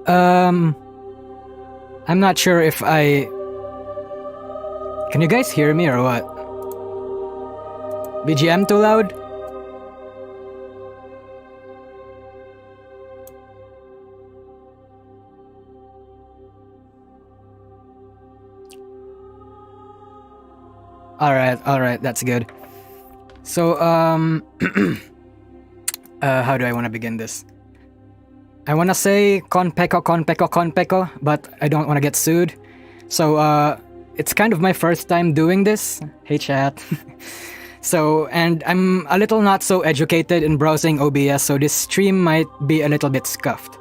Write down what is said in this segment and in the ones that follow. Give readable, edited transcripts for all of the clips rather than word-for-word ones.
Um, I'm not sure if I... Can you guys hear me or what? BGM too loud? Alright, that's good. So, how do I want to begin this? I want to say konpeko, but I don't want to get sued. So, it's kind of my first time doing this. Hey chat. So, and I'm a little not so educated in browsing OBS, so this stream might be a little bit scuffed.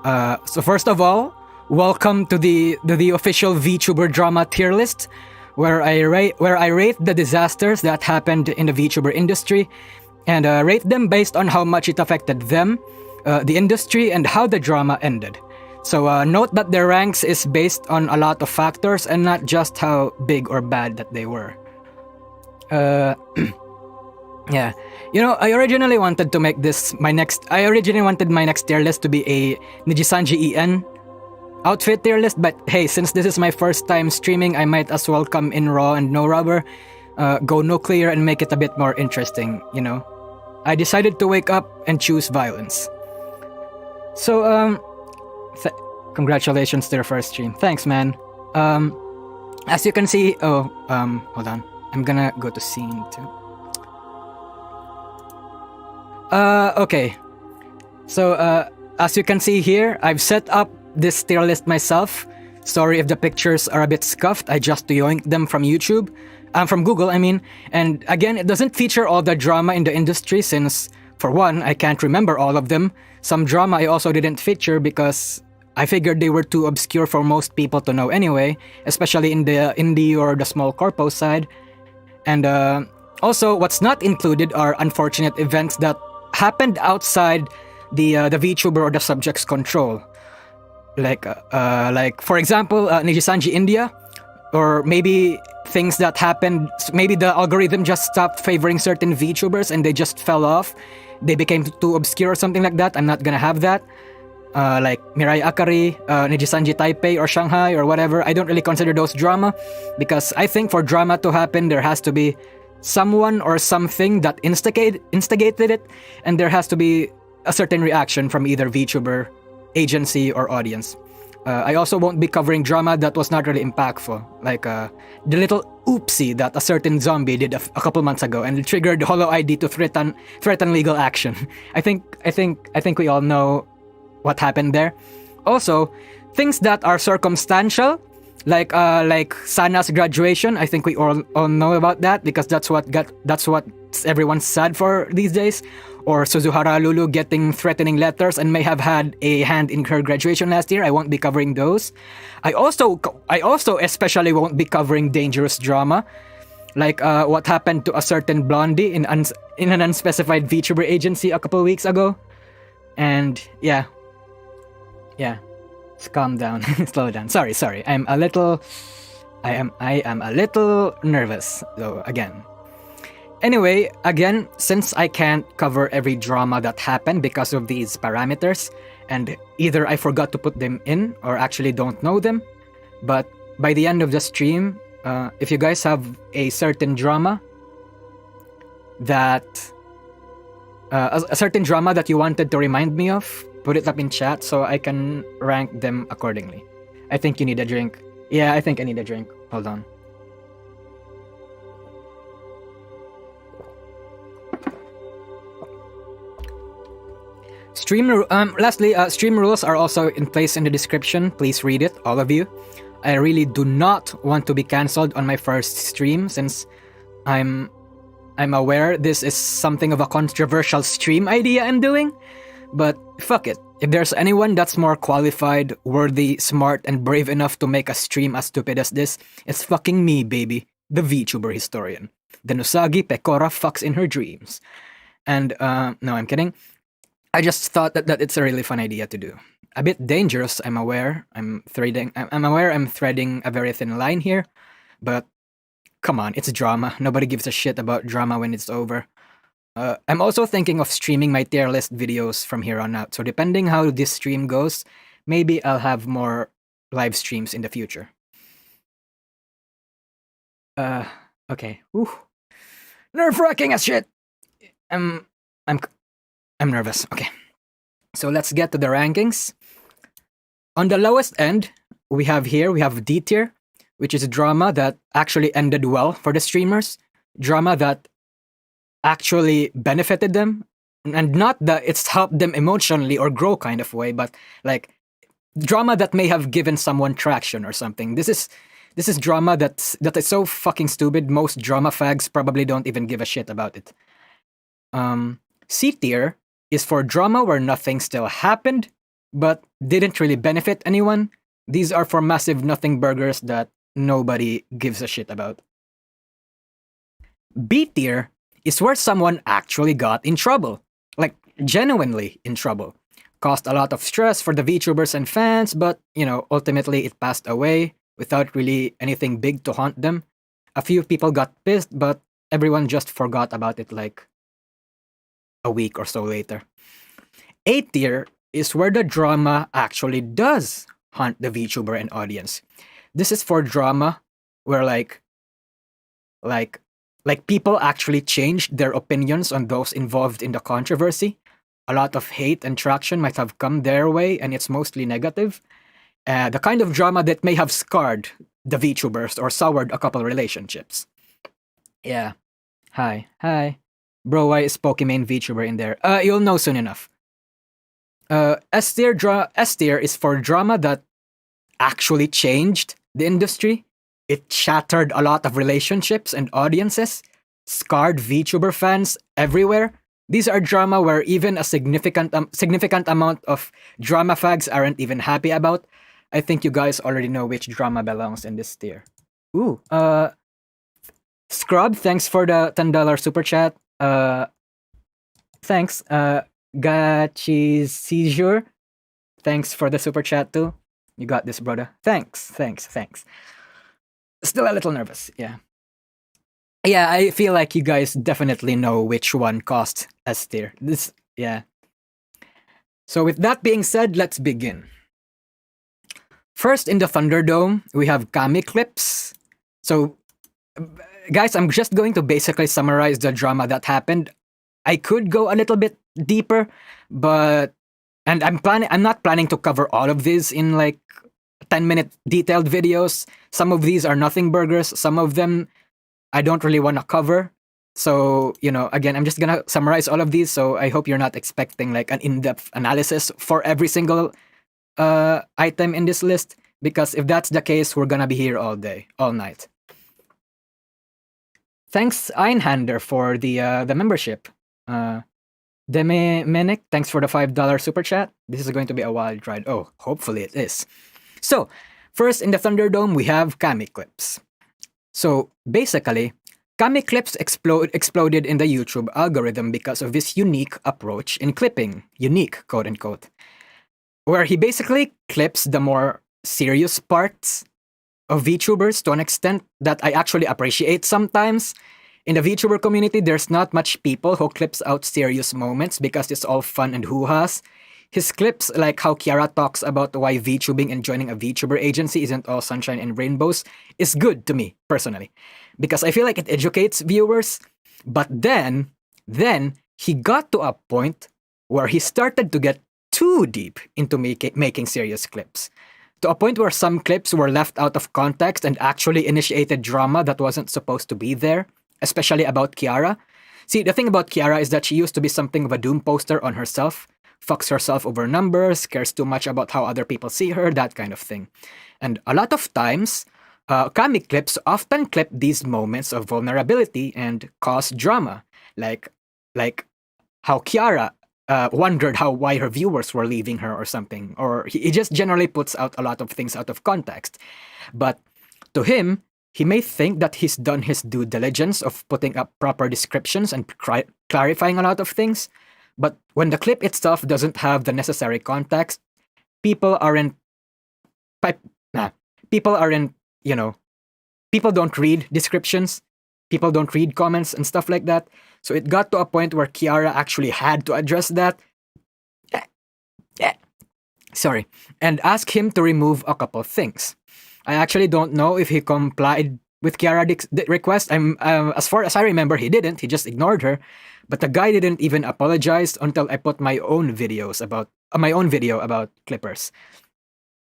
So first of all, welcome to the official VTuber drama tier list, where I rate the disasters that happened in the VTuber industry, and rate them based on how much it affected them, the industry, and how the drama ended. So note that their ranks is based on a lot of factors and not just how big or bad that they were. Yeah, you know, I originally wanted to make this my next tier list to be a Nijisanji En outfit tier list, but hey, since this is my first time streaming, I might as well come in raw and no rubber, go nuclear and make it a bit more interesting, you know. I decided to wake up and choose violence. So, congratulations to your first stream. Thanks, man. As you can see, hold on. I'm gonna go to scene 2. Okay. So, as you can see here, I've set up this tier list myself. Sorry if the pictures are a bit scuffed, I just yoinked them from YouTube. From Google, I mean. And again, it doesn't feature all the drama in the industry since, for one, I can't remember all of them. Some drama I also didn't feature because I figured they were too obscure for most people to know anyway, especially in the indie or the small corpo side. And also, what's not included are unfortunate events that happened outside the VTuber or the subject's control. Like for example, Nijisanji India, or maybe things that happened, maybe the algorithm just stopped favoring certain VTubers and they just fell off. They became too obscure or something like that. I'm not gonna have that. Like Mirai Akari, Nijisanji Taipei or Shanghai or whatever. I don't really consider those drama because I think for drama to happen, there has to be someone or something that instigated it, and there has to be a certain reaction from either VTuber, agency, or audience. I also won't be covering drama that was not really impactful, like the little oopsie that a certain zombie did a couple months ago and it triggered Hollow ID to threaten legal action. I think we all know what happened there. Also, things that are circumstantial, like Sana's graduation. I think we all know about that because that's what everyone's sad for these days. Or Suzuhara Lulu getting threatening letters and may have had a hand in her graduation last year. I won't be covering those. I also especially won't be covering dangerous drama, like what happened to a certain blondie in an unspecified VTuber agency a couple weeks ago. And yeah, calm down, slow down. Sorry. I am a little nervous though again. Anyway, again, since I can't cover every drama that happened because of these parameters, and either I forgot to put them in or actually don't know them, but by the end of the stream, if you guys have a certain drama that a certain drama that you wanted to remind me of, put it up in chat so I can rank them accordingly. I think you need a drink. Yeah, I think I need a drink. Hold on. Lastly, stream rules are also in place in the description. Please read it, all of you. I really do not want to be cancelled on my first stream since I'm aware this is something of a controversial stream idea I'm doing. But fuck it. If there's anyone that's more qualified, worthy, smart, and brave enough to make a stream as stupid as this, it's fucking me, baby. The VTuber historian. The Nusagi Pecora fucks in her dreams. And, no, I'm kidding. I just thought that it's a really fun idea to do. A bit dangerous, I'm aware. I'm aware I'm threading a very thin line here. But, come on, it's drama. Nobody gives a shit about drama when it's over. I'm also thinking of streaming my tier list videos from here on out. So depending how this stream goes, maybe I'll have more live streams in the future. Okay. Whew. Nerve-wracking as shit. I'm I'm I'm nervous. Okay. So let's get to the rankings. On the lowest end, we have D tier, which is a drama that actually ended well for the streamers. Drama that actually benefited them. And not that it's helped them emotionally or grow kind of way, but like drama that may have given someone traction or something. This is drama that is so fucking stupid. Most drama fags probably don't even give a shit about it. C tier is for drama where nothing still happened, but didn't really benefit anyone. These are for massive nothing burgers that nobody gives a shit about. B tier is where someone actually got in trouble. Like, genuinely in trouble. Caused a lot of stress for the VTubers and fans, but, ultimately it passed away without really anything big to haunt them. A few people got pissed, but everyone just forgot about it like a week or so later. A tier is where the drama actually does haunt the VTuber and audience. This is for drama where like people actually changed their opinions on those involved in the controversy. A lot of hate and traction might have come their way, and it's mostly negative. The kind of drama that may have scarred the VTubers or soured a couple relationships. Yeah. Hi. Bro, why is Pokimane VTuber in there? You'll know soon enough. S tier is for drama that actually changed the industry. It shattered a lot of relationships and audiences, scarred VTuber fans everywhere. These are drama where even a significant amount of drama fags aren't even happy about. I think you guys already know which drama belongs in this tier. Ooh, Scrub, thanks for the $10 super chat. Thanks. Gachi's Seizure, thanks for the super chat too. You got this, brother. Thanks. Still a little nervous, yeah. Yeah, I feel like you guys definitely know which one caused S tier. Yeah. So with that being said, let's begin. First in the Thunderdome, we have Kami clips. So, guys, I'm just going to basically summarize the drama that happened. I could go a little bit deeper, but I'm not planning to cover all of these in like 10-minute detailed videos. Some of these are nothing burgers. Some of them I don't really want to cover. So, again, I'm just gonna summarize all of these. So I hope you're not expecting like an in-depth analysis for every single item in this list, because if that's the case, we're gonna be here all day, all night. Thanks, Einhander, for the membership. Demenek, thanks for the $5 super chat. This is going to be a wild ride. Oh, hopefully it is. So, first in the Thunderdome, we have Kami clips. So, basically, Kami clips exploded in the YouTube algorithm because of this unique approach in clipping. Unique, quote unquote. Where he basically clips the more serious parts of VTubers to an extent that I actually appreciate sometimes. In the VTuber community, there's not much people who clips out serious moments because it's all fun and hoo-has. His clips, like how Kiara talks about why VTubing and joining a VTuber agency isn't all sunshine and rainbows, is good to me, personally. Because I feel like it educates viewers. But then he got to a point where he started to get too deep into making serious clips. To a point where some clips were left out of context and actually initiated drama that wasn't supposed to be there. Especially about Kiara. See, the thing about Kiara is that she used to be something of a doom poster on herself, fucks herself over numbers, cares too much about how other people see her, that kind of thing. And a lot of times, Kami clips often clip these moments of vulnerability and cause drama, like how Kiara wondered why her viewers were leaving her or something, or he just generally puts out a lot of things out of context. But to him, he may think that he's done his due diligence of putting up proper descriptions and clarifying a lot of things, but when the clip itself doesn't have the necessary context, people don't read descriptions, people don't read comments and stuff like that. So it got to a point where Kiara actually had to address that. Sorry, and asked him to remove a couple things. I actually don't know if he complied with Kiara's request. As far as I remember, he didn't. He just ignored her. But the guy didn't even apologize until I put my own video about Clippers.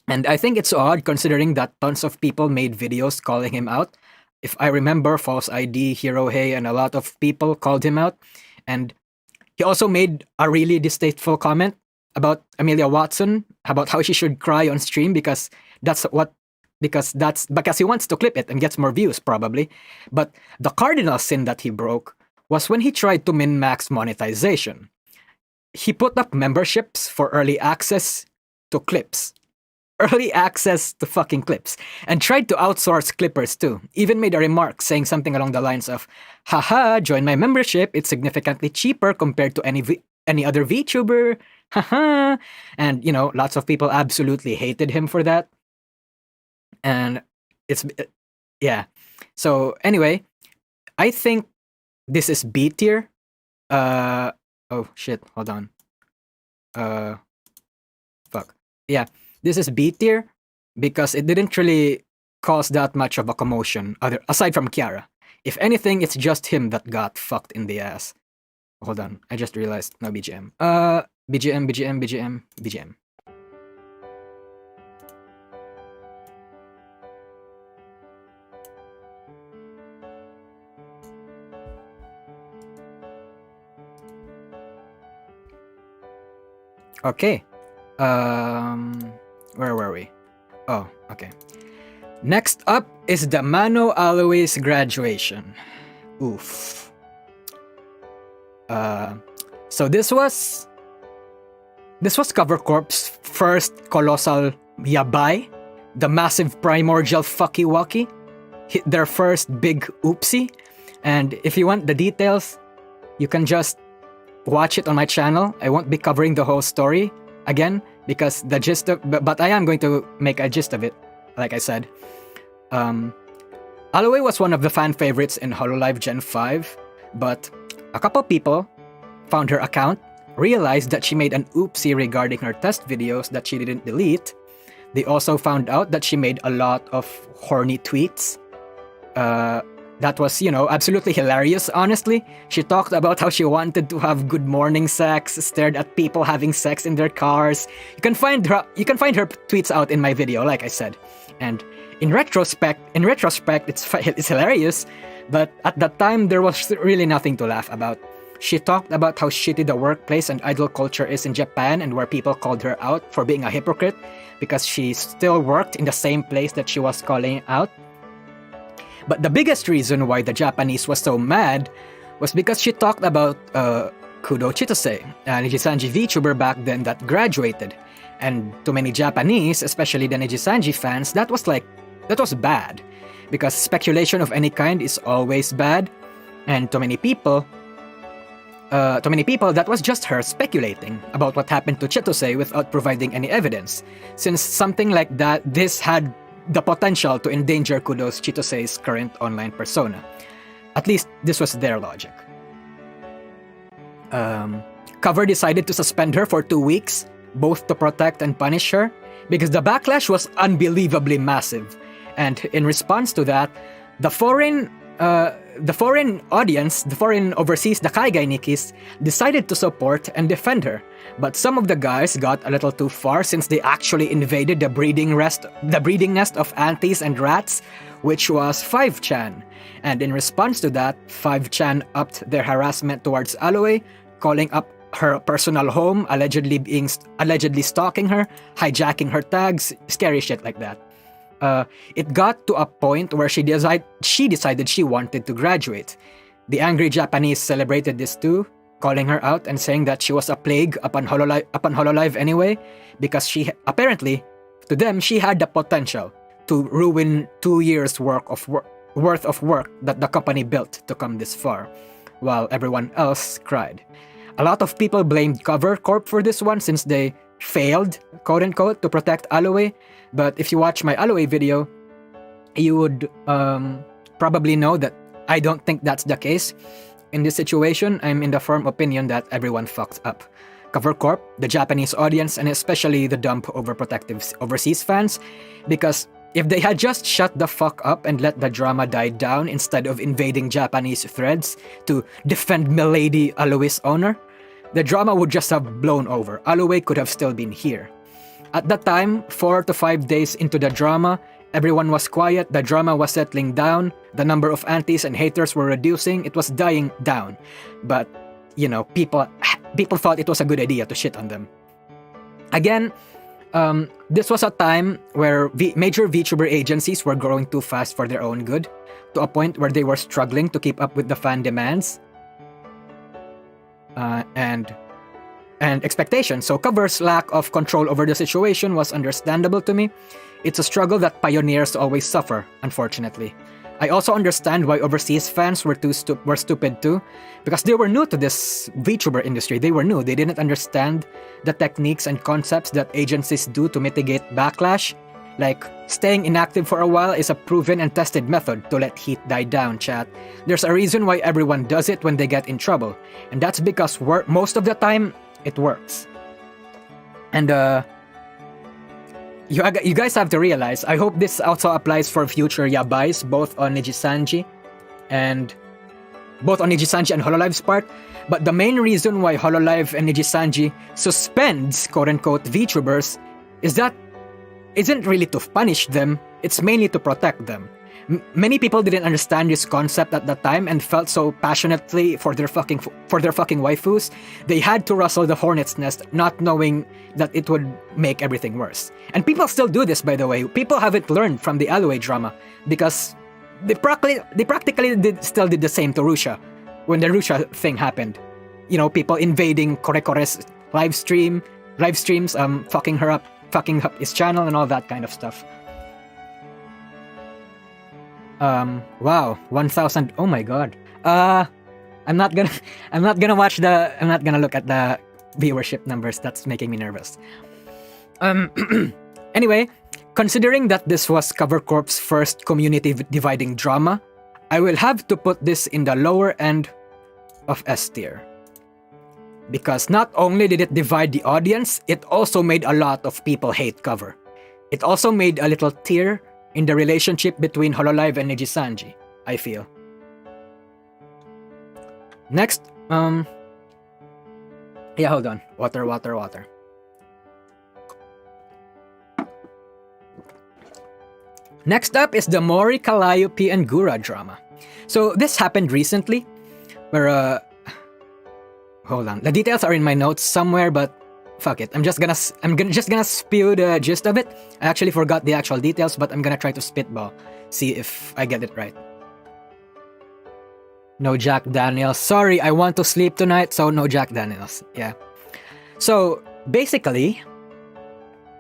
And I think it's odd considering that tons of people made videos calling him out. If I remember, False ID, Hero Hey, and a lot of people called him out. And he also made a really distasteful comment about Amelia Watson, about how she should cry on stream because he wants to clip it and gets more views probably. But the cardinal sin that he broke was when he tried to min-max monetization. He put up memberships for early access to clips. Early access to fucking clips. And tried to outsource clippers too. Even made a remark saying something along the lines of, haha, join my membership, it's significantly cheaper compared to any other VTuber. Haha. And, lots of people absolutely hated him for that. And yeah. So anyway, I think this is B tier. Oh shit, hold on. Fuck. Yeah, this is B tier because it didn't really cause that much of a commotion aside from Kiara. If anything, it's just him that got fucked in the ass. Hold on, I just realized no BGM. BGM. Okay. Where were we? Oh, okay. Next up is the Mano Aloe's graduation. Oof. So this was Cover Corp's first colossal yabai, the massive primordial fucky wucky, their first big oopsie. And if you want the details, you can just watch it on my channel. I won't be covering the whole story again because but I am going to make a gist of it, like I said. Aloe was one of the fan favorites in Hololive Gen 5, but a couple people found her account, realized that she made an oopsie regarding her test videos that she didn't delete. They also found out that she made a lot of horny tweets. That was, absolutely hilarious, honestly. She talked about how she wanted to have good morning sex, stared at people having sex in their cars. You can find her tweets out in my video, like I said. And in retrospect, it's hilarious, but at that time there was really nothing to laugh about. She talked about how shitty the workplace and idol culture is in Japan and where people called her out for being a hypocrite because she still worked in the same place that she was calling out. But the biggest reason why the Japanese was so mad was because she talked about Kudo Chitose, an Nijisanji VTuber back then that graduated. And to many Japanese, especially the Nijisanji fans, that was bad. Because speculation of any kind is always bad. And to many people, that was just her speculating about what happened to Chitose without providing any evidence. Since something like this had the potential to endanger Kudo's Chitose's current online persona. At least, this was their logic. Cover decided to suspend her for 2 weeks, both to protect and punish her, because the backlash was unbelievably massive. And in response to that, the foreign overseas, the Kaigai Nikis, decided to support and defend her. But some of the guys got a little too far since they actually invaded the breeding nest of aunties and rats, which was 5chan. And in response to that, 5chan upped their harassment towards Aloe, calling up her personal home, allegedly stalking her, hijacking her tags, scary shit like that. It got to a point where she decided she wanted to graduate. The angry Japanese celebrated this too, calling her out and saying that she was a plague upon Hololive anyway, because apparently, to them, she had the potential to ruin 2 years' worth of work that the company built to come this far, while everyone else cried. A lot of people blamed Cover Corp for this one since they failed, quote-unquote, to protect Aloe, but if you watch my Aloe video, you would probably know that I don't think that's the case. In this situation, I'm in the firm opinion that everyone fucked up. Cover Corp, the Japanese audience, and especially the dumb overprotective overseas fans, because if they had just shut the fuck up and let the drama die down instead of invading Japanese threads to defend Milady Aloe's honor, the drama would just have blown over. Aloe could have still been here. At that time, 4 to 5 days into the drama, everyone was quiet, the drama was settling down, the number of antis and haters were reducing, it was dying down. But, you know, people thought it was a good idea to shit on them. Again, this was a time where major VTuber agencies were growing too fast for their own good, to a point where they were struggling to keep up with the fan demands and expectations. So Cover's lack of control over the situation was understandable to me. It's a struggle that pioneers always suffer, unfortunately. I also understand why overseas fans were stupid too, because they were new to this VTuber industry. They were new. They didn't understand the techniques and concepts that agencies do to mitigate backlash. Like, staying inactive for a while is a proven and tested method to let heat die down, chat. There's a reason why everyone does it when they get in trouble, and that's because most of the time, it works. And you guys have to realize, I hope this also applies for future yabais, both on Nijisanji and Hololive's part, but the main reason why Hololive and Nijisanji suspends quote-unquote VTubers isn't really to punish them, it's mainly to protect them. Many people didn't understand this concept at the time and felt so passionately for their fucking waifus, they had to rustle the hornet's nest, not knowing that it would make everything worse. And people still do this, by the way. People haven't learned from the Aloe drama, because they practically still did the same to Russia when the Russia thing happened. You know, people invading Korekore's live streams, fucking up his channel and all that kind of stuff. Wow, 1,000. Oh my god. I'm not gonna look at the viewership numbers. That's making me nervous. Anyway, considering that this was Cover Corp's first community dividing drama, I will have to put this in the lower end of S tier. Because not only did it divide the audience, it also made a lot of people hate Cover. It also made a little tear in the relationship between Hololive and Nijisanji, I feel. Next, hold on. Water. Next up is the Mori, Calliope, and Gura drama. So this happened recently, where hold on. The details are in my notes somewhere, but fuck it. I'm just gonna spew the gist of it. I actually forgot the actual details, but I'm gonna try to spitball, see if I get it right. No Jack Daniels. Sorry, I want to sleep tonight, so no Jack Daniels. Yeah. So basically,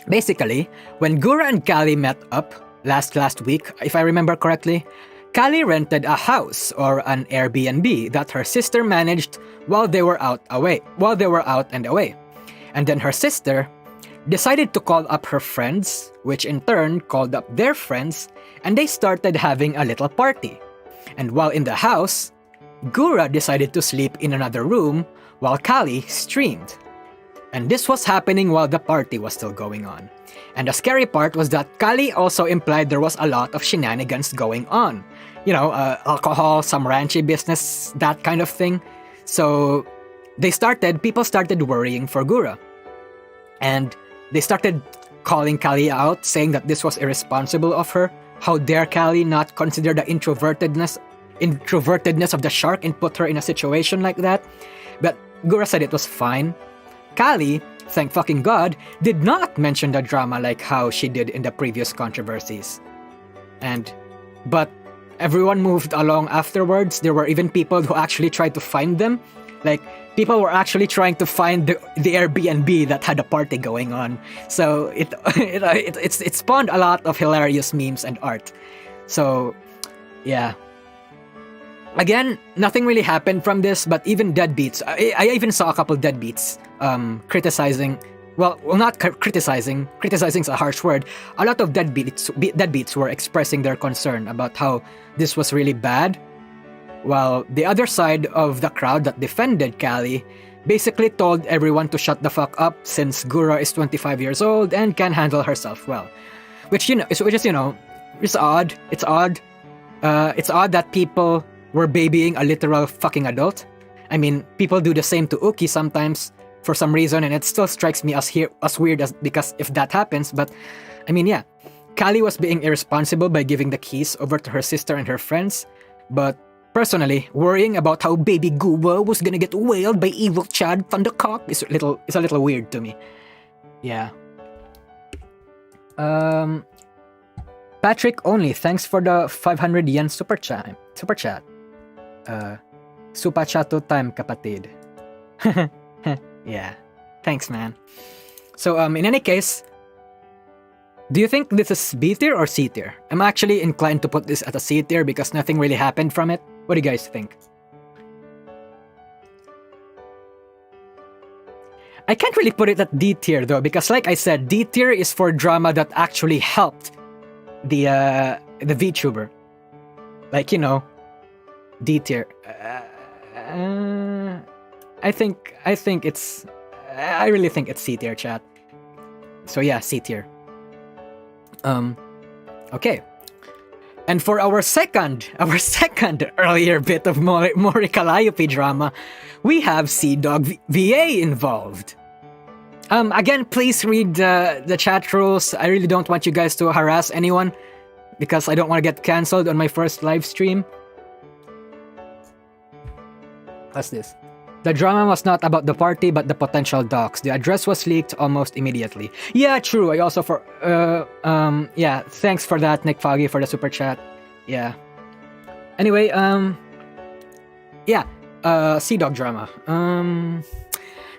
when Gura and Callie met up last week, if I remember correctly, Callie rented a house or an Airbnb that her sister managed while they were out and away. And then her sister decided to call up her friends, which in turn called up their friends, and they started having a little party. And while in the house, Gura decided to sleep in another room while Callie streamed. And this was happening while the party was still going on. And the scary part was that Callie also implied there was a lot of shenanigans going on. You know, alcohol, some ranchy business, that kind of thing. So people started worrying for Gura. And they started calling Callie out, saying that this was irresponsible of her. How dare Callie not consider the introvertedness of the shark and put her in a situation like that? But Gura said it was fine. Callie, thank fucking God, did not mention the drama like how she did in the previous controversies. But everyone moved along afterwards. There were even people who actually tried to find them. Like, people were actually trying to find the Airbnb that had a party going on. So it spawned a lot of hilarious memes and art. So, yeah. Again, nothing really happened from this, but even deadbeats. I even saw a couple deadbeats criticizing. Well, not criticizing. Criticizing is a harsh word. A lot of deadbeats were expressing their concern about how this was really bad. while the other side of the crowd that defended Callie basically told everyone to shut the fuck up since Gura is 25 years old and can handle herself well. Which is it's odd. It's odd. It's odd that people were babying a literal fucking adult. I mean, people do the same to Uki sometimes for some reason, and it still strikes me as weird because if that happens. But I mean, yeah, Callie was being irresponsible by giving the keys over to her sister and her friends. But personally, worrying about how baby Guba was gonna get whaled by evil Chad Thundercock is a little weird to me. Yeah. Patrick only, thanks for the 500 yen super chat. Super chato time, kapatid. Yeah. Thanks, man. So, in any case, do you think this is B tier or C tier? I'm actually inclined to put this at a C tier because nothing really happened from it. What do you guys think? I can't really put it at D tier though, because like I said, D tier is for drama that actually helped the VTuber. Like, D tier. I really think it's C tier, chat. So yeah, C tier. Okay. And for our second earlier bit of Mori Calliope drama, we have C-Dog VA involved. Again, please read the chat rules. I really don't want you guys to harass anyone because I don't want to get cancelled on my first live stream. What's this? The drama was not about the party but the potential docs. The address was leaked almost immediately. Yeah, true. I also yeah, thanks for that, Nick Foggy, for the super chat. Yeah. Anyway, yeah, C-Dog drama.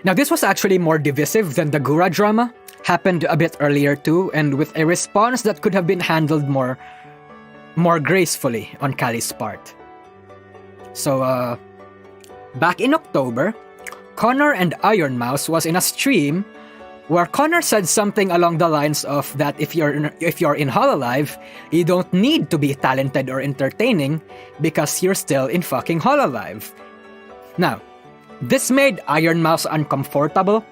Now this was actually more divisive than the Gura drama. Happened a bit earlier too, and with a response that could have been handled more gracefully on Callie's part. So, back in October, Connor and Iron Mouse was in a stream where Connor said something along the lines of that if you're in Hololive, you don't need to be talented or entertaining because you're still in fucking Hololive. Now, this made Iron Mouse uncomfortable,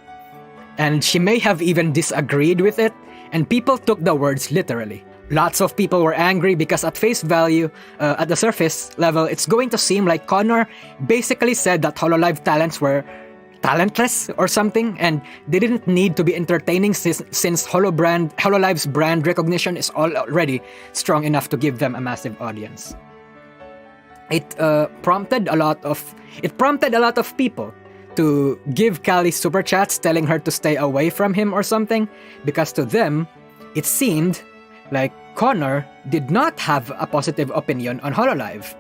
and she may have even disagreed with it, and people took the words literally. Lots of people were angry because at face value, at the surface level, it's going to seem like Connor basically said that Hololive talents were talentless or something, and they didn't need to be entertaining since Hololive's brand recognition is already strong enough to give them a massive audience. It prompted a lot of people to give Callie super chats telling her to stay away from him or something, because to them, it seemed like Connor did not have a positive opinion on Hololive.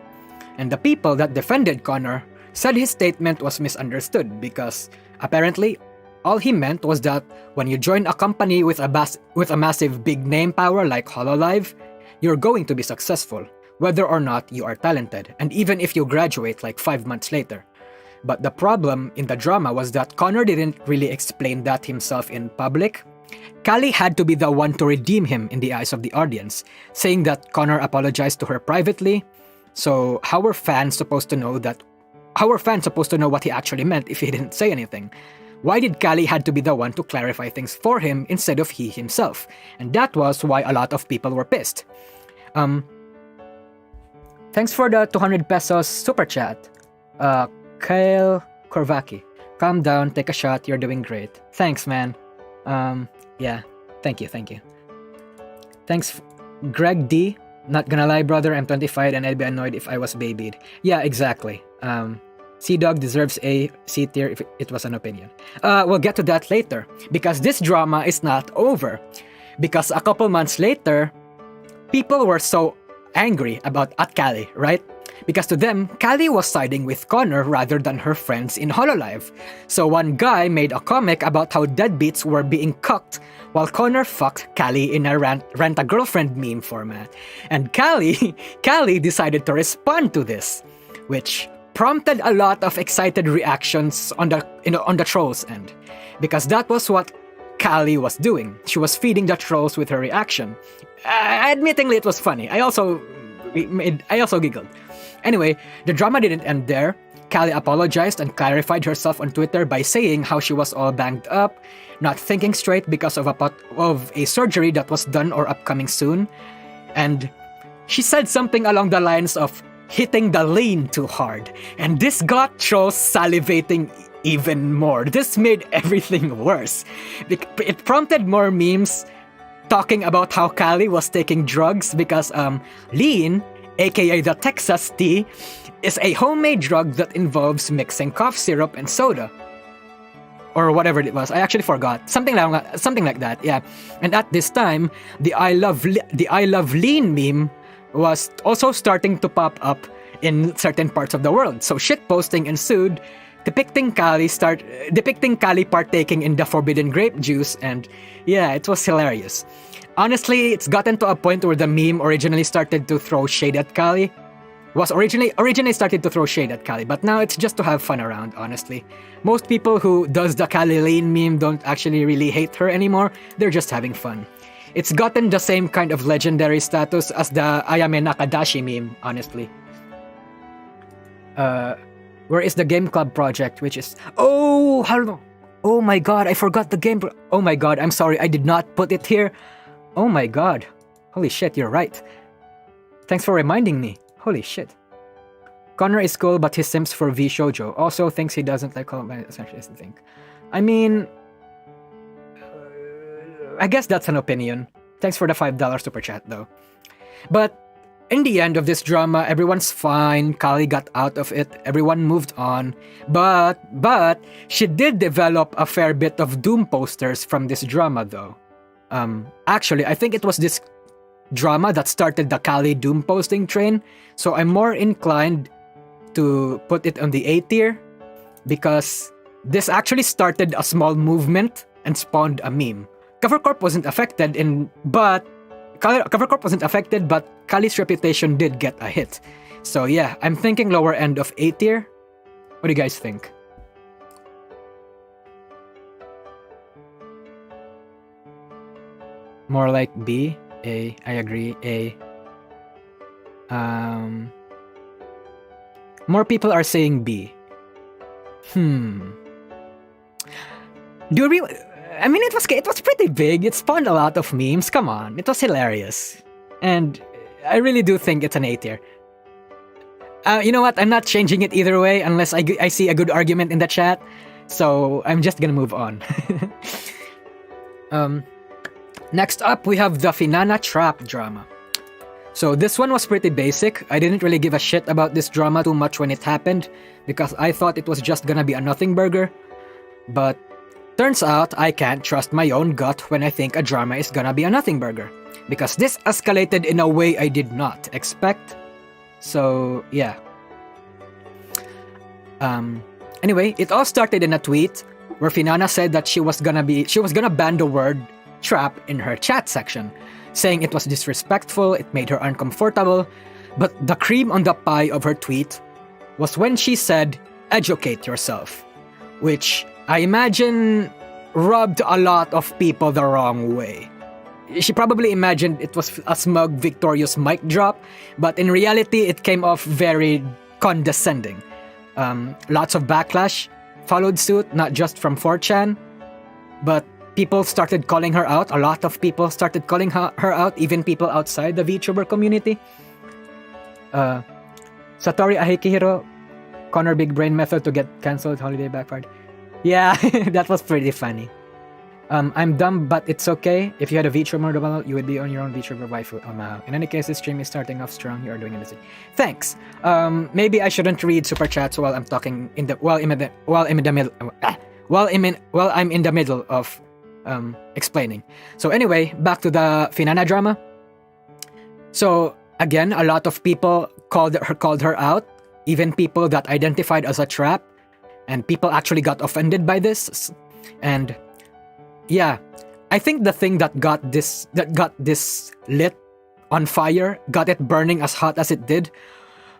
And the people that defended Connor said his statement was misunderstood because apparently all he meant was that when you join a company with a massive big name power like Hololive, you're going to be successful, whether or not you are talented, and even if you graduate like 5 months later. But the problem in the drama was that Connor didn't really explain that himself in public. Callie had to be the one to redeem him in the eyes of the audience, saying that Connor apologized to her privately. So how were fans supposed to know what he actually meant if he didn't say anything? Why did Callie had to be the one to clarify things for him instead of he himself? And that was why a lot of people were pissed. Thanks for the 200 pesos super chat. Kyle Korvaki. Calm down, take a shot, you're doing great. Thanks, man. Yeah, thank you. Thanks, Greg D. Not gonna lie, brother, I'm 25 and I'd be annoyed if I was babied. Yeah, exactly. C-Dog deserves a C tier if it was an opinion. We'll get to that later, because this drama is not over. Because a couple months later, people were so angry at Callie, right? Because to them, Callie was siding with Connor rather than her friends in Hololive. So one guy made a comic about how deadbeats were being cucked while Connor fucked Callie in a rent-a-girlfriend meme format. And Callie decided to respond to this, which prompted a lot of excited reactions on the trolls' end. Because that was what Callie was doing. She was feeding the trolls with her reaction. Admittingly, it was funny. I also giggled. Anyway, the drama didn't end there. Callie apologized and clarified herself on Twitter by saying how she was all banged up, not thinking straight because of a surgery that was done or upcoming soon. And she said something along the lines of hitting the lane too hard. And this got trolls salivating even more. This made everything worse. It prompted more memes talking about how Callie was taking drugs because lean, aka the Texas tea, is a homemade drug that involves mixing cough syrup and soda. Or whatever it was. I actually forgot. Something like that, yeah. And at this time, the I love lean meme was also starting to pop up in certain parts of the world. So shitposting ensued, depicting Callie partaking in the forbidden grape juice, and yeah, it was hilarious. Honestly, it's gotten to a point where the meme originally started to throw shade at Callie. Originally started to throw shade at Callie, but now it's just to have fun around, honestly. Most people who does the Callie Lane meme don't actually really hate her anymore, they're just having fun. It's gotten the same kind of legendary status as the Ayame Nakadashi meme, honestly. Where is the Game Club project, which is... Oh, hello! Oh my god, I forgot the game... Oh my god, I'm sorry, I did not put it here. Oh my god. Holy shit, you're right. Thanks for reminding me. Holy shit. Connor is cool, but he simps for V Shoujo. Also thinks he doesn't like all my essentially is the thing. I mean... I guess that's an opinion. Thanks for the $5 super chat, though. But in the end of this drama, everyone's fine. Callie got out of it. Everyone moved on. But she did develop a fair bit of doom posters from this drama, though. Actually, I think it was this drama that started the Callie doom posting train. So I'm more inclined to put it on the A tier because this actually started a small movement and spawned a meme. Covercorp wasn't affected, but Callie's reputation did get a hit. So yeah, I'm thinking lower end of A tier. What do you guys think? More like B. A. I agree. A. More people are saying B. Do you really... I mean, it was pretty big. It spawned a lot of memes. Come on, it was hilarious, and I really do think it's an A tier. You know what? I'm not changing it either way unless I see a good argument in the chat. So I'm just gonna move on. Next up, we have the Finana Trap drama. So this one was pretty basic. I didn't really give a shit about this drama too much when it happened because I thought it was just gonna be a nothing burger. But turns out I can't trust my own gut when I think a drama is gonna be a nothing burger, because this escalated in a way I did not expect. So yeah. Anyway, it all started in a tweet where Finana said that she was gonna ban the word trap in her chat section, saying it was disrespectful, it made her uncomfortable. But the cream on the pie of her tweet was when she said, "Educate yourself," which I imagine rubbed a lot of people the wrong way. She probably imagined it was a smug, victorious mic drop, but in reality, it came off very condescending. Lots of backlash followed suit, not just from 4chan, but people started calling her out. A lot of people started calling her out, even people outside the VTuber community. Satori Ahikihiro, Connor Big Brain method to get cancelled, holiday backfired. Yeah, that was pretty funny. I'm dumb, but it's okay. If you had a VTuber model, you would be on your own VTuber waifu. In any case, this stream is starting off strong. You are doing it. Thanks. Maybe I shouldn't read super chats while I'm talking while I'm in the middle of explaining. So anyway, back to the Finana drama. So again, a lot of people called her out, even people that identified as a trap. And people actually got offended by this. And yeah, I think the thing that got this lit on fire, got it burning as hot as it did,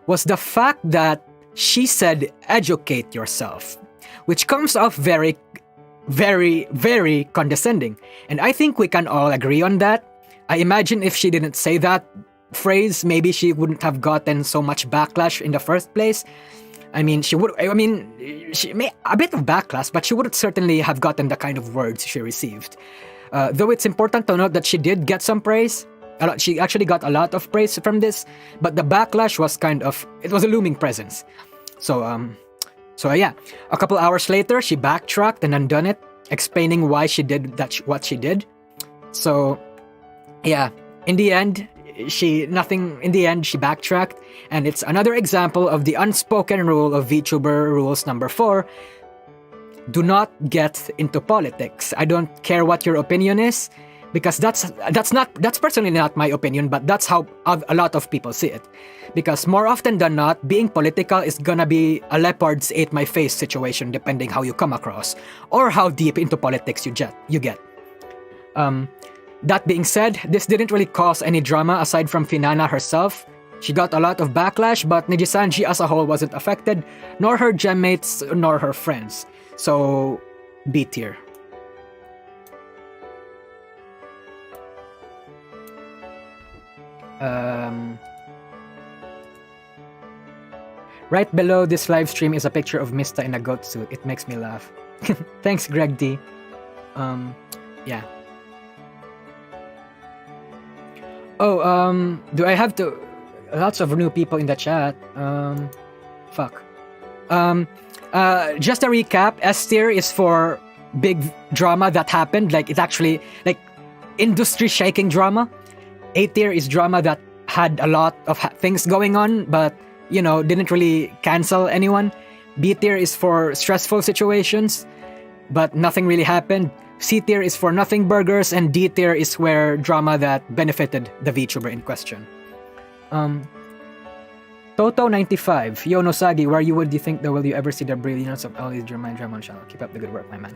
was the fact that she said, "Educate yourself," which comes off very, very, very condescending. And I think we can all agree on that. I imagine if she didn't say that, phrase, maybe she wouldn't have gotten so much backlash in the first place. I mean, she may a bit of backlash, but she would certainly have gotten the kind of words she received. Though it's important to note that she did get some praise. She actually got a lot of praise from this, but the backlash was it was a looming presence. So yeah, a couple hours later, she backtracked and undone it, explaining why she did what she did. So yeah, in the end, she backtracked, and it's another example of the unspoken rule of VTuber rules number 4. Do not get into politics. I don't care what your opinion is, because that's personally not my opinion, but that's how a lot of people see it. Because more often than not, being political is gonna be a leopards ate my face situation, depending how you come across or how deep into politics you get. That being said, this didn't really cause any drama aside from Finana herself. She got a lot of backlash, but Nijisanji as a whole wasn't affected, nor her gemmates, nor her friends. So, B tier. Right below this live stream is a picture of Mista in a goat suit. It makes me laugh. Thanks, Greg D. Yeah. Oh, do I have to... Lots of new people in the chat. Fuck. Just a recap, S tier is for big drama that happened. Like, it's actually, like, industry-shaking drama. A tier is drama that had a lot of things going on, but, you know, didn't really cancel anyone. B tier is for stressful situations, but nothing really happened. C tier is for nothing burgers, and D tier is where drama that benefited the VTuber in question. Toto95, Yo Nosagi, where you think though will you ever see the brilliance of all these drama on channel? Keep up the good work, my man.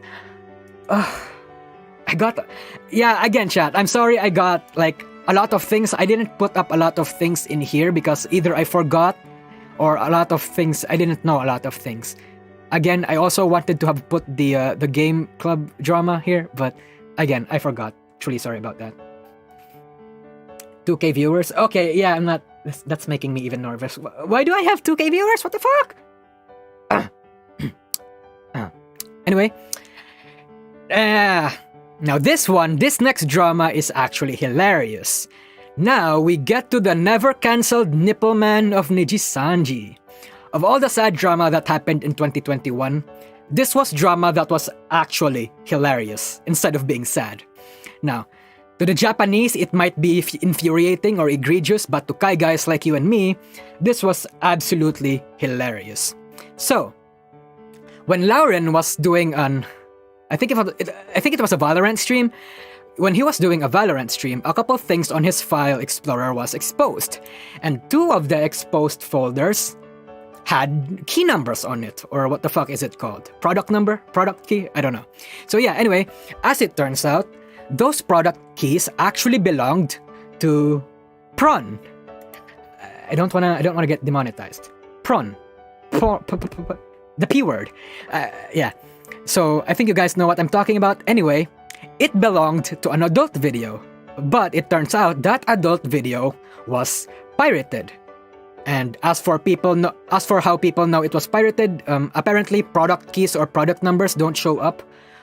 Again, chat, I'm sorry I got, like, a lot of things. I didn't put up a lot of things in here because either I forgot or a lot of things, I didn't know a lot of things. Again, I also wanted to have put the game club drama here, but again, I forgot. Truly sorry about that. 2K viewers? Okay, yeah, I'm not... That's making me even nervous. Why do I have 2K viewers? What the fuck? Anyway. Now this next drama is actually hilarious. Now we get to the never cancelled nipple man of Nijisanji. Of all the sad drama that happened in 2021, this was drama that was actually hilarious instead of being sad. Now, to the Japanese, it might be infuriating or egregious, but to Kai guys like you and me, this was absolutely hilarious. So, when Lauren was doing I think it was a Valorant stream. When he was doing a Valorant stream, a couple things on his file explorer was exposed, and 2 of the exposed folders had key numbers on it, or what the fuck is it called? Product number? Product key? I don't know. So yeah, anyway, as it turns out, those product keys actually belonged to Prawn. I don't wanna get demonetized. Prawn. The P word. Yeah. So I think you guys know what I'm talking about. Anyway, it belonged to an adult video, but it turns out that adult video was pirated. And as for how people know it was pirated, apparently product keys or product numbers don't show up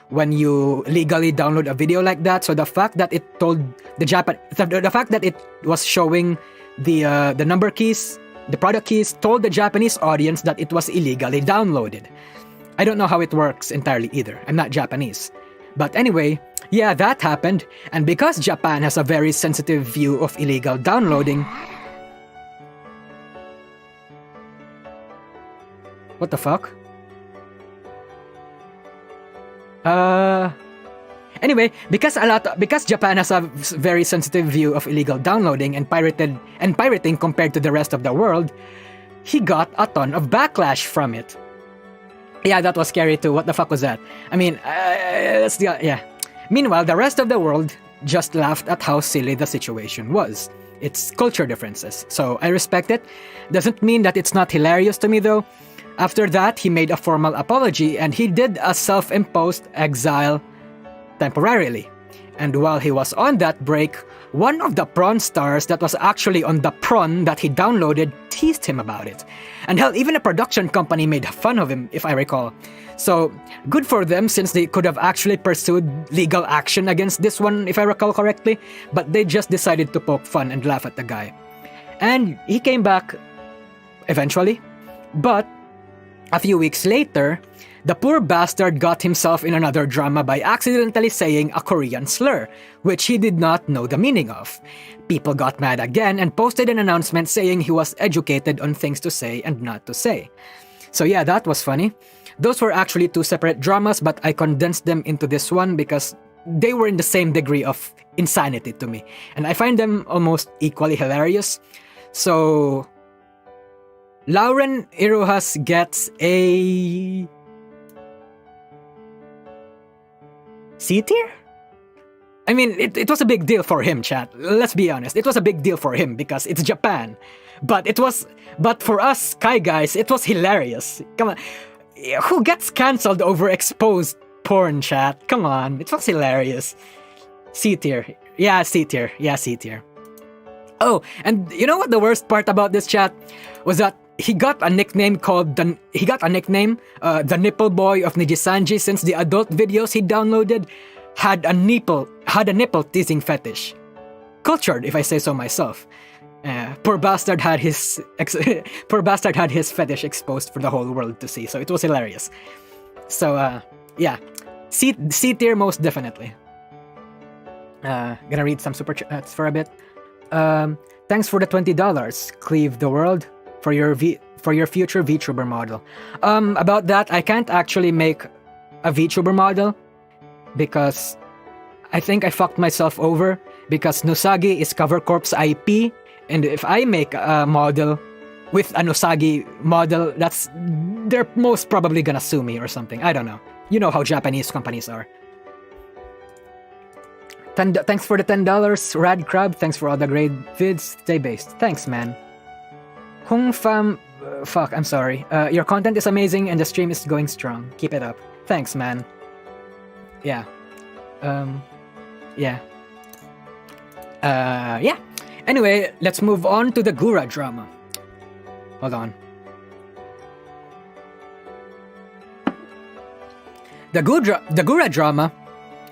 when you legally download a video like that. So the fact that it told the fact that it was showing the number keys, the product keys, told the Japanese audience that it was illegally downloaded. I don't know how it works entirely either. I'm not Japanese. But anyway, yeah, that happened. And because Japan has a very sensitive view of illegal downloading... What the fuck? Anyway, because Japan has a very sensitive view of illegal downloading and pirating compared to the rest of the world, he got a ton of backlash from it. Yeah, that was scary too. What the fuck was that? I mean, yeah. Meanwhile, the rest of the world just laughed at how silly the situation was. It's culture differences, so I respect it. Doesn't mean that it's not hilarious to me though. After that, he made a formal apology and he did a self-imposed exile temporarily. And while he was on that break, one of the prawn stars that was actually on the prawn that he downloaded teased him about it. And hell, even a production company made fun of him, if I recall. So, good for them since they could have actually pursued legal action against this one, if I recall correctly, but they just decided to poke fun and laugh at the guy. And he came back eventually, but a few weeks later, the poor bastard got himself in another drama by accidentally saying a Korean slur, which he did not know the meaning of. People got mad again and posted an announcement saying he was educated on things to say and not to say. So yeah, that was funny. Those were actually two separate dramas, but I condensed them into this one because they were in the same degree of insanity to me, and I find them almost equally hilarious. So, Lauren Irohas gets a C tier? I mean, it was a big deal for him, chat. Let's be honest. It was a big deal for him because it's Japan. But for us Sky guys, it was hilarious. Come on. Who gets cancelled over exposed porn, chat? Come on. It was hilarious. C tier. Yeah, C tier. Yeah, C tier. Oh, and you know what the worst part about this chat was that he got a nickname the nipple boy of Nijisanji since the adult videos he downloaded had a nipple teasing fetish. Cultured, if I say so myself. Poor bastard had his fetish exposed for the whole world to see, so it was hilarious. So yeah, C tier most definitely. Gonna read some super chats for a bit. Thanks for the $20, Cleave the World, for your future VTuber model. About that, I can't actually make a VTuber model because I think I fucked myself over because Nosagi is CoverCorp's IP, and if I make a model with a Nosagi model, they're most probably gonna sue me or something. I don't know. You know how Japanese companies are. Thanks for the $10, Rad Crab. Thanks for all the great vids. Stay based. Thanks, man. Hung Fam... fuck, I'm sorry. Your content is amazing and the stream is going strong. Keep it up. Thanks, man. Yeah. Yeah. Yeah. Anyway, let's move on to the Gura drama. Hold on. The Gura drama.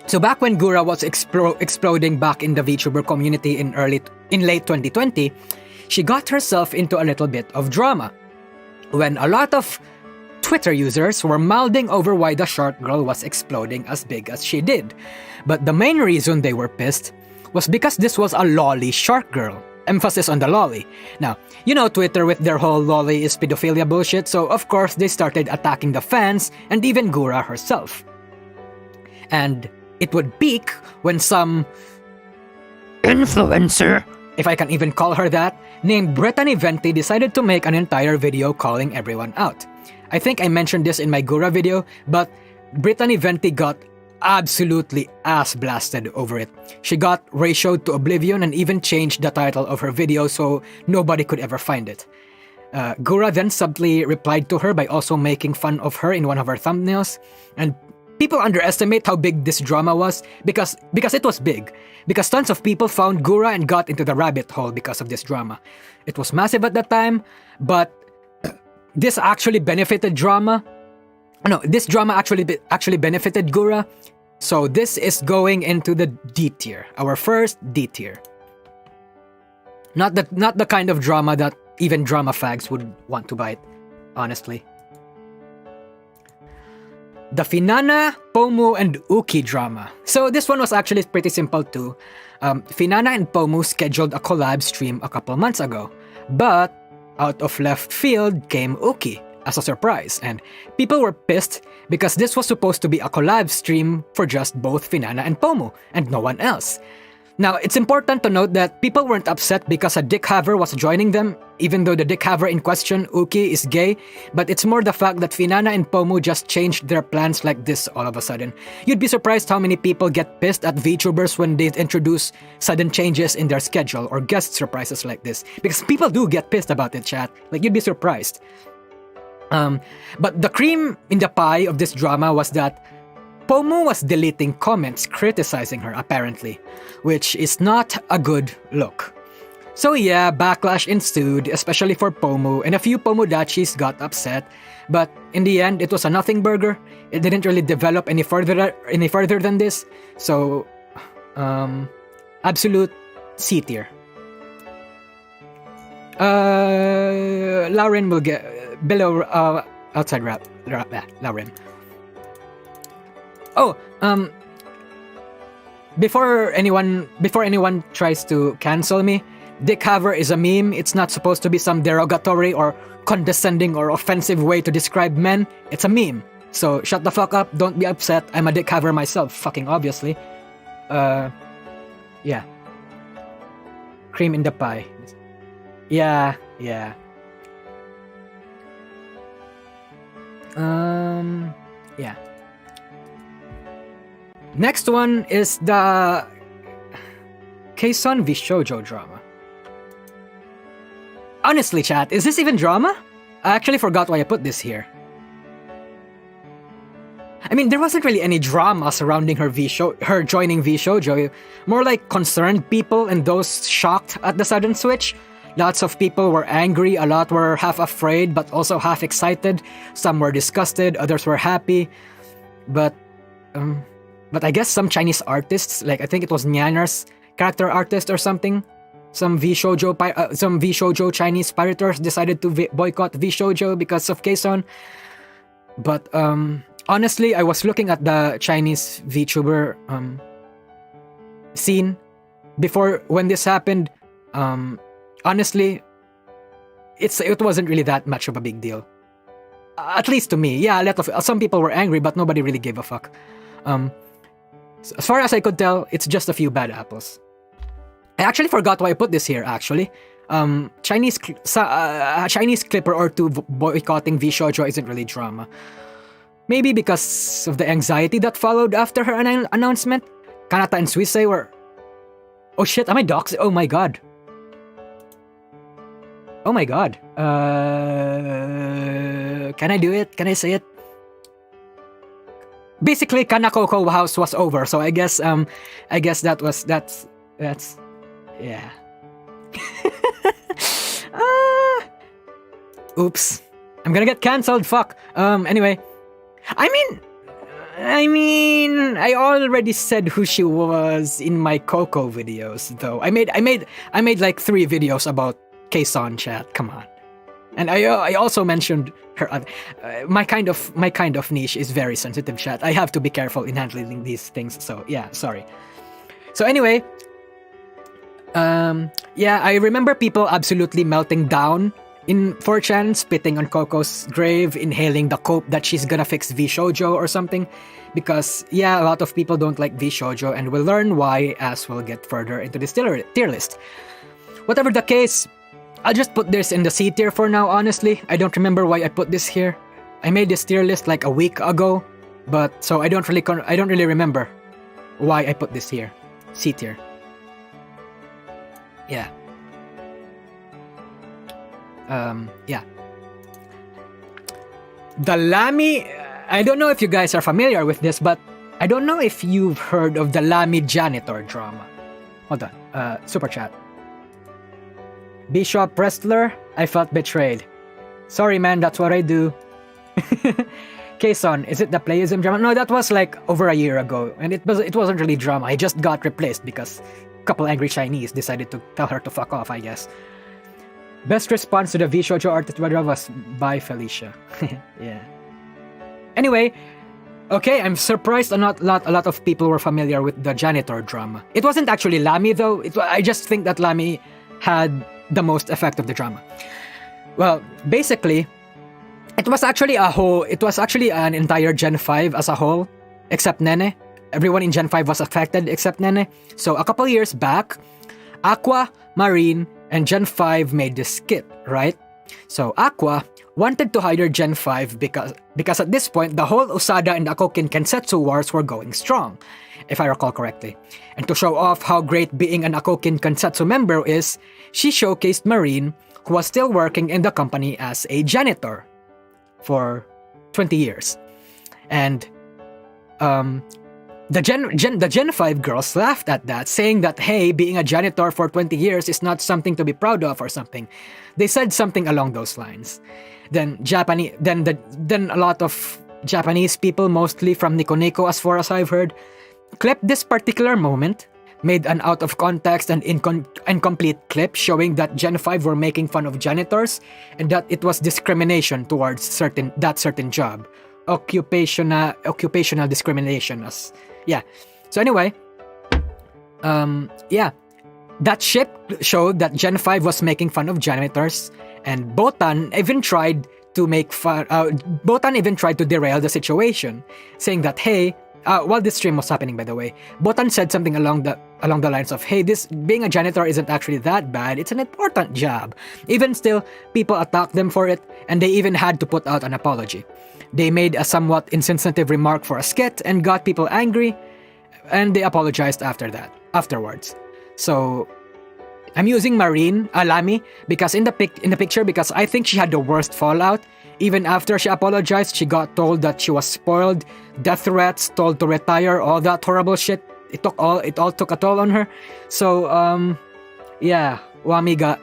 So back when Gura was exploding back in the VTuber community in late 2020, she got herself into a little bit of drama when a lot of Twitter users were mouthing over why the short girl was exploding as big as she did. But the main reason they were pissed was because this was a lolly short girl. Emphasis on the lolly. Now, you know Twitter with their whole lolly is pedophilia bullshit, so of course they started attacking the fans and even Gura herself. And it would peak when some influencer, if I can even call her that, named Brittany Venti decided to make an entire video calling everyone out. I think I mentioned this in my Gura video, but Brittany Venti got absolutely ass blasted over it. She got ratioed to oblivion and even changed the title of her video so nobody could ever find it. Gura then subtly replied to her by also making fun of her in one of her thumbnails, and people underestimate how big this drama was because it was big. Because tons of people found Gura and got into the rabbit hole because of this drama. It was massive at the time, but this actually benefited drama. No, this drama actually benefited Gura. So this is going into the D tier, our first D tier. Not the kind of drama that even drama fags would want to bite, honestly. The Finana, Pomu, and Uki drama. So this one was actually pretty simple too. Finana and Pomu scheduled a collab stream a couple months ago, but out of left field came Uki as a surprise, and people were pissed because this was supposed to be a collab stream for just both Finana and Pomu, and no one else. Now, it's important to note that people weren't upset because a dick-haver was joining them, even though the dick-haver in question, Uki, is gay, but it's more the fact that Finana and Pomu just changed their plans like this all of a sudden. You'd be surprised how many people get pissed at VTubers when they introduce sudden changes in their schedule or guest surprises like this, because people do get pissed about it, chat. Like, you'd be surprised. But the cream in the pie of this drama was that Pomu was deleting comments criticizing her apparently, which is not a good look. So yeah, backlash ensued, especially for Pomu, and a few Pomodachis got upset, but in the end, it was a nothing burger. It didn't really develop any further than this, so absolute C tier. Lauren will get below outside rap Lauren. Oh, before anyone tries to cancel me, Dick Haver is a meme. It's not supposed to be some derogatory or condescending or offensive way to describe men. It's a meme. So shut the fuck up, don't be upset. I'm a Dick Haver myself, fucking obviously. Yeah. Cream in the pie. Yeah. Yeah. Next one is the Kason v Shoujo drama. Honestly, chat, is this even drama? I actually forgot why I put this here. I mean, there wasn't really any drama surrounding her joining V Shoujo. More like concerned people and those shocked at the sudden switch. Lots of people were angry, a lot were half afraid but also half excited. Some were disgusted, others were happy. But I guess some Chinese artists, like I think it was Nyanar's character artist or something, some V Shoujo Chinese pirates decided to boycott V Shoujo because of Kason. But honestly, I was looking at the Chinese VTuber scene before when this happened. Honestly, it wasn't really that much of a big deal. At least to me. Yeah, some people were angry, but nobody really gave a fuck. As far as I could tell, it's just a few bad apples. I actually forgot why I put this here, actually. Chinese clipper or two boycotting V Shoujo isn't really drama. Maybe because of the anxiety that followed after her announcement. Kanata and Suisei were... Oh shit, am I doxed? Oh my god. Oh my god. Can I do it? Can I say it? Basically, Kanakoko house was over, so I guess that's yeah. Oops. I'm gonna get cancelled, fuck. Anyway. I mean, I already said who she was in my Coco videos, though. I made like 3 videos about Kason, chat. Come on. And I also mentioned her. My kind of niche is very sensitive, chat. I have to be careful in handling these things. So yeah, sorry. So anyway, yeah, I remember people absolutely melting down in 4chan, spitting on Coco's grave, inhaling the cope that she's gonna fix V Shoujo or something. Because yeah, a lot of people don't like V Shoujo, and we'll learn why as we'll get further into this tier list. Whatever the case, I'll just put this in the C tier for now, honestly. I don't remember why I put this here. I made this tier list like a week ago, but so I don't really remember why I put this here. C tier. Yeah. Yeah. The Lamy, I don't know if you guys are familiar with this, but I don't know if you've heard of the Lamy janitor drama. Hold on. Super chat. Bishop Prestler, I felt betrayed. Sorry man, that's what I do. Kason, is it the playism drama? No, that was like over a year ago, and it wasn't really drama. I just got replaced because a couple angry Chinese decided to tell her to fuck off, I guess. Best response to the V Shoujo artist was by Felicia. Yeah. Anyway, okay, I'm surprised a lot of people were familiar with the janitor drama. It wasn't actually Lamy though. I just think that Lamy had the most effect of the drama. Well, basically, it was actually an entire Gen 5 as a whole, except Nene. Everyone in Gen 5 was affected except Nene. So a couple years back, Aqua, Marine, and Gen 5 made this skit, right? So Aqua wanted to hire Gen 5 because at this point, the whole Usada and Akokin Kensetsu wars were going strong, if I recall correctly. And to show off how great being an Akokin Kensetsu member is, she showcased Marine, who was still working in the company as a janitor for 20 years. And the Gen 5 girls laughed at that, saying that, hey, being a janitor for 20 years is not something to be proud of or something. They said something along those lines. Then a lot of Japanese people, mostly from Nico Nico as far as I've heard, clipped this particular moment, made an out of context and incomplete clip showing that Gen 5 were making fun of janitors and that it was discrimination towards that certain job. Occupational discrimination. So anyway, that ship showed that Gen 5 was making fun of janitors, and Botan even tried to derail the situation, saying that, hey, while this stream was happening, by the way, Botan said something along the lines of, hey, this being a janitor isn't actually that bad, it's an important job. Even still, people attacked them for it, and they even had to put out an apology. They made a somewhat insensitive remark for a skit and got people angry, and they apologized afterwards. So I'm using Lami, because in the picture, because I think she had the worst fallout. Even after she apologized, she got told that she was spoiled, death threats, told to retire, all that horrible shit. It all took a toll on her. So Wami got,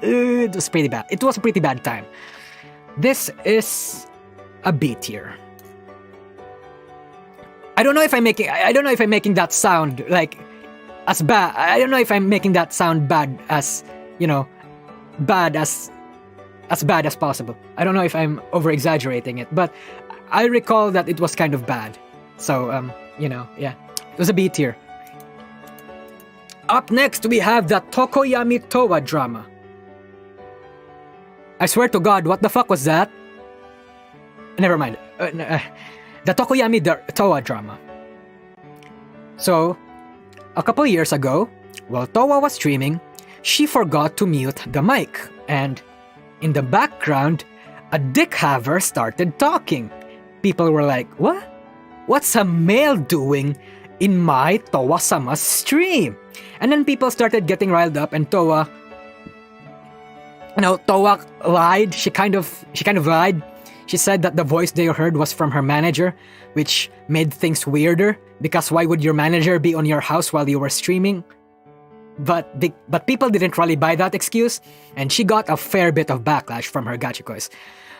it was pretty bad. It was a pretty bad time. This is a B tier. I don't know if I'm making that sound like as bad. I don't know if I'm making that sound bad as, bad as bad as possible. I don't know if I'm over exaggerating it, but I recall that it was kind of bad. So it was a B tier. Up next, we have the Tokoyami Towa drama. I swear to God, what the fuck was that? Never mind. The Tokoyami Towa drama. So, a couple years ago, while Towa was streaming, she forgot to mute the mic, and in the background, a dick haver started talking. People were like, what? What's a male doing in my Towa-sama's stream? And then people started getting riled up, and Towa lied. She kind of lied. She said that the voice they heard was from her manager, which made things weirder, because why would your manager be on your house while you were streaming? But people didn't really buy that excuse, and she got a fair bit of backlash from her gachikois.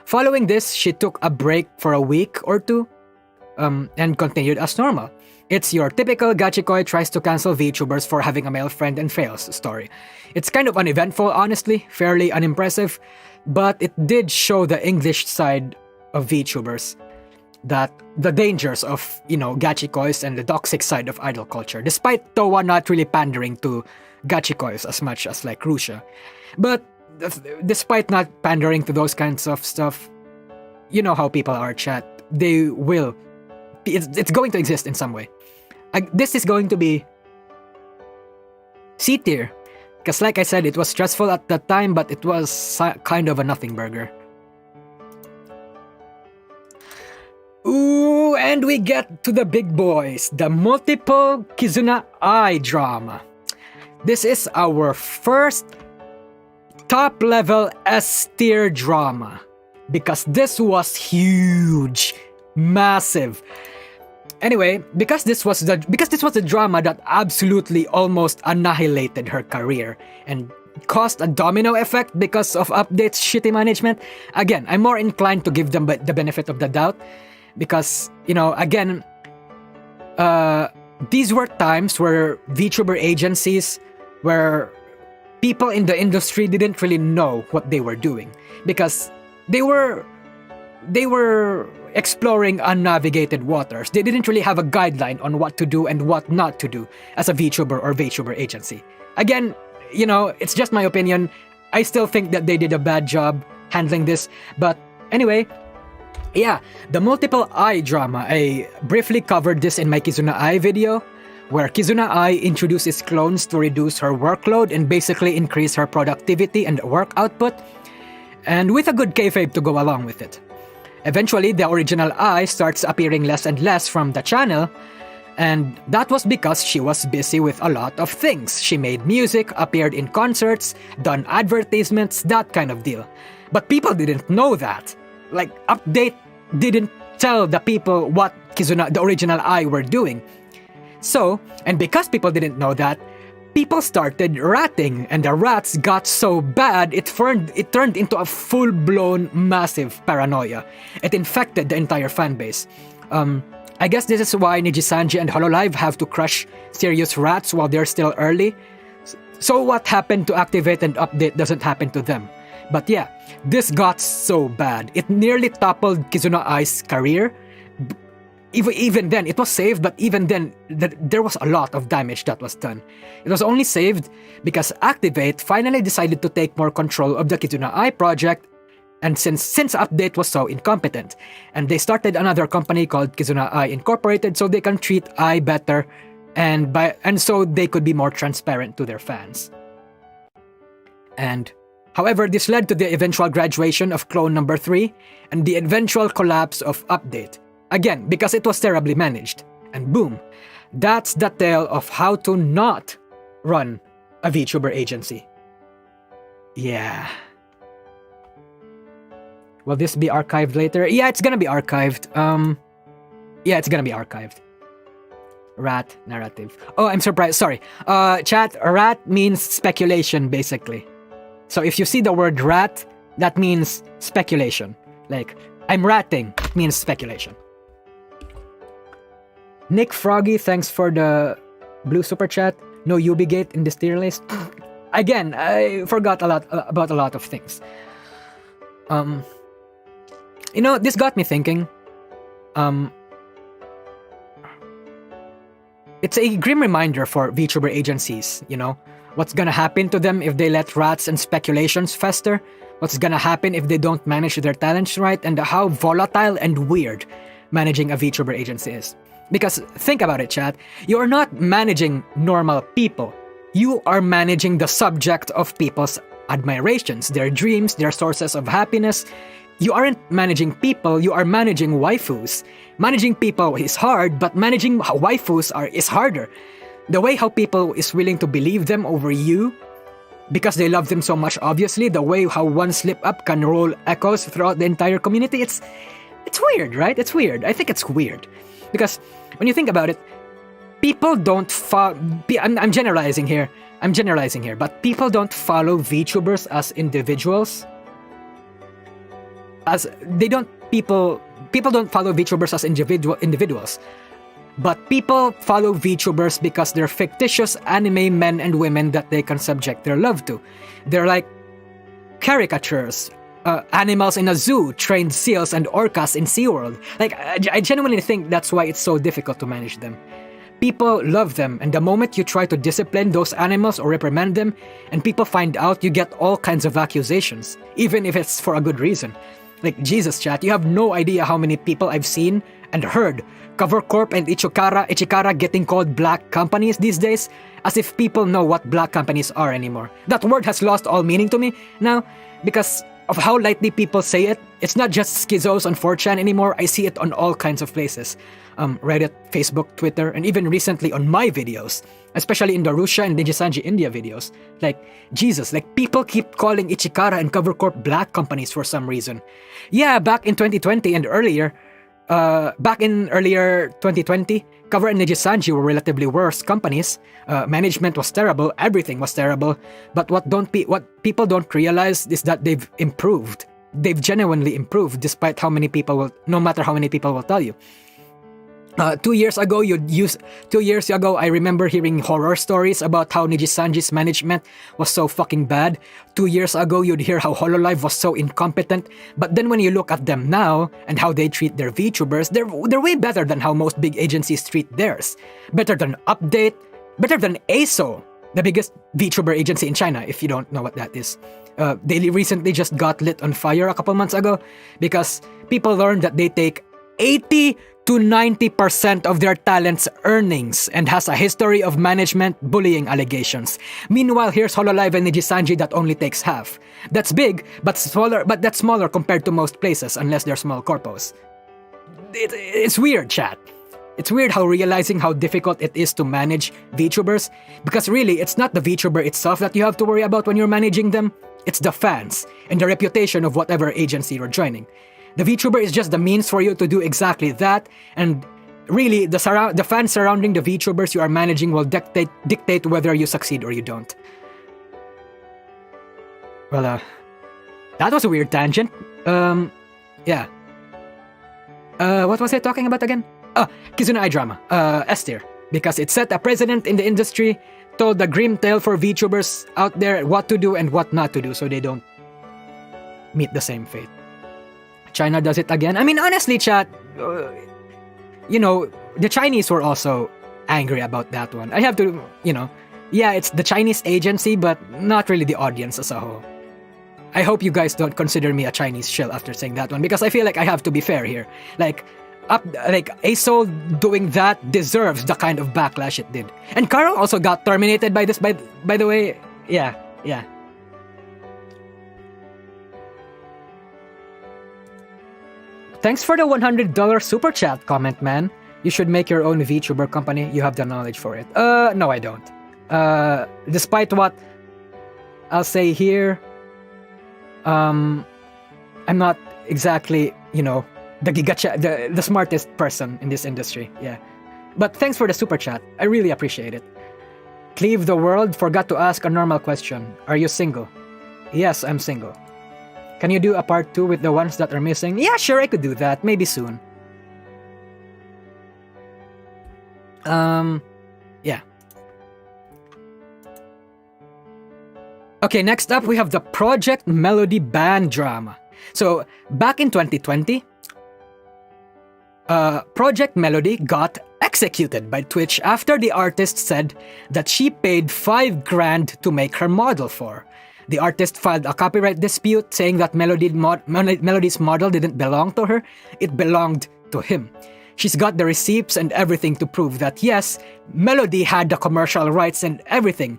Following this, she took a break for a week or two, and continued as normal. It's your typical gachikoi tries to cancel VTubers for having a male friend and fails story. It's kind of uneventful, honestly, fairly unimpressive, but it did show the English side of VTubers, that the dangers of, gachikois and the toxic side of idol culture, despite Towa not really pandering to gachikois as much as like Russia. But despite not pandering to those kinds of stuff, you know how people are, chat. They will. It's going to exist in some way. This is going to be C tier. Because like I said, it was stressful at the time, but it was kind of a nothing burger. Ooh, and we get to the big boys, the multiple Kizuna Eye drama. This is our first top level S tier drama, because this was huge, massive. Anyway, because this was the drama that absolutely almost annihilated her career and caused a domino effect because of updates, shitty management. Again, I'm more inclined to give them the benefit of the doubt, because again, these were times where VTuber agencies, where people in the industry didn't really know what they were doing, because they were exploring unnavigated waters. They didn't really have a guideline on what to do and what not to do as a VTuber or VTuber agency. Again, it's just my opinion. I still think that they did a bad job handling this. But anyway, the multiple eye drama. I briefly covered this in my Kizuna Eye video, where Kizuna Eye introduces clones to reduce her workload and basically increase her productivity and work output, and with a good kayfabe to go along with it. Eventually, the original Eye starts appearing less and less from the channel, and that was because she was busy with a lot of things. She made music, appeared in concerts, done advertisements, that kind of deal. But people didn't know that. Like, Update didn't tell the people what Kizuna, the original I, were doing. So, and because people didn't know that, people started ratting, and the rats got so bad it turned into a full-blown massive paranoia. It infected the entire fan base. I guess this is why Nijisanji and Hololive have to crush serious rats while they're still early. So what happened to Activate and Update doesn't happen to them. But yeah, this got so bad. It nearly toppled Kizuna Ai's career. Even then, it was saved, but even then, there was a lot of damage that was done. It was only saved because Activate finally decided to take more control of the Kizuna Ai project, and since Update was so incompetent, and they started another company called Kizuna Ai Incorporated so they can treat Ai better, and so they could be more transparent to their fans. And however, this led to the eventual graduation of clone number 3 and the eventual collapse of Update. Again, because it was terribly managed. And boom, that's the tale of how to not run a VTuber agency. Yeah. Will this be archived later? Yeah, it's gonna be archived. Yeah, it's gonna be archived. Rat narrative. Oh, I'm surprised. Sorry. Chat, rat means speculation, basically. So if you see the word rat, that means speculation. Like, I'm ratting means speculation. Nick Froggy, thanks for the blue super chat. No Ubigate in this tier list. Again, I forgot about a lot of things. This got me thinking. It's a grim reminder for VTuber agencies, what's gonna happen to them if they let rats and speculations fester, what's gonna happen if they don't manage their talents right, and how volatile and weird managing a VTuber agency is. Because think about it, chat, you are not managing normal people. You are managing the subject of people's admirations, their dreams, their sources of happiness. You aren't managing people, you are managing waifus. Managing people is hard, but managing waifus is harder. The way how people is willing to believe them over you because they love them so much, obviously, the way how one slip up can roll echoes throughout the entire community, it's weird, right? It's weird. I think it's weird. Because when you think about it, people don't follow... I'm generalizing here, but people don't follow VTubers as individuals. People don't follow VTubers as individuals, but people follow VTubers because they're fictitious anime men and women that they can subject their love to. They're like caricatures, animals in a zoo, trained seals and orcas in SeaWorld. Like, I genuinely think that's why it's so difficult to manage them. People love them, and the moment you try to discipline those animals or reprimand them, and people find out, you get all kinds of accusations, even if it's for a good reason. Like, Jesus, chat, you have no idea how many people I've seen and heard Cover Corp and Ichikara getting called black companies these days, as if people know what black companies are anymore. That word has lost all meaning to me now, because of how lightly people say it. It's not just schizos on 4chan anymore, I see it on all kinds of places. Reddit, Facebook, Twitter, and even recently on my videos, especially in the Russia and Nijisanji India videos. Like, Jesus, like, people keep calling Ichikara and Cover Corp black companies for some reason. Yeah, back in 2020 and earlier, earlier 2020, Cover and Nijisanji were relatively worse companies. Management was terrible, everything was terrible. But what people don't realize is that they've improved. They've genuinely improved, despite no matter how many people will tell you. 2 years ago, I remember hearing horror stories about how Nijisanji's management was so fucking bad. 2 years ago, you'd hear how Hololive was so incompetent. But then when you look at them now and how they treat their VTubers, they're way better than how most big agencies treat theirs. Better than Update, better than ASO, the biggest VTuber agency in China, if you don't know what that is. They recently just got lit on fire a couple months ago because people learned that they take 80 to 90% of their talent's earnings and has a history of management bullying allegations. Meanwhile, here's Hololive and Nijisanji that only takes half. That's big, but that's smaller compared to most places, unless they're small corpos. It's weird, chat. It's weird how realizing how difficult it is to manage VTubers, because really, it's not the VTuber itself that you have to worry about when you're managing them, it's the fans and the reputation of whatever agency you're joining. The VTuber is just the means for you to do exactly that, and really, the fans surrounding the VTubers you are managing will dictate whether you succeed or you don't. Well, that was a weird tangent. Yeah. What was I talking about again? Kizuna iDrama. S tier. Because it set a precedent in the industry, told the grim tale for VTubers out there what to do and what not to do so they don't meet the same fate. China does it again. I mean, honestly, chat, you know, the Chinese were also angry about that one. I have to, you know, yeah, it's the Chinese agency, but not really the audience as a whole. I hope you guys don't consider me a Chinese shill after saying that one, because I feel like I have to be fair here. Like ASOL doing that deserves the kind of backlash it did. And Carl also got terminated by this, by the way. Yeah. Thanks for the $100 super chat comment, man. You should make your own VTuber company. You have the knowledge for it. No, I don't. Despite what I'll say here, I'm not exactly, you know, the smartest person in this industry. Yeah. But thanks for the super chat. I really appreciate it. Cleave the World forgot to ask a normal question. Are you single? Yes, I'm single. Can you do a part 2 with the ones that are missing? Yeah, sure, I could do that. Maybe soon. Yeah. Okay, next up we have the Project Melody ban drama. So, back in 2020, Project Melody got executed by Twitch after the artist said that she paid $5,000 to make her model for. The artist filed a copyright dispute saying that Melody's model didn't belong to her, it belonged to him. She's got the receipts and everything to prove that yes, Melody had the commercial rights and everything,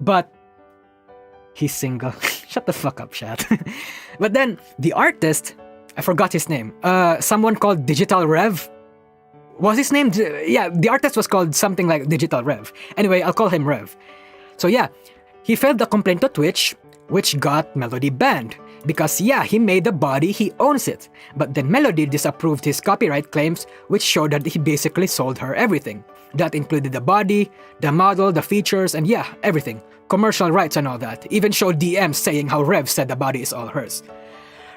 but he's single. Shut the fuck up, chat. But then, the artist, I forgot his name, someone called Digital Rev. Was his name? Yeah, the artist was called something like Digital Rev. Anyway, I'll call him Rev. So yeah, he filed a complaint to Twitch, which got Melody banned. Because yeah, he made the body, he owns it. But then Melody disapproved his copyright claims, which showed that he basically sold her everything. That included the body, the model, the features, and yeah, everything. Commercial rights and all that. Even showed DMs saying how Rev said the body is all hers.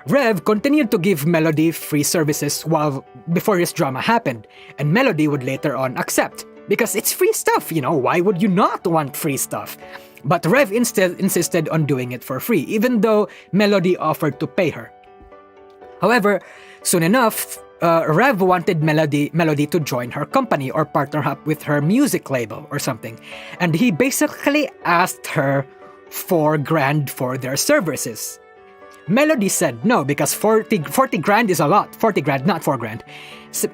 Rev continued to give Melody free services before this drama happened, and Melody would later on accept. Because it's free stuff, you know, why would you not want free stuff? But Rev instead insisted on doing it for free, even though Melody offered to pay her. However, soon enough, Rev wanted Melody to join her company or partner up with her music label or something. And he basically asked her $4,000 for their services. Melody said no because 40 grand is a lot. 40 grand, not $4,000.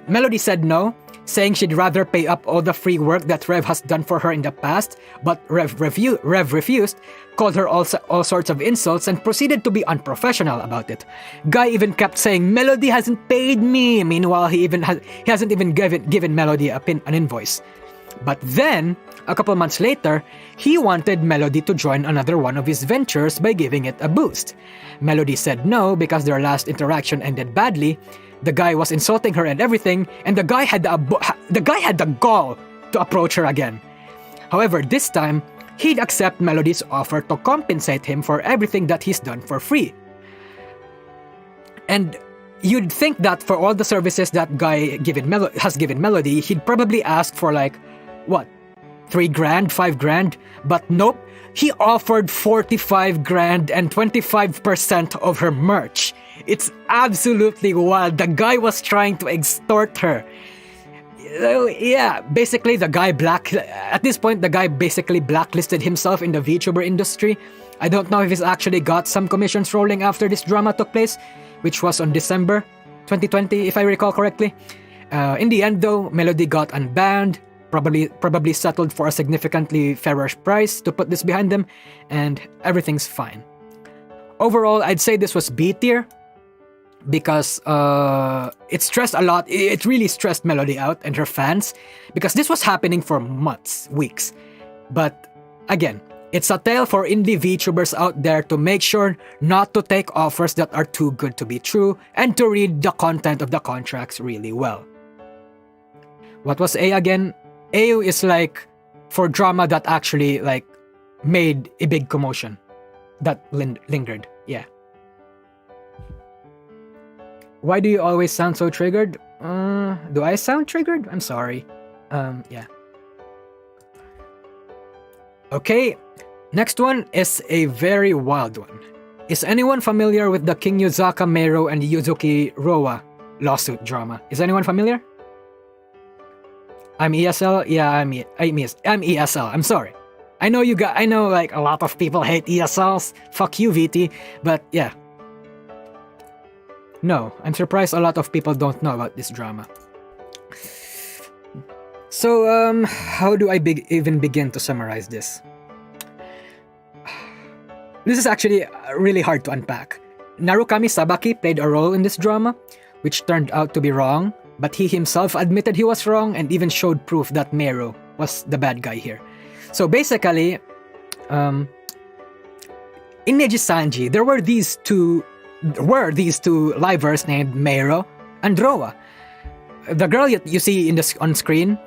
Melody said no, saying she'd rather pay up all the free work that Rev has done for her in the past, but Rev refused, called her all sorts of insults, and proceeded to be unprofessional about it. Guy even kept saying, Melody hasn't paid me! Meanwhile, he hasn't even given Melody an invoice. But then, a couple months later, he wanted Melody to join another one of his ventures by giving it a boost. Melody said no because their last interaction ended badly. The guy was insulting her and everything, and the guy had the gall to approach her again. However, this time, he'd accept Melody's offer to compensate him for everything that he's done for free. And you'd think that for all the services that guy has given Melody, he'd probably ask for like, what, $3,000, $5,000? But nope, he offered $45,000 and 25% of her merch. It's absolutely wild. The guy was trying to extort her. Yeah, basically at this point, the guy basically blacklisted himself in the VTuber industry. I don't know if he's actually got some commissions rolling after this drama took place, which was on December 2020, if I recall correctly. In the end, though, Melody got unbanned, probably settled for a significantly fairer price to put this behind them, and everything's fine. Overall, I'd say this was B tier, because it stressed a lot. It really stressed Melody out and her fans, because this was happening for months, weeks. But again, it's a tale for indie VTubers out there to make sure not to take offers that are too good to be true and to read the content of the contracts really well. What was A again? A is like for drama that actually like made a big commotion that lingered. Yeah. Why do you always sound so triggered? Do I sound triggered? I'm sorry. Yeah. Okay, next one is a very wild one. Is anyone familiar with the King Yuzaka Meiro and Yuzuki Roa lawsuit drama? Is anyone familiar? I'm ESL? Yeah, I'm ESL. I'm sorry. I know like a lot of people hate ESLs. Fuck you, VT. But yeah. No, I'm surprised a lot of people don't know about this drama. So, how do I even begin to summarize this? This is actually really hard to unpack. Narukami Sabaki played a role in this drama, which turned out to be wrong, but he himself admitted he was wrong and even showed proof that Meiro was the bad guy here. So basically, in Neji-sanji, there were these two livers named Meiro and Roa. The girl you see on screen,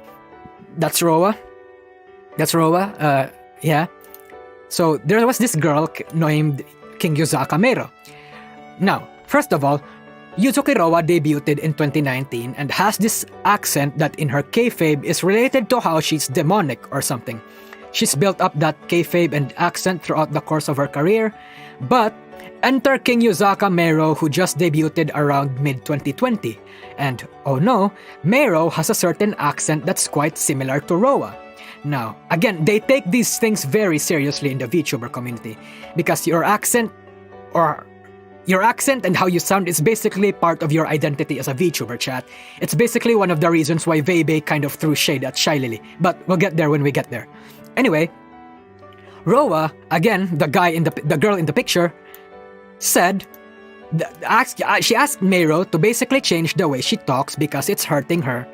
that's Roa. Yeah. So there was this girl named King Yuzaka Meiro. Now, first of all, Yuzuki Roa debuted in 2019 and has this accent that in her kayfabe is related to how she's demonic or something. She's built up that kayfabe and accent throughout the course of her career, but enter King Yuzaka Meiro, who just debuted around mid-2020. And, oh no, Meiro has a certain accent that's quite similar to Roa. Now, again, they take these things very seriously in the VTuber community, because your accent and how you sound is basically part of your identity as a VTuber, chat. It's basically one of the reasons why Veibe kind of threw shade at Shy Lily, but we'll get there when we get there. Anyway, Roa, again, the girl in the picture, said, she asked Meiro to basically change the way she talks because it's hurting her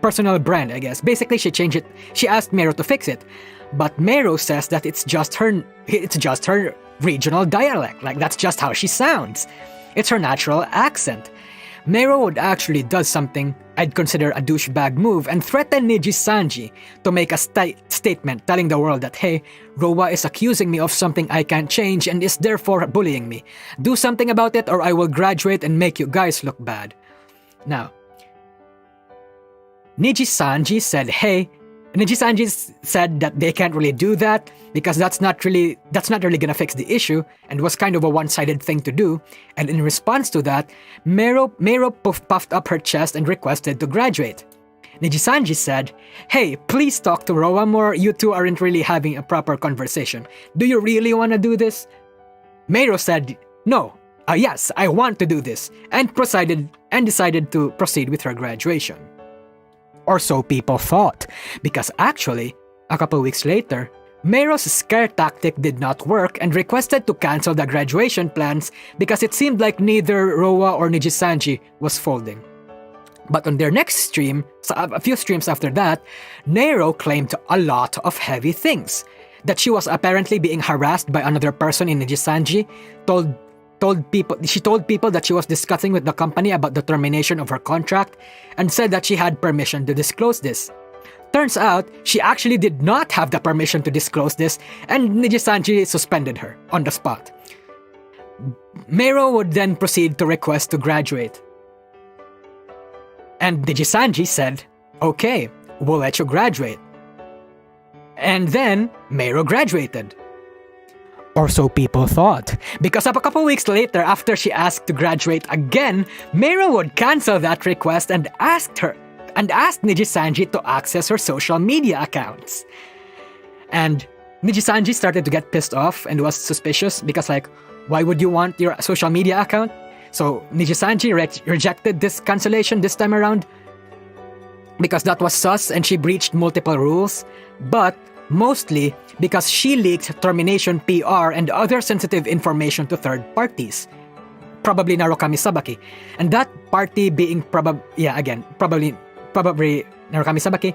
personal brand, I guess. Basically, she changed it. She asked Meiro to fix it, but Meiro says that it's just her regional dialect. Like, that's just how she sounds. It's her natural accent. Meiro would actually does something I'd consider a douchebag move and threaten Neji-sanji to make a statement telling the world that, hey, Roa is accusing me of something I can't change and is therefore bullying me. Do something about it or I will graduate and make you guys look bad. Now, Neji-sanji said that they can't really do that because that's not really gonna fix the issue and was kind of a one-sided thing to do. And in response to that, Meiro puffed up her chest and requested to graduate. Neji-sanji said, "Hey, please talk to Roa more. You two aren't really having a proper conversation. Do you really want to do this?" Meiro said, "No. Yes, I want to do this," and decided to proceed with her graduation. Or so people thought, because actually, a couple weeks later, Meiro's scare tactic did not work and requested to cancel the graduation plans because it seemed like neither Roa or Neji-sanji was folding. But on their next stream, a few streams after that, Meiro claimed a lot of heavy things. That she was apparently being harassed by another person in Neji-sanji, she told people that she was discussing with the company about the termination of her contract and said that she had permission to disclose this. Turns out, she actually did not have the permission to disclose this and Neji-sanji suspended her on the spot. Meiro would then proceed to request to graduate. And Neji-sanji said, "Okay, we'll let you graduate." And then, Meiro graduated. Or so people thought, because a couple weeks later after she asked to graduate again, Meiro would cancel that request and asked Neji-sanji to access her social media accounts. And Neji-sanji started to get pissed off and was suspicious because like, why would you want your social media account? So Neji-sanji rejected this cancellation this time around because that was sus and she breached multiple rules, but mostly because she leaked termination PR and other sensitive information to third parties. Probably Narukami Sabaki. And that party being probably Narukami Sabaki.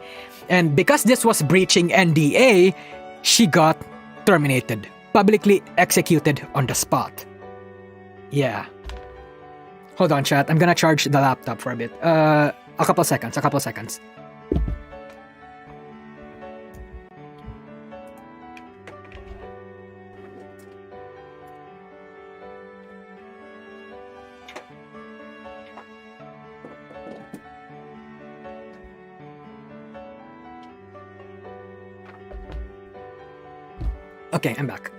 And because this was breaching NDA, she got terminated. Publicly executed on the spot. Yeah. Hold on, chat. I'm gonna charge the laptop for a bit. A couple seconds. Okay, I'm back.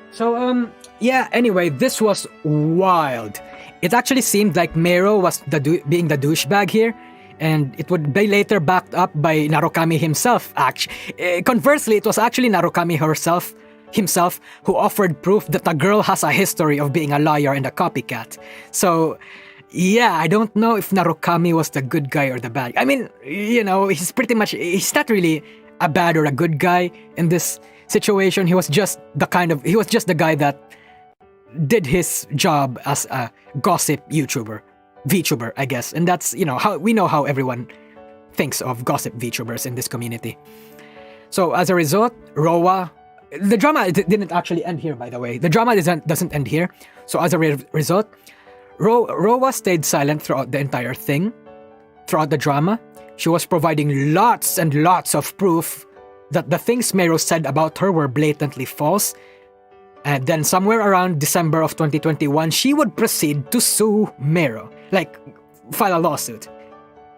So, yeah, anyway, this was wild. It actually seemed like Mero was being the douchebag here, and it would be later backed up by Narukami himself. Conversely, it was actually Narukami himself who offered proof that the girl has a history of being a liar and a copycat. So, yeah, I don't know if Narukami was the good guy or the bad. I mean, you know, he's not really a bad or a good guy in this situation. He was just the guy that did his job as a gossip YouTuber, VTuber, I guess. And that's, you know, how everyone thinks of gossip VTubers in this community. So as a result, the drama didn't actually end here, by the way. The drama doesn't end here. So as a result, Rowa stayed silent throughout the entire thing, throughout the drama. She was providing lots and lots of proof that the things Mero said about her were blatantly false. And then somewhere around December of 2021, she would proceed to sue Mero, like file a lawsuit.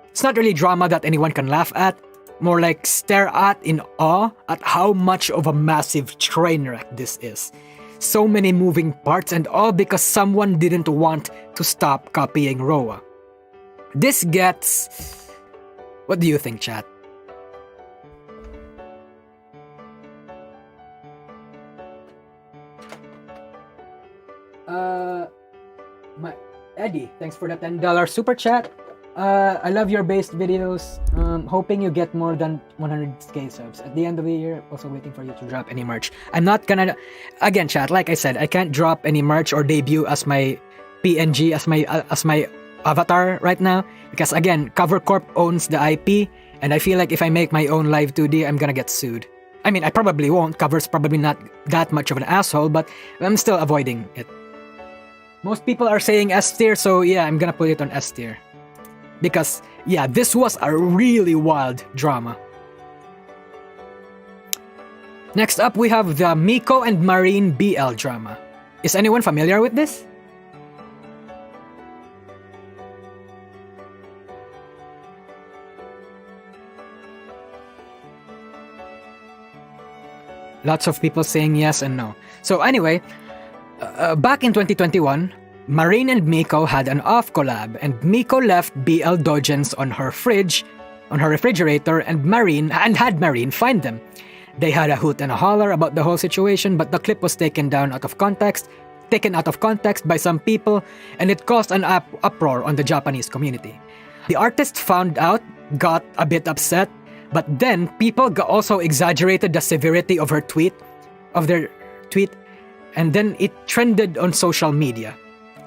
It's not really drama that anyone can laugh at, more like stare at in awe at how much of a massive train wreck this is. So many moving parts, and all because someone didn't want to stop copying Rowa. This gets... What do you think, chat? Eddie, thanks for the $10 super chat. I love your based videos. Hoping you get more than 100k subs at the end of the year. Also waiting for you to drop any merch. I'm not gonna... Again, chat, like I said, I can't drop any merch or debut as my PNG, as my avatar right now. Because again, Cover Corp owns the IP. And I feel like if I make my own live 2D, I'm gonna get sued. I mean, I probably won't. Cover's probably not that much of an asshole, but I'm still avoiding it. Most people are saying S tier, so yeah, I'm gonna put it on S tier. Because, yeah, this was a really wild drama. Next up, we have the Miko and Marine BL drama. Is anyone familiar with this? Lots of people saying yes and no. So anyway, back in 2021, Marine and Miko had an off collab, and Miko left BL dojins on her refrigerator, and had Marine find them. They had a hoot and a holler about the whole situation, but the clip was taken out of context by some people, and it caused an uproar on the Japanese community. The artist found out, got a bit upset, but then people also exaggerated the severity of their tweet, and then it trended on social media.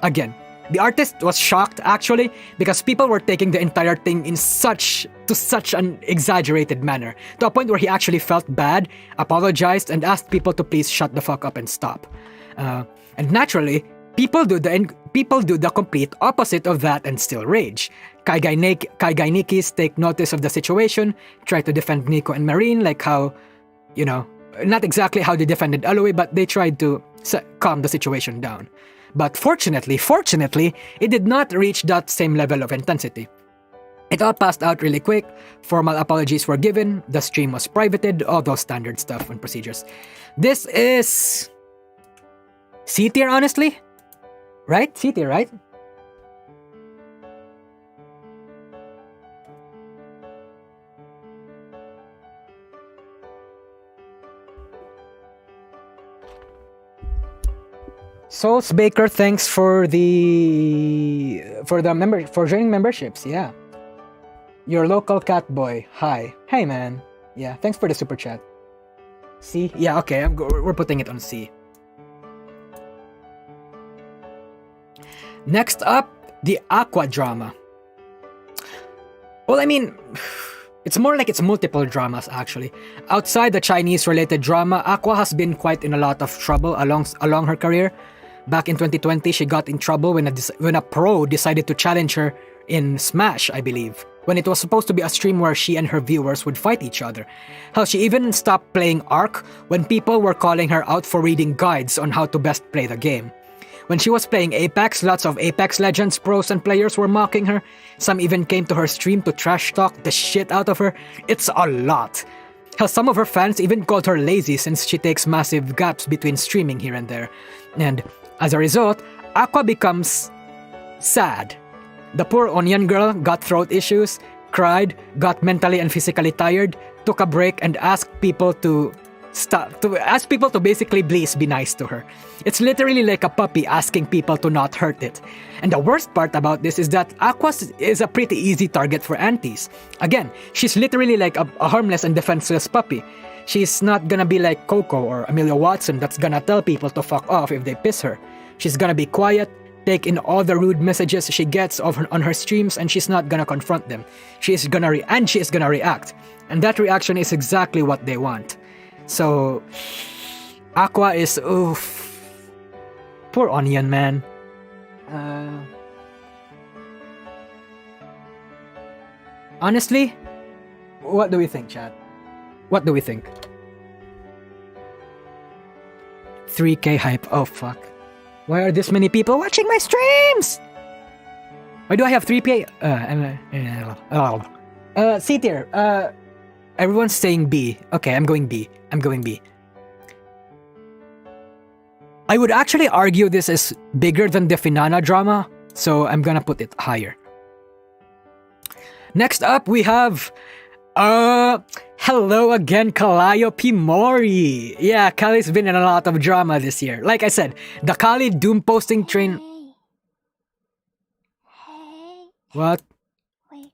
Again, the artist was shocked actually because people were taking the entire thing to such an exaggerated manner, to a point where he actually felt bad, apologized, and asked people to please shut the fuck up and stop. And naturally, people do the complete opposite of that and still rage. Kaigai-nikis take notice of the situation, try to defend Nico and Marine, like how, you know, not exactly how they defended Aloe, but they tried to calm the situation down. But fortunately, it did not reach that same level of intensity. It all passed out really quick, formal apologies were given, the stream was privated, all those standard stuff and procedures. This is... C tier, honestly? Right? C tier, right? Souls Baker, thanks for joining memberships. Yeah, your local cat boy. Hi, hey man. Yeah, thanks for the super chat. C, yeah, okay. We're putting it on C. Next up, the Aqua drama. Well, I mean, it's more like it's multiple dramas actually. Outside the Chinese-related drama, Aqua has been quite in a lot of trouble along her career. Back in 2020, she got in trouble when a pro decided to challenge her in Smash, I believe, when it was supposed to be a stream where she and her viewers would fight each other. Hell, she even stopped playing Ark when people were calling her out for reading guides on how to best play the game. When she was playing Apex, lots of Apex Legends pros and players were mocking her. Some even came to her stream to trash talk the shit out of her. It's a lot. Hell, some of her fans even called her lazy since she takes massive gaps between streaming here and there. And as a result, Aqua becomes sad. The poor onion girl got throat issues, cried, got mentally and physically tired, took a break, and asked people to basically please be nice to her. It's literally like a puppy asking people to not hurt it. And the worst part about this is that Aqua is a pretty easy target for aunties. Again, she's literally like a harmless and defenseless puppy. She's not gonna be like Coco or Amelia Watson that's gonna tell people to fuck off if they piss her. She's gonna be quiet, take in all the rude messages she gets on her streams, and she's not gonna confront them. She is gonna react. And that reaction is exactly what they want. So, Aqua is, oof. Poor onion, man. Honestly, what do we think, chat? What do we think? 3K hype, oh fuck. Why are this many people watching my streams? Why do I have 3K? C tier, everyone's saying B. Okay, I'm going B. I would actually argue this is bigger than the Finana drama, so I'm gonna put it higher. Next up, we have... hello again, Calliope Mori. Yeah, Kali's been in a lot of drama this year. Like I said, the Kali doom posting train... Hey. What? Wait.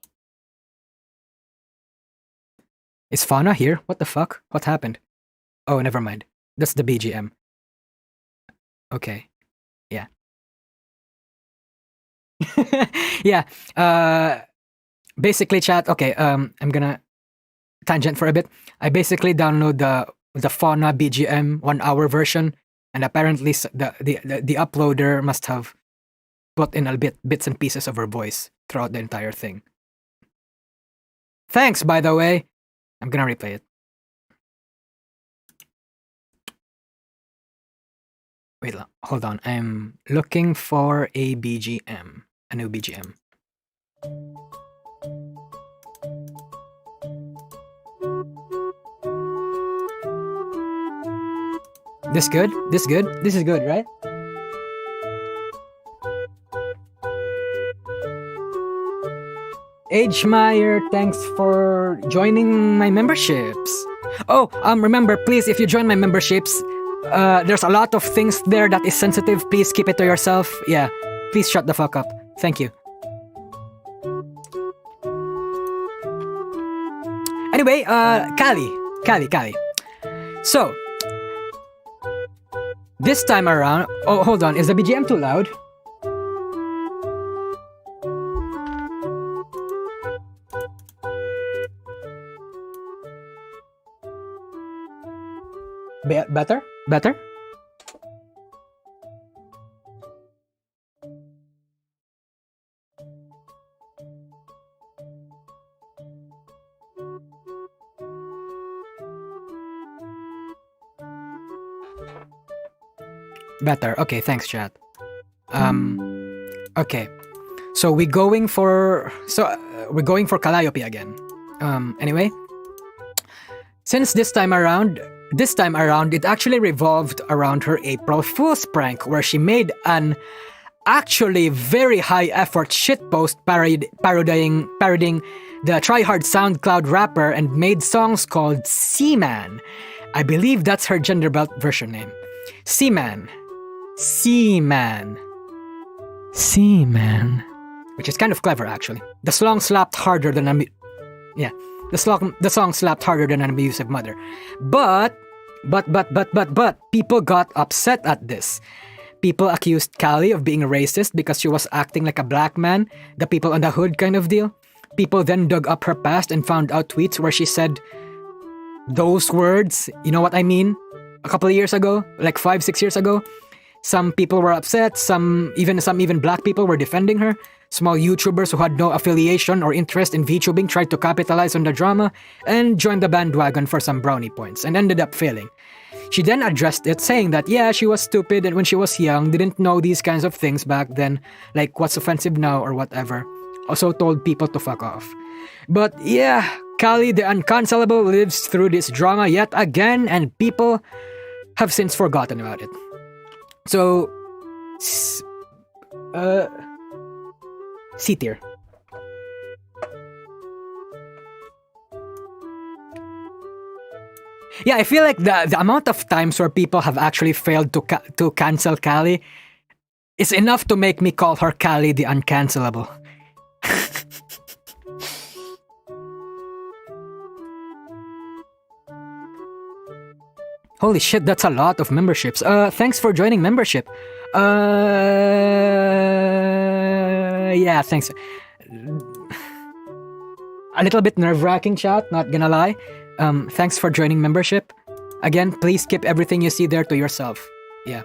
Is Fauna here? What the fuck? What happened? Oh, never mind. That's the BGM. Okay. Yeah. Yeah. Basically, chat. Okay. I'm gonna tangent for a bit. I basically download the Fauna BGM 1 hour version, and apparently the uploader must have put in bits and pieces of her voice throughout the entire thing. Thanks, by the way. I'm gonna replay it. Wait, hold on. I'm looking for a BGM. A new BGM. This good? This good? This is good, right? Agemeyer, thanks for joining my memberships. Oh, remember, please, if you join my memberships, there's a lot of things there that is sensitive. Please keep it to yourself. Yeah, please shut the fuck up. Thank you. Anyway, Kali. So, this time around... Oh, hold on. Is the BGM too loud? Better? Better? Better. Okay, thanks, chat. Okay. So we're going for Calliope again. Anyway, since this time around, it actually revolved around her April Fool's prank, where she made an actually very high-effort shitpost parodying the tryhard SoundCloud rapper and made songs called Seaman. I believe that's her gender belt version name. Seaman. Which is kind of clever, actually. The song slapped harder than the song slapped harder than an abusive mother. But people got upset at this. People accused Kali of being racist because she was acting like a black man, the people on the hood kind of deal. People then dug up her past and found out tweets where she said those words, you know what I mean? A couple of years ago, like 5-6 years ago. Some people were upset, some even black people were defending her. Small YouTubers who had no affiliation or interest in VTubing tried to capitalize on the drama and joined the bandwagon for some brownie points and ended up failing. She then addressed it, saying that yeah, she was stupid and when she was young, didn't know these kinds of things back then, like what's offensive now or whatever. Also told people to fuck off. But yeah, Kali the uncancelable lives through this drama yet again, and people have since forgotten about it. So, C tier. Yeah, I feel like the amount of times where people have actually failed to cancel Kali is enough to make me call her Kali the uncancelable. Holy shit, that's a lot of memberships. Thanks for joining membership. Yeah, thanks. A little bit nerve-wracking, chat, not gonna lie. Thanks for joining membership. Again, please keep everything you see there to yourself. Yeah.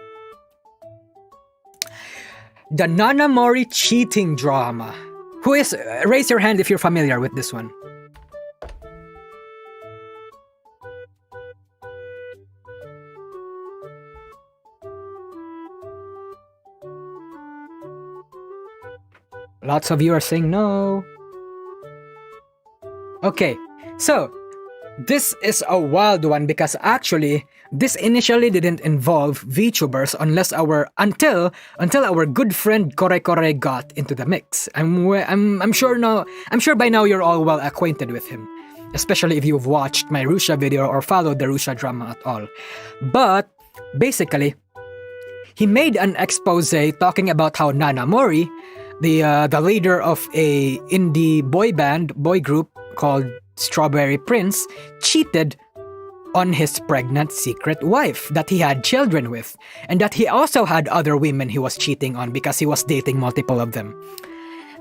The Nana Mori cheating drama. Who is... raise your hand if you're familiar with this one. Lots of you are saying no. Okay, so this is a wild one because actually this initially didn't involve VTubers until our good friend Kore Kore got into the mix. I'm sure by now you're all well acquainted with him, especially if you've watched my Russia video or followed the Russia drama at all. But basically, he made an expose talking about how Nana Mori, the leader of a indie boy group called Strawberry Prince, cheated on his pregnant secret wife that he had children with, and that he also had other women he was cheating on because he was dating multiple of them.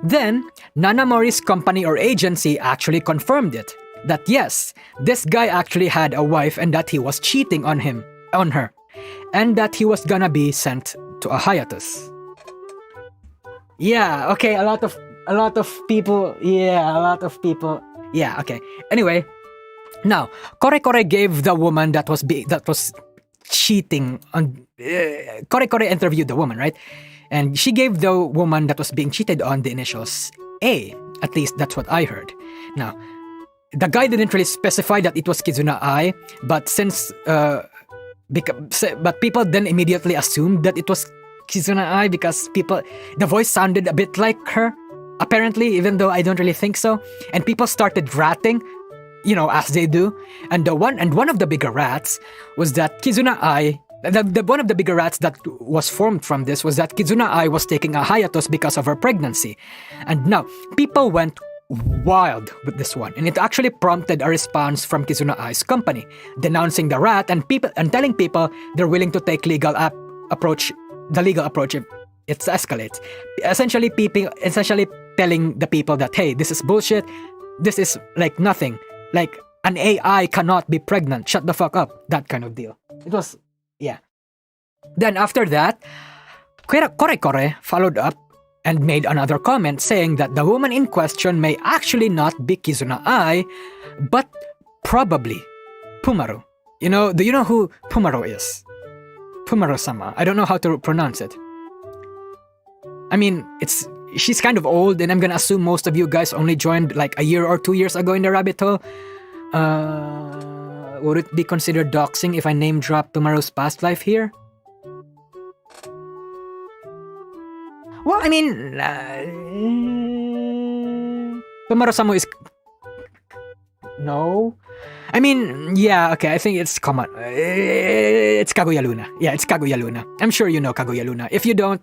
Then, Nana Mori's company or agency actually confirmed it, that yes, this guy actually had a wife and that he was cheating on her, and that he was gonna be sent to a hiatus. Yeah, okay, a lot of people. Yeah, okay. Anyway, now Kore Kore gave the woman that was cheating on. Kore Kore interviewed the woman, right? And she gave the woman that was being cheated on the initials A. At least that's what I heard. Now, the guy didn't really specify that it was Kizuna Ai, but but people then immediately assumed that it was Kizuna Ai because the voice sounded a bit like her, apparently, even though I don't really think so. And people started ratting, as they do. And one of the bigger rats was that Kizuna Ai, one of the bigger rats that was formed from this was that Kizuna Ai was taking a hiatus because of her pregnancy. And now, people went wild with this one, and it actually prompted a response from Kizuna Ai's company, denouncing the rat and telling people they're willing to take the legal approach if it escalates. Essentially telling the people that, hey, this is bullshit, this is like nothing, like an AI cannot be pregnant, shut the fuck up, that kind of deal. It was, yeah. Then after that, Kore Kore followed up and made another comment saying that the woman in question may actually not be Kizuna Ai, but probably Pumaru. Do you know who Pumaru is? Pumaru-sama. I don't know how to pronounce it. I mean, she's kind of old, and I'm gonna assume most of you guys only joined like a year or 2 years ago in the rabbit hole. Would it be considered doxing if I name drop Pumaru's past life here? Well, I mean, Pumaru-sama is... No? I mean, yeah, okay, I think it's common. It's Kaguya Luna. Yeah, it's Kaguya Luna. I'm sure you know Kaguya Luna. If you don't,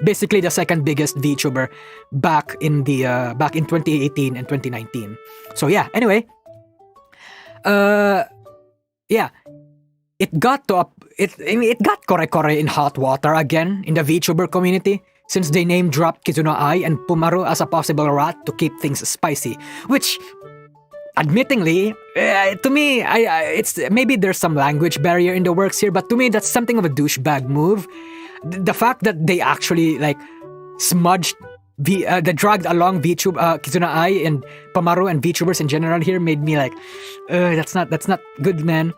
basically the second biggest VTuber back in 2018 and 2019. So yeah, anyway. Yeah. It got Kore Kore in hot water again in the VTuber community, since they name dropped Kizuna Ai and Pumaru as a possible rat to keep things spicy, which, admittingly, to me, it's maybe there's some language barrier in the works here, but to me that's something of a douchebag move. The fact that they actually smudged the dragged along Kizuna Ai and Pumaru and VTubers in general here made me that's not good, man.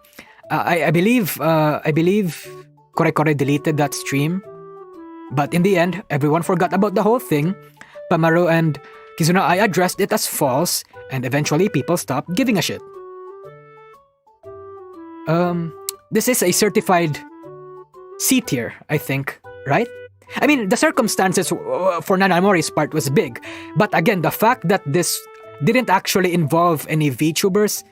I believe Kore Kore deleted that stream, but in the end, everyone forgot about the whole thing. Pumaru and Kizuna Ai addressed it as false, and eventually people stopped giving a shit. This is a certified C tier, I think, right? I mean, the circumstances for Nanamori's part was big, but again, the fact that this didn't actually involve any VTubers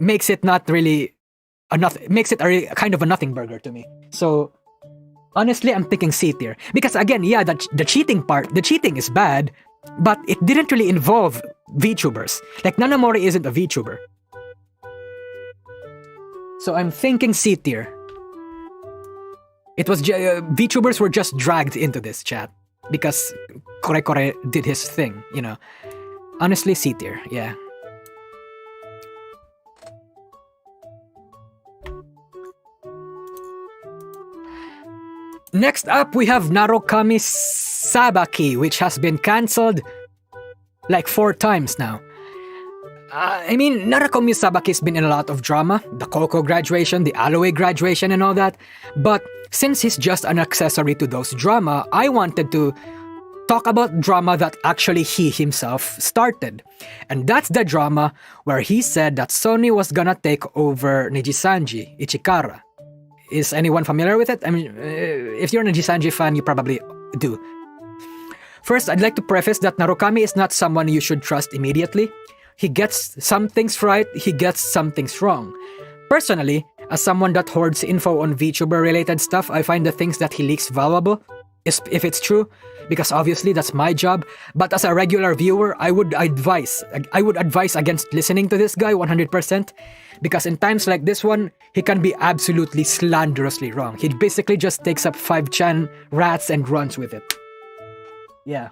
makes it not really makes it a kind of a nothing burger to me. So honestly, I'm thinking C tier because again, yeah, the cheating is bad, but it didn't really involve VTubers. Like Nanamori isn't a VTuber, so I'm thinking C tier. It was VTubers were just dragged into this chat because Kore Kore did his thing, you know. Honestly, C tier, yeah. Next up, we have Narukami Sabaki, which has been cancelled like 4 times now. I mean, Narukami Sabaki's been in a lot of drama, the Coco graduation, the Aloe graduation and all that, but since he's just an accessory to those drama, I wanted to talk about drama that actually he himself started. And that's the drama where he said that Sony was gonna take over Nijisanji, Ichikara. Is anyone familiar with it? I mean, if you're a Nijisanji fan, you probably do. First, I'd like to preface that Narukami is not someone you should trust immediately. He gets some things right, he gets some things wrong. Personally, as someone that hoards info on VTuber related stuff, I find the things that he leaks valuable, if it's true, because obviously that's my job. But as a regular viewer, I would advise against listening to this guy 100%, because in times like this one, he can be absolutely slanderously wrong. He basically just takes up 5chan rats and runs with it. Yeah.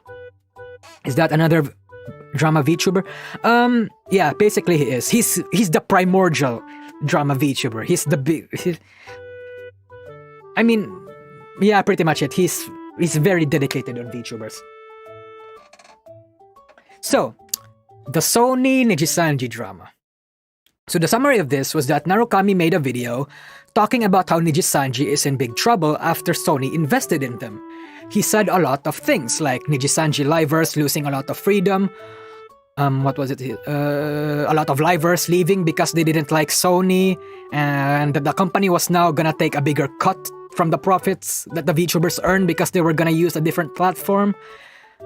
Is that another drama VTuber? Yeah, basically he is. He's the primordial drama VTuber. He's the big. I mean, yeah, pretty much it. He's very dedicated on VTubers. So, the Sony Nijisanji drama. So the summary of this was that Narukami made a video talking about how Nijisanji is in big trouble after Sony invested in them. He said a lot of things like Nijisanji livers losing a lot of freedom. What was it? A lot of livers leaving because they didn't like Sony, and that the company was now gonna take a bigger cut from the profits that the VTubers earn because they were gonna use a different platform.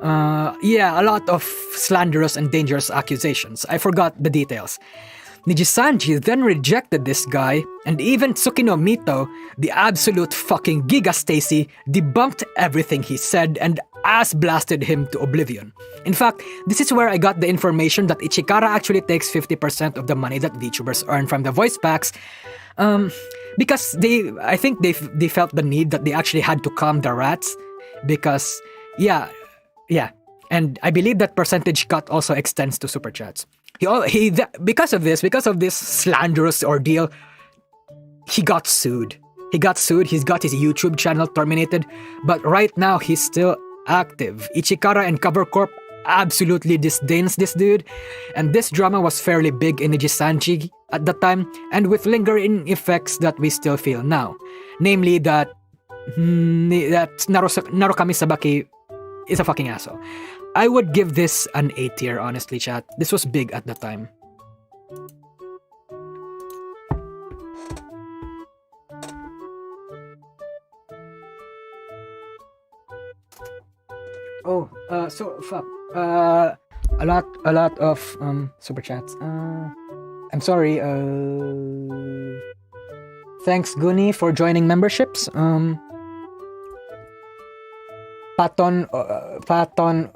Yeah, a lot of slanderous and dangerous accusations. I forgot the details. Nijisanji then rejected this guy, and even Tsukino Mito, the absolute fucking Giga Stacy, debunked everything he said and ass-blasted him to oblivion. In fact, this is where I got the information that Ichikara actually takes 50% of the money that VTubers earn from the voice packs, because I think they felt the need that they actually had to calm the rats, because, yeah, and I believe that percentage cut also extends to super chats. Because of this slanderous ordeal, he got sued. He's got his YouTube channel terminated, but right now he's still active. Ichikara and Cover Corp absolutely disdains this dude, and this drama was fairly big in Nijisanji at the time, and with lingering effects that we still feel now. Namely that Narukami Sabaki is a fucking asshole. I would give this an A tier, honestly, chat. This was big at the time. Oh, so fuck. A lot of super chats. I'm sorry. Thanks, Guni, for joining memberships. Paton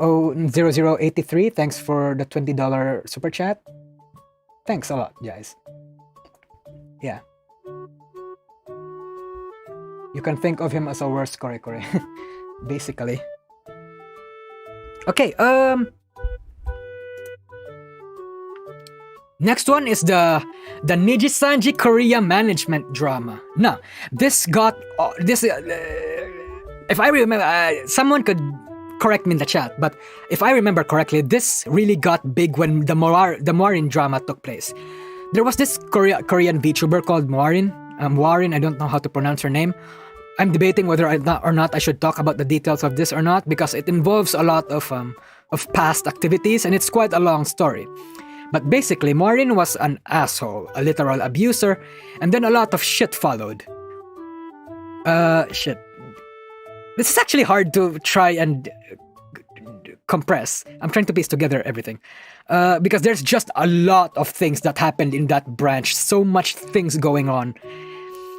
0083, thanks for the $20 super chat. Thanks a lot, guys. Yeah. You can think of him as a worse Kore Kore, basically. Okay, next one is the Nijisanji Korea management drama. Now, this got if I remember, someone could correct me in the chat, but if I remember correctly, this really got big when the Moarin drama took place. There was this Korean VTuber called Moarin. Moarin, I don't know how to pronounce her name. I'm debating whether or not I should talk about the details of this or not, because it involves a lot of of past activities, and it's quite a long story. But basically, Maureen was an asshole, a literal abuser, and then a lot of shit followed. Shit. This is actually hard to try and compress. I'm trying to piece together everything. Because there's just a lot of things that happened in that branch. So much things going on.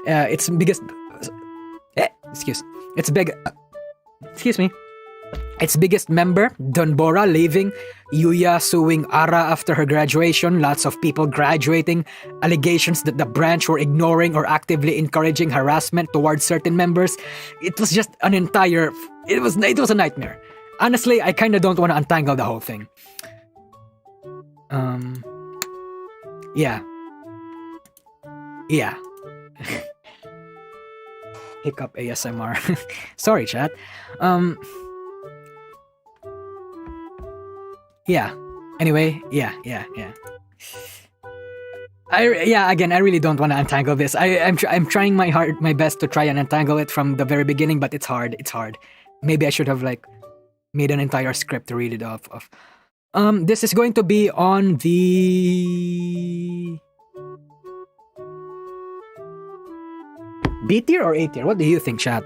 Its biggest... Excuse me. Its biggest member, Donbora, leaving, Yuya suing Ara after her graduation, lots of people graduating, allegations that the branch were ignoring or actively encouraging harassment towards certain members. It was just an entire... It was a nightmare. Honestly, I kinda don't want to untangle the whole thing. Yeah. Hiccup ASMR. Sorry, chat. Yeah. Anyway, yeah. Again, I really don't want to untangle this. I'm trying my best to try and untangle it from the very beginning, but it's hard. Maybe I should have made an entire script to read it off of. This is going to be on the B tier or A tier? What do you think, chat?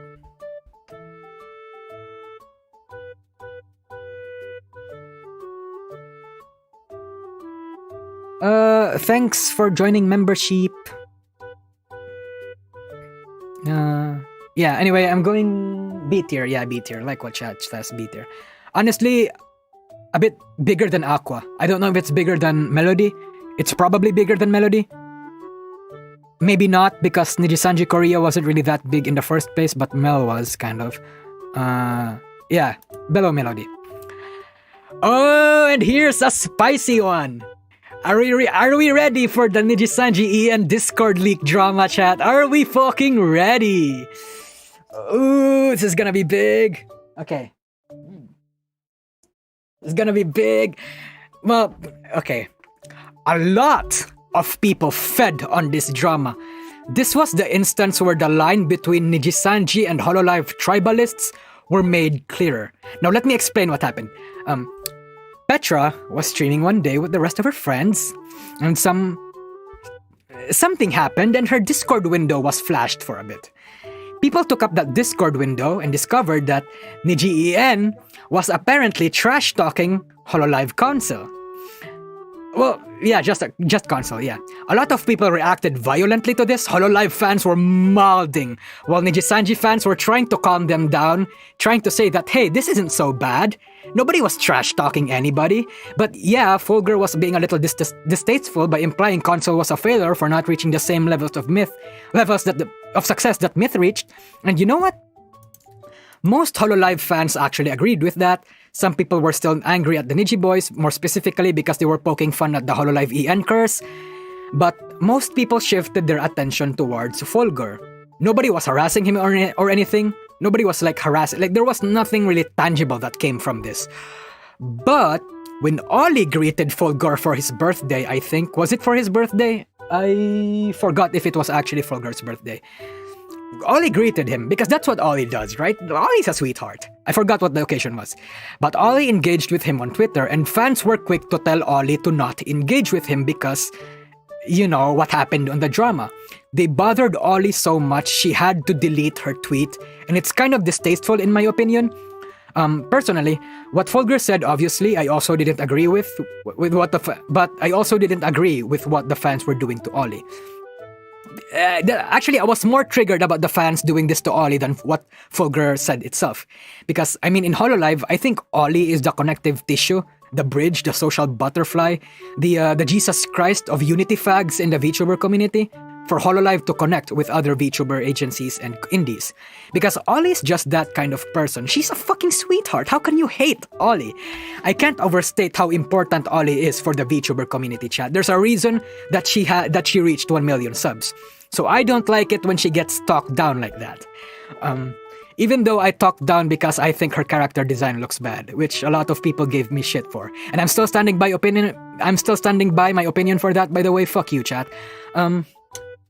Thanks for joining membership. Anyway, I'm going B tier. Yeah, B tier. Like what chat says, B tier. Honestly, a bit bigger than Aqua. I don't know if it's bigger than Melody. It's probably bigger than Melody. Maybe not, because Nijisanji Korea wasn't really that big in the first place, but Mel was, kind of. Below Melody. Oh, and here's a spicy one. Are we ready for the Nijisanji EN Discord leak drama, chat? Are we fucking ready? Ooh, this is gonna be big. Okay. It's gonna be big. Well, okay. A lot of people fed on this drama. This was the instance where the line between Nijisanji and Hololive tribalists were made clearer. Now let me explain what happened. Petra was streaming one day with the rest of her friends, and something happened and her Discord window was flashed for a bit. People took up that Discord window and discovered that Niji EN was apparently trash-talking Hololive console. Well, yeah, just console, yeah. A lot of people reacted violently to this. Hololive fans were mouthing, while Nijisanji fans were trying to calm them down, trying to say that, hey, this isn't so bad. Nobody was trash-talking anybody. But yeah, Fulgur was being a little distasteful by implying console was a failure for not reaching the same levels of success that Myth reached. And you know what? Most Hololive fans actually agreed with that. Some people were still angry at the Niji boys, more specifically because they were poking fun at the Hololive EN curse. But most people shifted their attention towards Fulgur. Nobody was harassing him or anything. Nobody was harassing. There was nothing really tangible that came from this. But when Ollie greeted Fulgur for his birthday, I think, was it for his birthday? I forgot if it was actually Fulgur's birthday. Ollie greeted him, because that's what Ollie does, right? Ollie's a sweetheart. I forgot what the occasion was. But Ollie engaged with him on Twitter, and fans were quick to tell Ollie to not engage with him because, you know, what happened on the drama. They bothered Ollie so much she had to delete her tweet, and it's kind of distasteful in my opinion. Personally, what Fulgur said, obviously, I also didn't agree with but I also didn't agree with what the fans were doing to Ollie. Actually, I was more triggered about the fans doing this to Ollie than what Fulgur said itself. Because, I mean, in Hololive, I think Ollie is the connective tissue, the bridge, the social butterfly, the Jesus Christ of Unity fags in the VTuber community for Hololive to connect with other VTuber agencies and indies. Because Ollie's just that kind of person. She's a fucking sweetheart. How can you hate Ollie? I can't overstate how important Ollie is for the VTuber community, chat. There's a reason that she reached 1 million subs. So I don't like it when she gets talked down like that. Even though I talked down because I think her character design looks bad, which a lot of people gave me shit for. And I'm still standing by my opinion for that, by the way. Fuck you, chat.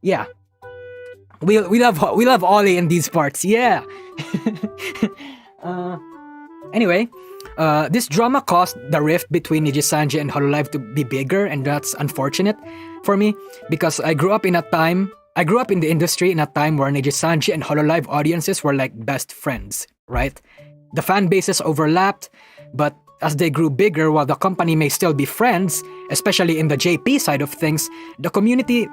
Yeah. We love Ollie in these parts, yeah. Anyway, This drama caused the rift between Nijisanji and Hololive to be bigger, and that's unfortunate for me because I grew up in the industry in a time where Nijisanji and Hololive audiences were like best friends, right? The fan bases overlapped, but as they grew bigger, while the company may still be friends, especially in the JP side of things, the community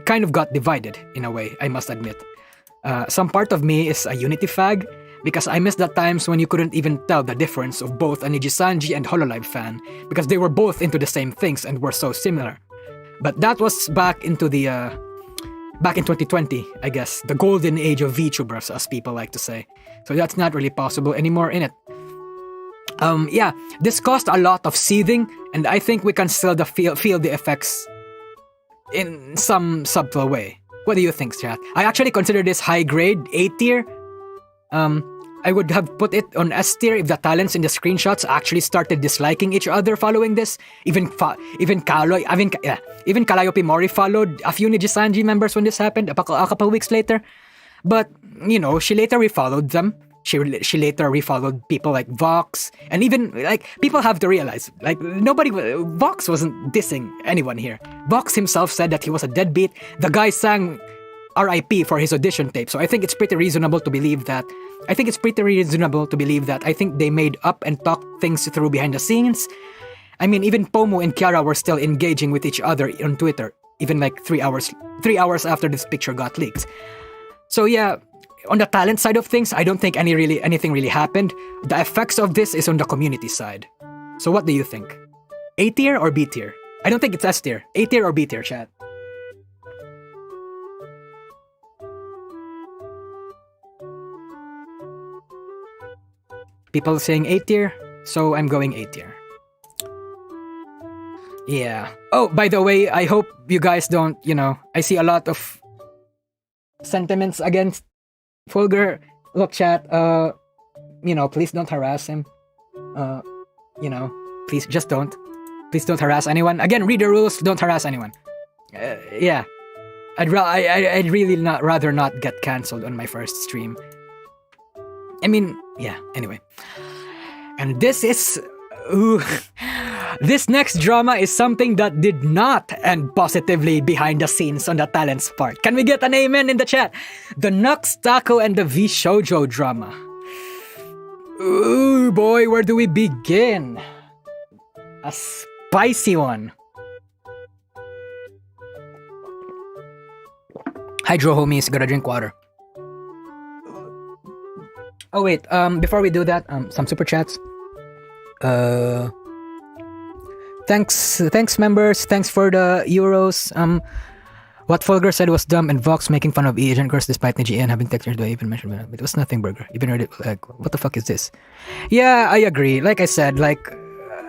kind of got divided in a way, I must admit. Some part of me is a Unity fag, because I miss the times when you couldn't even tell the difference of both a Nijisanji and Hololive fan, because they were both into the same things and were so similar. But that was back in 2020, I guess, the golden age of VTubers, as people like to say. So that's not really possible anymore in it. Yeah, this caused a lot of seething, and I think we can still feel the effects in some subtle way. What do you think, chat? I actually consider this high grade, A tier. I would have put it on S tier if the talents in the screenshots actually started disliking each other following this. Even Kalayopi Mori followed a few Nijisanji members when this happened a couple weeks later. But, you know, she later refollowed them. She later refollowed people like Vox, and even, like, people have to realize, like, Vox wasn't dissing anyone here. Vox himself said that he was a deadbeat. The guy sang RIP for his audition tape, so I think it's pretty reasonable to believe that. I think they made up and talked things through behind the scenes. I mean, even Pomu and Kiara were still engaging with each other on Twitter, even like 3 hours after this picture got leaked. So yeah, on the talent side of things, I don't think anything really happened. The effects of this is on the community side. So what do you think? A tier or B tier? I don't think it's S tier. A tier or B tier, chat? People saying A tier, so I'm going A tier. Yeah. Oh, by the way, I hope you guys don't, I see a lot of sentiments against Fulgur. Look, chat, please don't harass him. Please just don't. Please don't harass anyone. Again, read the rules, don't harass anyone. Yeah. I'd really rather not get cancelled on my first stream. I mean, yeah, anyway. And this next drama is something that did not end positively behind the scenes on the talents part. Can we get an amen in the chat? The Nux Taco and the V Shoujo drama. Ooh boy, where do we begin? A spicy one. Hydro homies, gotta drink water. Oh wait, before we do that, some super chats. Thanks members, thanks for the euros. What Fulgur said was dumb, and Vox making fun of E-Agent Girls despite NGN having textures. Do I even mention it? It was nothing, Burger. Even heard it, like, what the fuck is this? Yeah, I agree. Like I said, I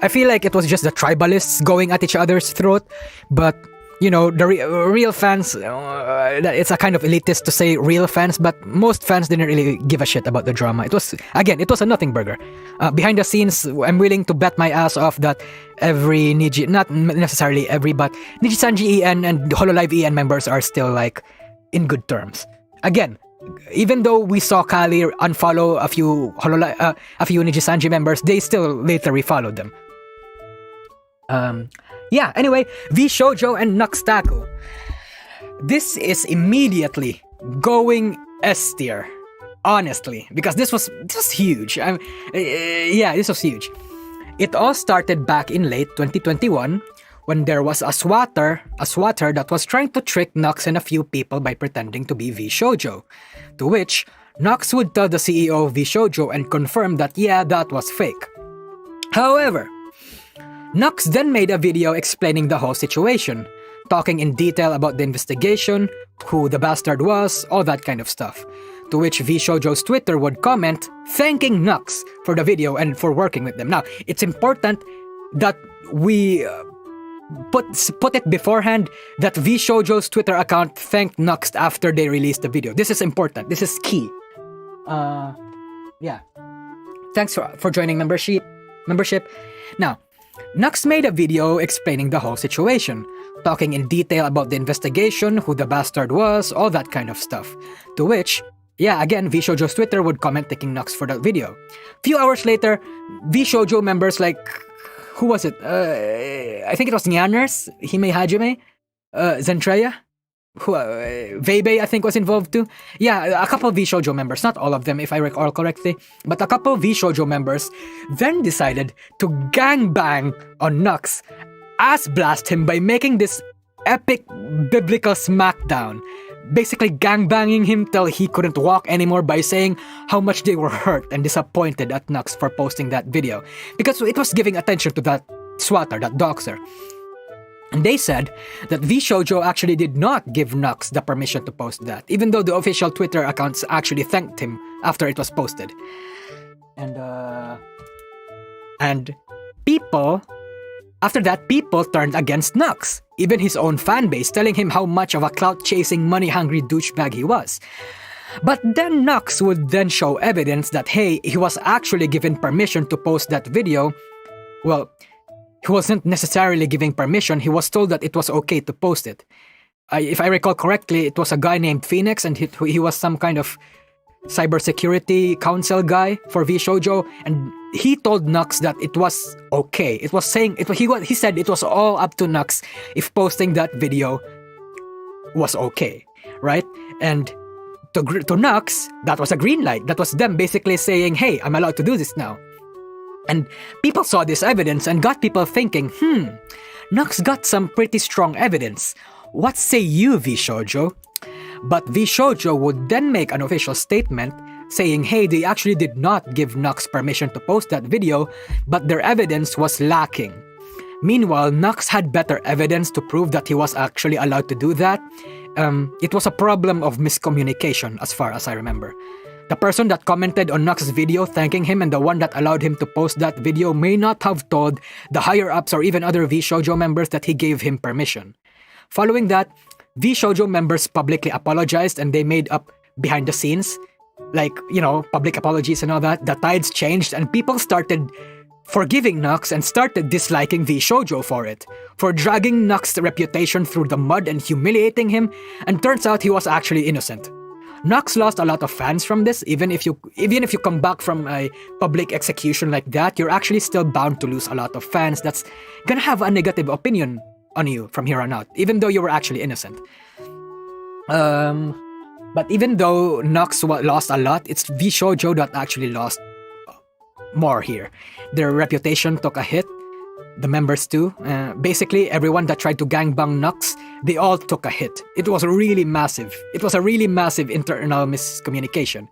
feel like it was just the tribalists going at each other's throat, but the real fans, it's a kind of elitist to say real fans, but most fans didn't really give a shit about the drama. It was a nothing burger. Behind the scenes, I'm willing to bet my ass off that every not necessarily every, but Nijisanji EN and Hololive EN members are still, in good terms. Again, even though we saw Kali unfollow a few Nijisanji members, they still later refollowed them. Yeah, anyway, V Shoujo and Nux Taco. This is immediately going S tier, honestly, because this was huge. This was huge. It all started back in late 2021 when there was a swatter that was trying to trick Nux and a few people by pretending to be V Shoujo, to which Nux would tell the CEO of V Shoujo and confirm that that was fake. However, Nux then made a video explaining the whole situation, talking in detail about the investigation, who the bastard was, all that kind of stuff. To which V Shoujo's Twitter would comment, thanking Nux for the video and for working with them. Now, it's important that we put it beforehand that V Shoujo's Twitter account thanked Nux after they released the video. This is important. This is key. Yeah. Thanks for joining membership. Now, Nux made a video explaining the whole situation, talking in detail about the investigation, who the bastard was, all that kind of stuff. To which, yeah, again, VShojo's Twitter would comment taking Nux for that video. Few hours later, VShojo members like, who was it? I think it was Nyanners, Hime Hajime, Zentreya, who Veibe I think was involved too. Yeah, a couple of VShojo members, not all of them if I recall correctly, but a couple of VShojo members then decided to gangbang on Nux, ass blast him by making this epic biblical smackdown, basically gangbanging him till he couldn't walk anymore by saying how much they were hurt and disappointed at Nux for posting that video, because it was giving attention to that swatter, that doxer. And they said that VShojo actually did not give Nux the permission to post that, even though the official Twitter accounts actually thanked him after it was posted. And people, after that, people turned against Nux, even his own fanbase, telling him how much of a clout-chasing, money-hungry douchebag he was. But then Nux would then show evidence that, hey, he was actually given permission to post that video. Well, he wasn't necessarily giving permission, he was told that it was okay to post it. If I recall correctly, it was a guy named Phoenix, and he was some kind of cybersecurity council guy for VShojo, and he told Nux that it was okay. It was saying he said it was all up to Nux if posting that video was okay, right? And to Nux, that was a green light. That was them basically saying, hey, I'm allowed to do this now. And people saw this evidence and got people thinking, Nux got some pretty strong evidence. What say you, VShojo? But VShojo would then make an official statement saying, hey, they actually did not give Nux permission to post that video, but their evidence was lacking. Meanwhile, Nux had better evidence to prove that he was actually allowed to do that. It was a problem of miscommunication, as far as I remember. The person that commented on Nux's video thanking him and the one that allowed him to post that video may not have told the higher-ups or even other VShojo members that he gave him permission. Following that, VShojo members publicly apologized and they made up behind the scenes, like, public apologies and all that. The tides changed and people started forgiving Nux and started disliking VShojo for it, for dragging Nux's reputation through the mud and humiliating him, and turns out he was actually innocent. Nux lost a lot of fans from this. Even if you come back from a public execution like that, you're actually still bound to lose a lot of fans that's gonna have a negative opinion on you from here on out, even though you were actually innocent. But even though Nux lost a lot, it's VShojo that actually lost more here. Their reputation took a hit. The members too. Basically, everyone that tried to gangbang Nux, they all took a hit. It was really massive. It was a really massive internal miscommunication.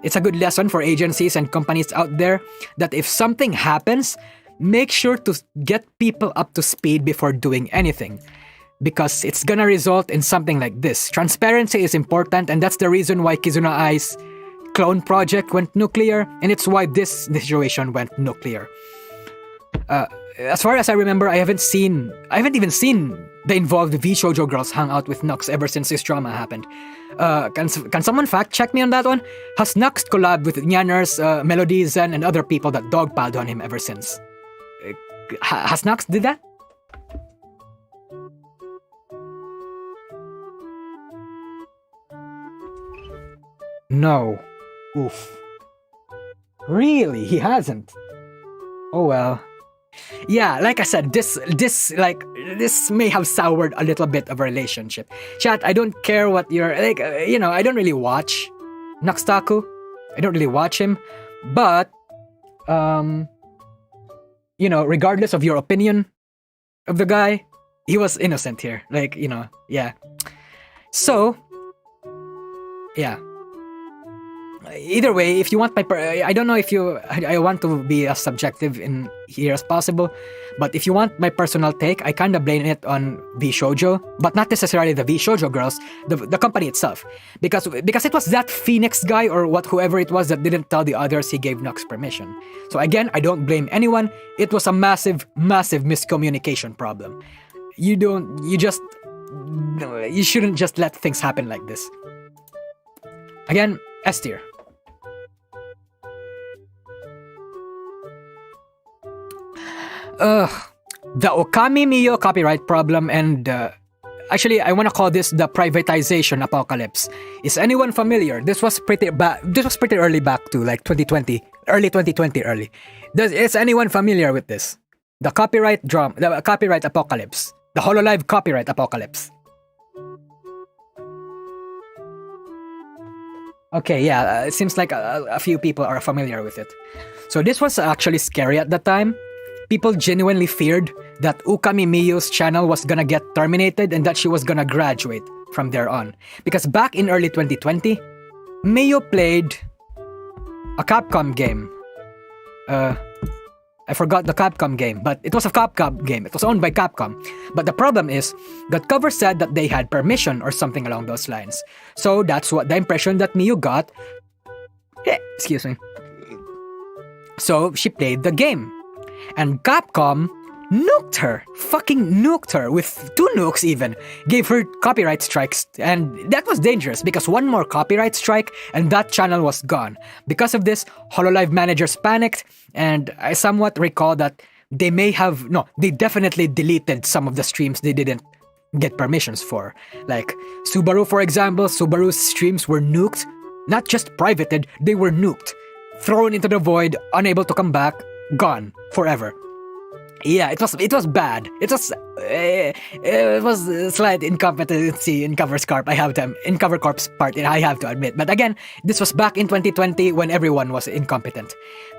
It's a good lesson for agencies and companies out there that if something happens, make sure to get people up to speed before doing anything, because it's gonna result in something like this. Transparency is important, and that's the reason why Kizuna Ai's clone project went nuclear, and it's why this situation went nuclear. As far as I remember, I haven't even seen the involved VShojo girls hang out with Nux ever since this drama happened. Can someone fact check me on that one? Has Nux collabed with Nyanners, Melody, Zen, and other people that dogpiled on him ever since? Has Nux did that? No. Oof. Really? He hasn't? Oh well. Yeah, like I said, this may have soured a little bit of a relationship. Chat, I don't care what you're like. I don't really watch Nuxtaku. I don't really watch him, but regardless of your opinion of the guy, he was innocent here. Yeah. So, yeah. Either way, if you want I don't know if I want to be as subjective in here as possible, but if you want my personal take, I kind of blame it on VShojo, but not necessarily the VShojo girls, the company itself, because it was that Phoenix guy or whoever it was that didn't tell the others he gave Nux permission. So again, I don't blame anyone. It was a massive miscommunication problem. You shouldn't just let things happen like this. Again, S tier. The Okami Miyo copyright problem and actually, I want to call this the privatization apocalypse. Is anyone familiar? This was pretty early back to like 2020, early 2020, early. Is anyone familiar with this? The copyright apocalypse, the Hololive copyright apocalypse. Okay, yeah, it seems like a few people are familiar with it. So this was actually scary at the time. People genuinely feared that Ukami Miyo's channel was gonna get terminated and that she was gonna graduate from there on. Because back in early 2020, Miyo played a Capcom game. I forgot the Capcom game, but it was a Capcom game. It was owned by Capcom. But the problem is that cover said that they had permission or something along those lines. So that's what the impression that Miyo got. Excuse me. So she played the game. And Capcom nuked her. Fucking nuked her with 2 nukes even. Gave her copyright strikes. And that was dangerous because one more copyright strike and that channel was gone. Because of this, Hololive managers panicked. And I somewhat recall that they definitely deleted some of the streams they didn't get permissions for. Like Subaru, for example, Subaru's streams were nuked. Not just privated, they were nuked. Thrown into the void, unable to come back, gone forever. Yeah, it was bad. It was a slight incompetency in Cover Corp's part, I have to admit. But again, this was back in 2020 when everyone was incompetent.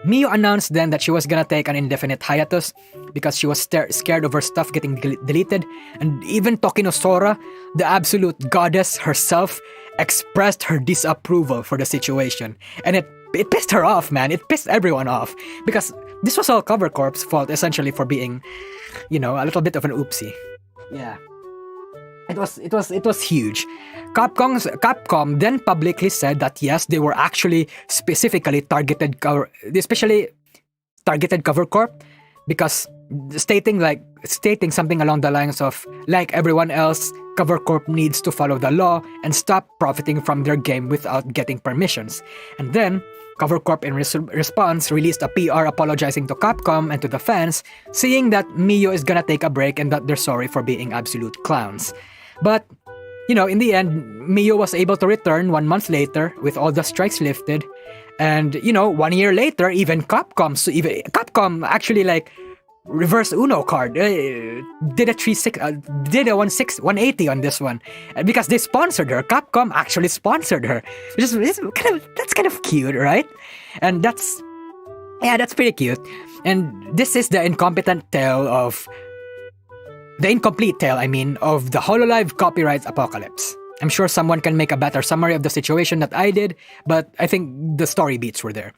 Miyo announced then that she was gonna take an indefinite hiatus because she was scared of her stuff getting deleted. And even Tokino Sora, the absolute goddess herself, expressed her disapproval for the situation. And it pissed her off, man. It pissed everyone off. Because this was all Cover Corp's fault, essentially, for being, a little bit of an oopsie. Yeah. It was huge. Capcom then publicly said that yes, they were actually specifically targeted Cover Corp because stating something along the lines of, like everyone else, Cover Corp needs to follow the law and stop profiting from their game without getting permissions. And then Cover Corp in response released a PR apologizing to Capcom and to the fans, saying that Miyo is gonna take a break and that they're sorry for being absolute clowns. But, in the end, Miyo was able to return 1 month later with all the strikes lifted. And, 1 year later, even Capcom actually reverse Uno card, did a 180 on this one because they sponsored her. Capcom actually sponsored her, that's kind of cute, right? And that's pretty cute. And this is the incomplete tale of the Hololive copyright apocalypse. I'm sure someone can make a better summary of the situation that I did, but I think the story beats were there.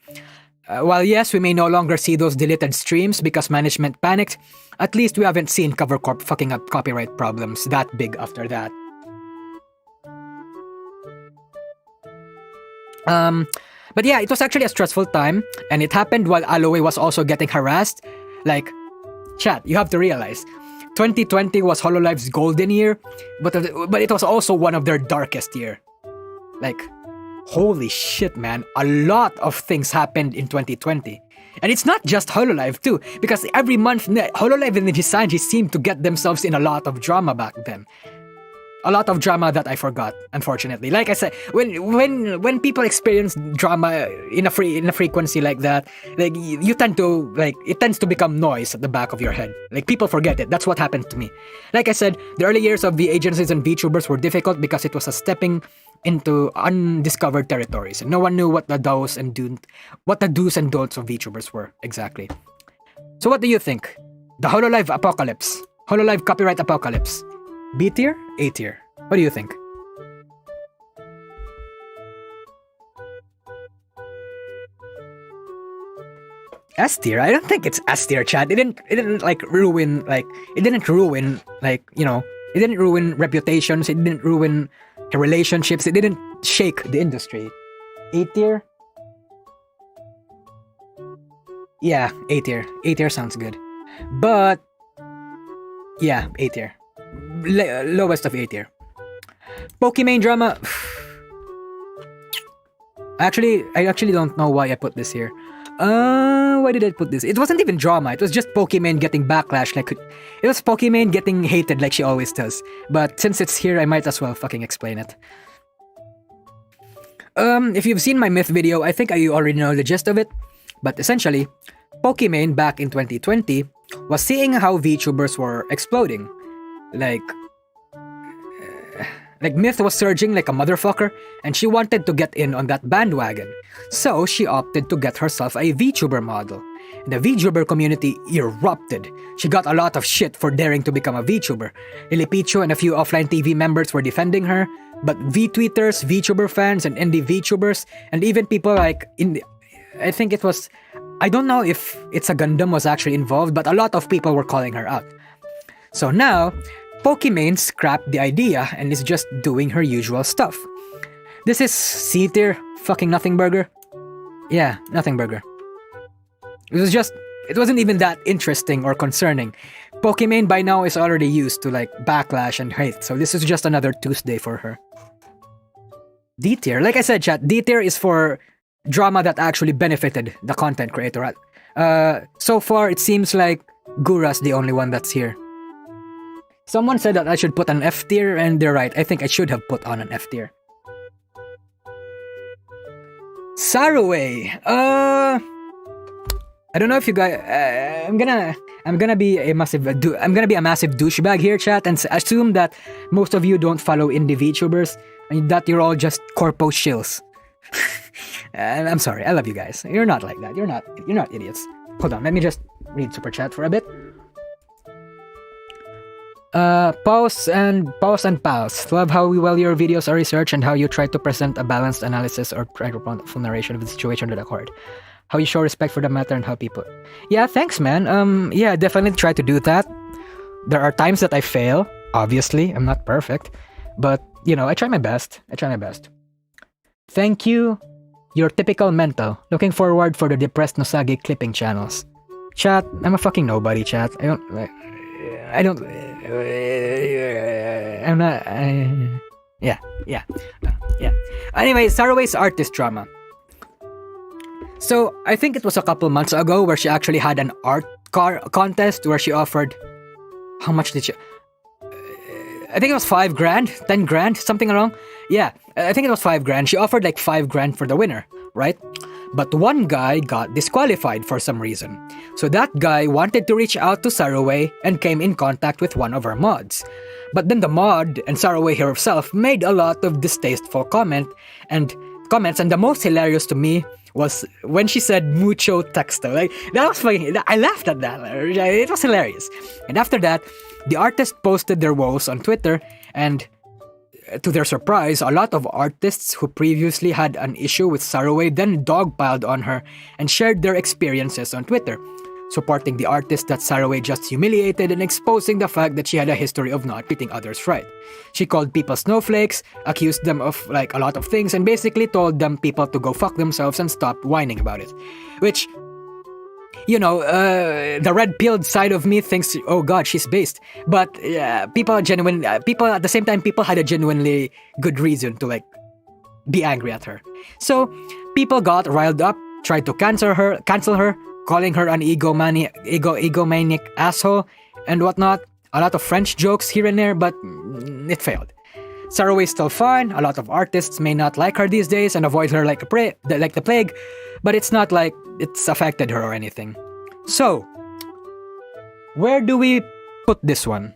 While yes, we may no longer see those deleted streams because management panicked, at least we haven't seen Cover Corp fucking up copyright problems that big after that. But yeah, it was actually a stressful time, and it happened while Aloe was also getting harassed. Chat, you have to realize, 2020 was Hololive's golden year, but it was also one of their darkest year. Holy shit, man. A lot of things happened in 2020. And it's not just Hololive too, because every month, Hololive and Hisanji seemed to get themselves in a lot of drama back then. A lot of drama that I forgot, unfortunately. Like I said, when people experience drama in a frequency like that, you tend to it tends to become noise at the back of your head. People forget it. That's what happened to me. Like I said, the early years of the agencies and VTubers were difficult because it was a stepping into undiscovered territories, and no one knew what the do's and don'ts of VTubers were exactly. So what do you think? The Hololive apocalypse, Hololive copyright apocalypse, B tier, A tier? What do you think? S tier? I don't think it's S tier, chat. It didn't ruin reputations. It didn't ruin relationships. It didn't shake the industry. A tier? Yeah, A tier. A tier sounds good. But yeah, A tier. Lowest of A tier. Pokimane drama. I actually don't know why I put this here. know, why did I put this? It wasn't even drama. It was just Pokimane getting backlash. Like, it was Pokimane getting hated like she always does. But since it's here, I might as well fucking explain it. If you've seen my myth video, I think you already know the gist of it. But essentially, Pokimane back in 2020 was seeing how VTubers were exploding. Like Myth was surging like a motherfucker, and she wanted to get in on that bandwagon. So she opted to get herself a VTuber model. And the VTuber community erupted. She got a lot of shit for daring to become a VTuber. Lilipicho and a few offline TV members were defending her, but VTweeters, VTuber fans, and indie VTubers, and even people like I think it was, I don't know if It's a Gundam was actually involved, but a lot of people were calling her out. So now, Pokimane scrapped the idea and is just doing her usual stuff. This is C tier fucking nothing burger. Yeah, nothing burger. It wasn't even that interesting or concerning. Pokimane by now is already used to like backlash and hate, so this is just another Tuesday for her. D tier, like I said, chat, D tier is for drama that actually benefited the content creator. So far, it seems like Gura's the only one that's here. Someone said that I should put an F tier, and they're right. I think I should have put on an F tier. Saraway. I don't know if you guys. I'm gonna be a massive douchebag here, chat, and assume that most of you don't follow indie VTubers, and that you're all just corpo shills. And I'm sorry, I love you guys. You're not like that. You're not idiots. Hold on, let me just read super chat for a bit. Pause and pals. Love how well your videos are researched and how you try to present a balanced analysis or try to present a full narration of the situation that occurred. How you show respect for the matter and how people... Yeah, thanks, man. Yeah, definitely try to do that. There are times that I fail. Obviously, I'm not perfect. But, you know, I try my best. Thank you. Your typical mental. Looking forward for the depressed Nosagi clipping channels. Chat, I'm a fucking nobody, chat. Yeah. Anyway, Saraway's artist drama. So, I think it was a couple months ago where she actually had an art contest where she offered... How much did she... I think it was 5 grand, 10 grand, something along. Yeah, I think it was 5 grand. She offered like 5 grand for the winner, right? But one guy got disqualified for some reason. So that guy wanted to reach out to Saraway and came in contact with one of her mods. But then the mod and Saraway herself made a lot of distasteful comments, and the most hilarious to me was when she said mucho texto. Like, that was funny. I laughed at that. It was hilarious. And after that, the artist posted their woes on Twitter, and to their surprise, a lot of artists who previously had an issue with Saraway then dogpiled on her and shared their experiences on Twitter, supporting the artist that Saraway just humiliated and exposing the fact that she had a history of not treating others right. She called people snowflakes, accused them of like a lot of things, and basically told them people to go fuck themselves and stop whining about it. Which, you know, the red-pilled side of me thinks, oh god, she's based. But people at the same time, people had a genuinely good reason to like be angry at her. So people got riled up, tried to cancel her, calling her an egomaniac asshole and whatnot. A lot of French jokes here and there, but it failed. Saraway's still fine. A lot of artists may not like her these days and avoid her like the plague, but it's not like it's affected her or anything. So, where do we put this one?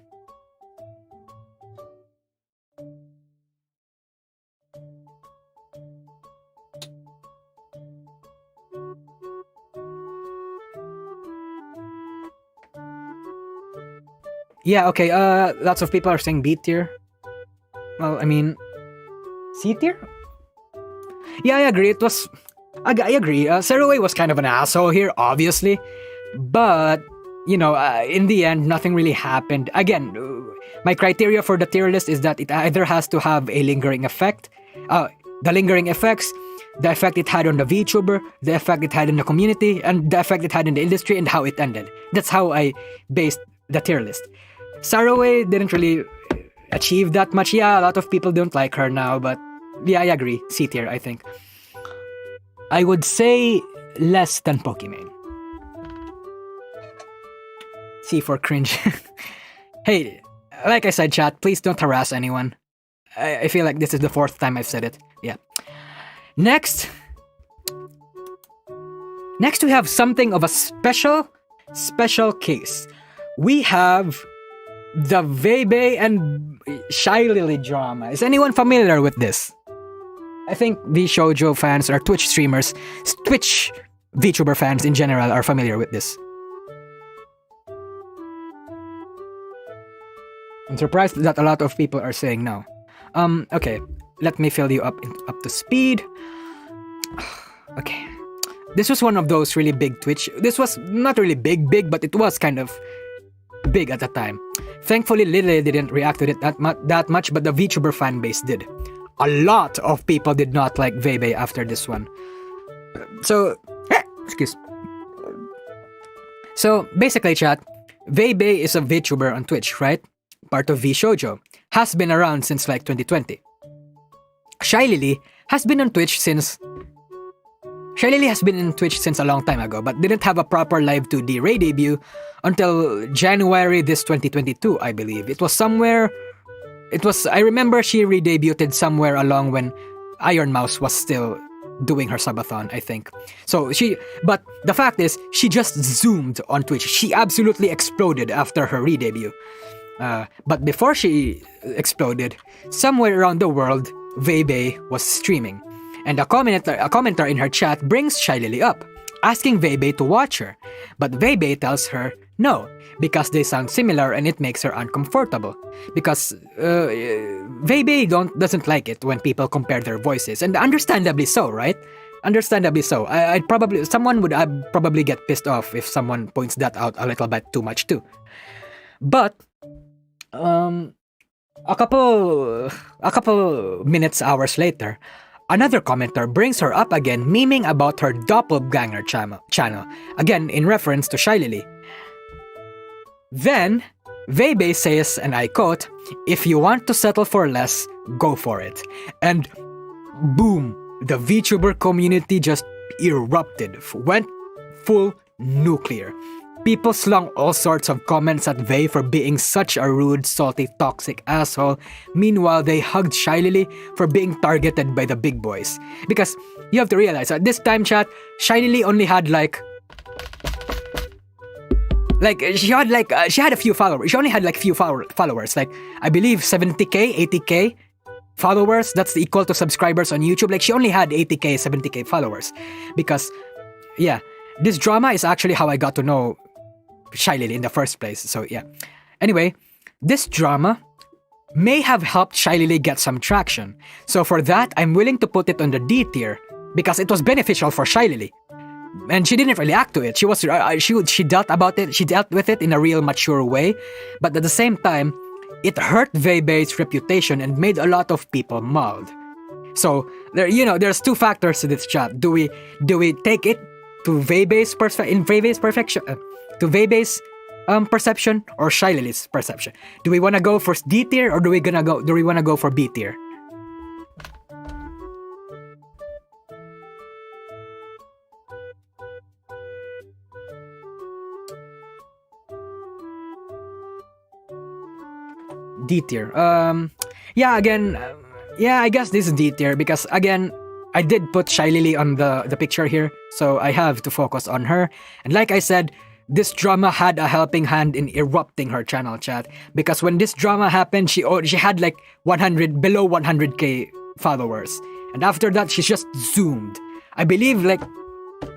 Yeah, okay, lots of people are saying B tier. Well, I mean, C tier? Yeah, I agree. I agree. Saraway was kind of an asshole here, obviously. But, you know, in the end, nothing really happened. Again, my criteria for the tier list is that it either has to have a lingering effect. The lingering effects, the effect it had on the VTuber, the effect it had in the community, and the effect it had in the industry, and how it ended. That's how I based the tier list. Saraway didn't really achieve that much. Yeah, a lot of people don't like her now, but yeah, I agree. C tier, I think. I would say less than Pokimane. C for cringe. Hey, like I said, chat, please don't harass anyone. I feel like this is the 4th time I've said it. Yeah. Next we have something of a special case. We have the Vebe and Shy Lily drama. Is anyone familiar with this? I think the shoujo fans or Twitch streamers, Twitch VTuber fans in general are familiar with this. I'm surprised that a lot of people are saying no. Okay, let me fill you up to speed. Okay. This was one of those really big Twitch. This was not really big, but it was kind of big at the time. Thankfully, Lily didn't react to it that much, but the VTuber fan base did. A lot of people did not like Vebe after this one. So, So, basically, chat, Vebe is a VTuber on Twitch, right? Part of VShoujo. Has been around since like 2020. Shy Lily has been in Twitch since a long time ago, but didn't have a proper live 2D Ray debut until January this 2022, I believe. I remember she re-debuted somewhere along when Iron Mouse was still doing her subathon, I think. But the fact is, she just zoomed on Twitch. She absolutely exploded after her re-debut. But before she exploded, somewhere around the world, Vebe was streaming. And a commenter in her chat brings Shy Lily up, asking Vebe to watch her. But Vebe tells her no, because they sound similar and it makes her uncomfortable. Because Vebe doesn't like it when people compare their voices, and understandably so, right? Understandably so. Someone would probably get pissed off if someone points that out a little bit too much too. But a couple hours later, another commenter brings her up again, memeing about her doppelganger channel, again in reference to Shy Lily. Then, Vebe says, and I quote, "If you want to settle for less, go for it." And boom, the VTuber community just erupted, went full nuclear. People slung all sorts of comments at Vei for being such a rude, salty, toxic asshole. Meanwhile, they hugged Shy Lily for being targeted by the big boys. Because you have to realize, at this time, chat, Shy Lily only had she had a few followers. She only had few followers. I believe 70k, 80k followers. That's equal to subscribers on YouTube. She only had 80k, 70k followers. Because, yeah, this drama is actually how I got to know Shy Lily in the first place. So, yeah. Anyway, this drama may have helped Shy Lily get some traction. So for that, I'm willing to put it on the D tier because it was beneficial for Shy Lily. And she didn't react to it. She dealt with it in a real mature way. But at the same time, it hurt Vei's reputation and made a lot of people mauled. So there's two factors to this chat. Do we take it to Vei's perception or Shy Lily's perception? Do we want to go for D tier or do we want to go for B tier? D tier. I guess this is D tier because again, I did put Shy Lily on the picture here, so I have to focus on her. And like I said, this drama had a helping hand in erupting her channel, chat. Because when this drama happened, she had below 100k followers, and after that, she just zoomed. I believe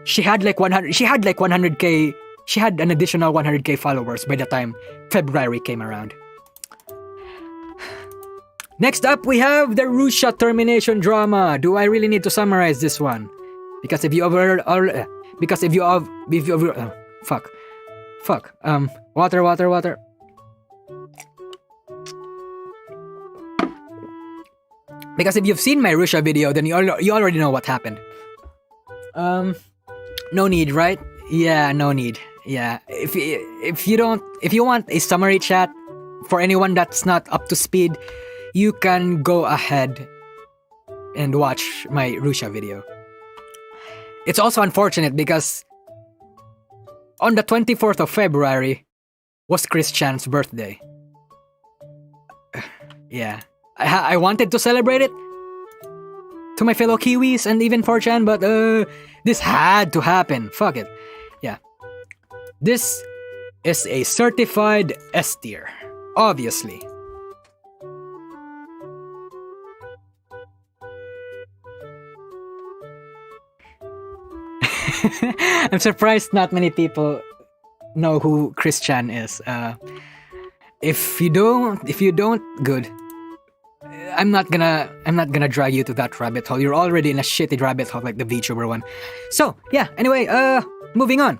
she had 100k. She had an additional 100k followers by the time February came around. Next up, we have the Russia termination drama. Do I really need to summarize this one? Because if you water. Because if you've seen my Russia video, then you already know what happened. No need, right? Yeah, no need. Yeah, if you want a summary, chat, for anyone that's not up to speed, you can go ahead and watch my Russia video. It's also unfortunate because on the 24th of February, was Chris Chan's birthday. Yeah. I wanted to celebrate it to my fellow Kiwis and even 4chan, but this had to happen. Fuck it. Yeah. This is a certified S tier. Obviously. I'm surprised not many people know who Chris Chan is. If you don't, good. I'm not gonna drag you to that rabbit hole. You're already in a shitty rabbit hole like the VTuber one. So yeah. Anyway, moving on.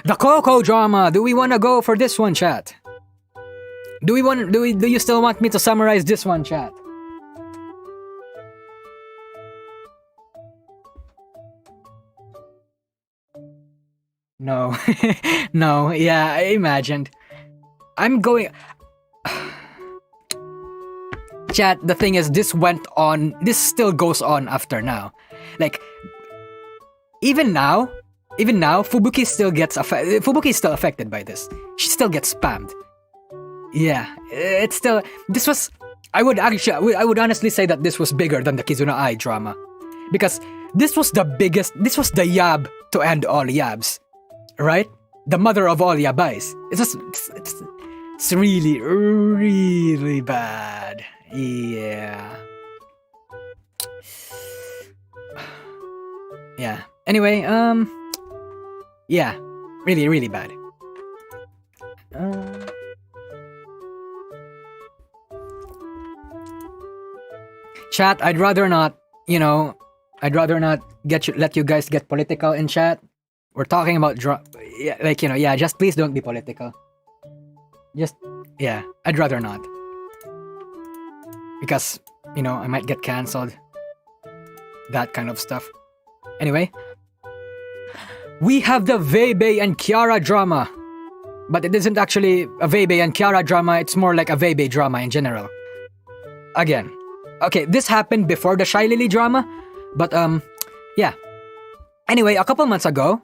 The Coco drama. Do we wanna go for this one, chat? Do you still want me to summarize this one, chat? No. No, yeah, I imagined. I'm going... Chat, the thing is, this still goes on after now. Like, even now, Fubuki still gets Fubuki is still affected by this. She still gets spammed. Yeah, it's still... I would honestly say that this was bigger than the Kizuna Ai drama. Because this was the yab to end all yabs. Right? The mother of all yabais. It's really, really bad. Yeah. Yeah. Anyway, yeah. Really, really bad. Chat, I'd rather not let you guys get political in chat. We're talking about just please don't be political. I'd rather not. Because, I might get cancelled. That kind of stuff. Anyway. We have the Veibai and Kiara drama. But it isn't actually a Veibai and Kiara drama, it's more like a Veibai drama in general. Again. Okay, this happened before the Shy Lily drama. But, yeah. Anyway, a couple months ago,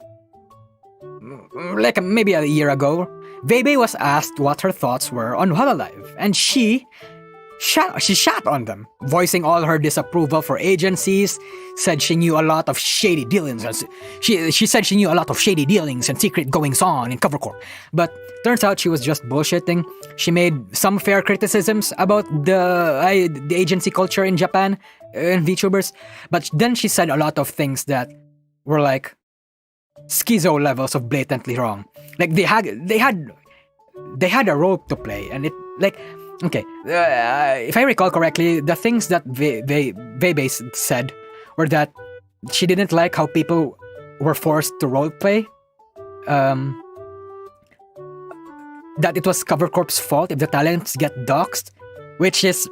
like maybe a year ago, Veibai was asked what her thoughts were on Hololive, and she shat on them, voicing all her disapproval for agencies, said she knew a lot of shady dealings, she said she knew a lot of shady dealings and secret goings-on in Cover Corp, but turns out she was just bullshitting. She made some fair criticisms about the agency culture in Japan and VTubers, but then she said a lot of things that were like schizo levels of blatantly wrong. Like they had a role to play, and it like okay. If I recall correctly, the things that Veibai said were that she didn't like how people were forced to roleplay. That it was Cover Corp's fault if the talents get doxed, which is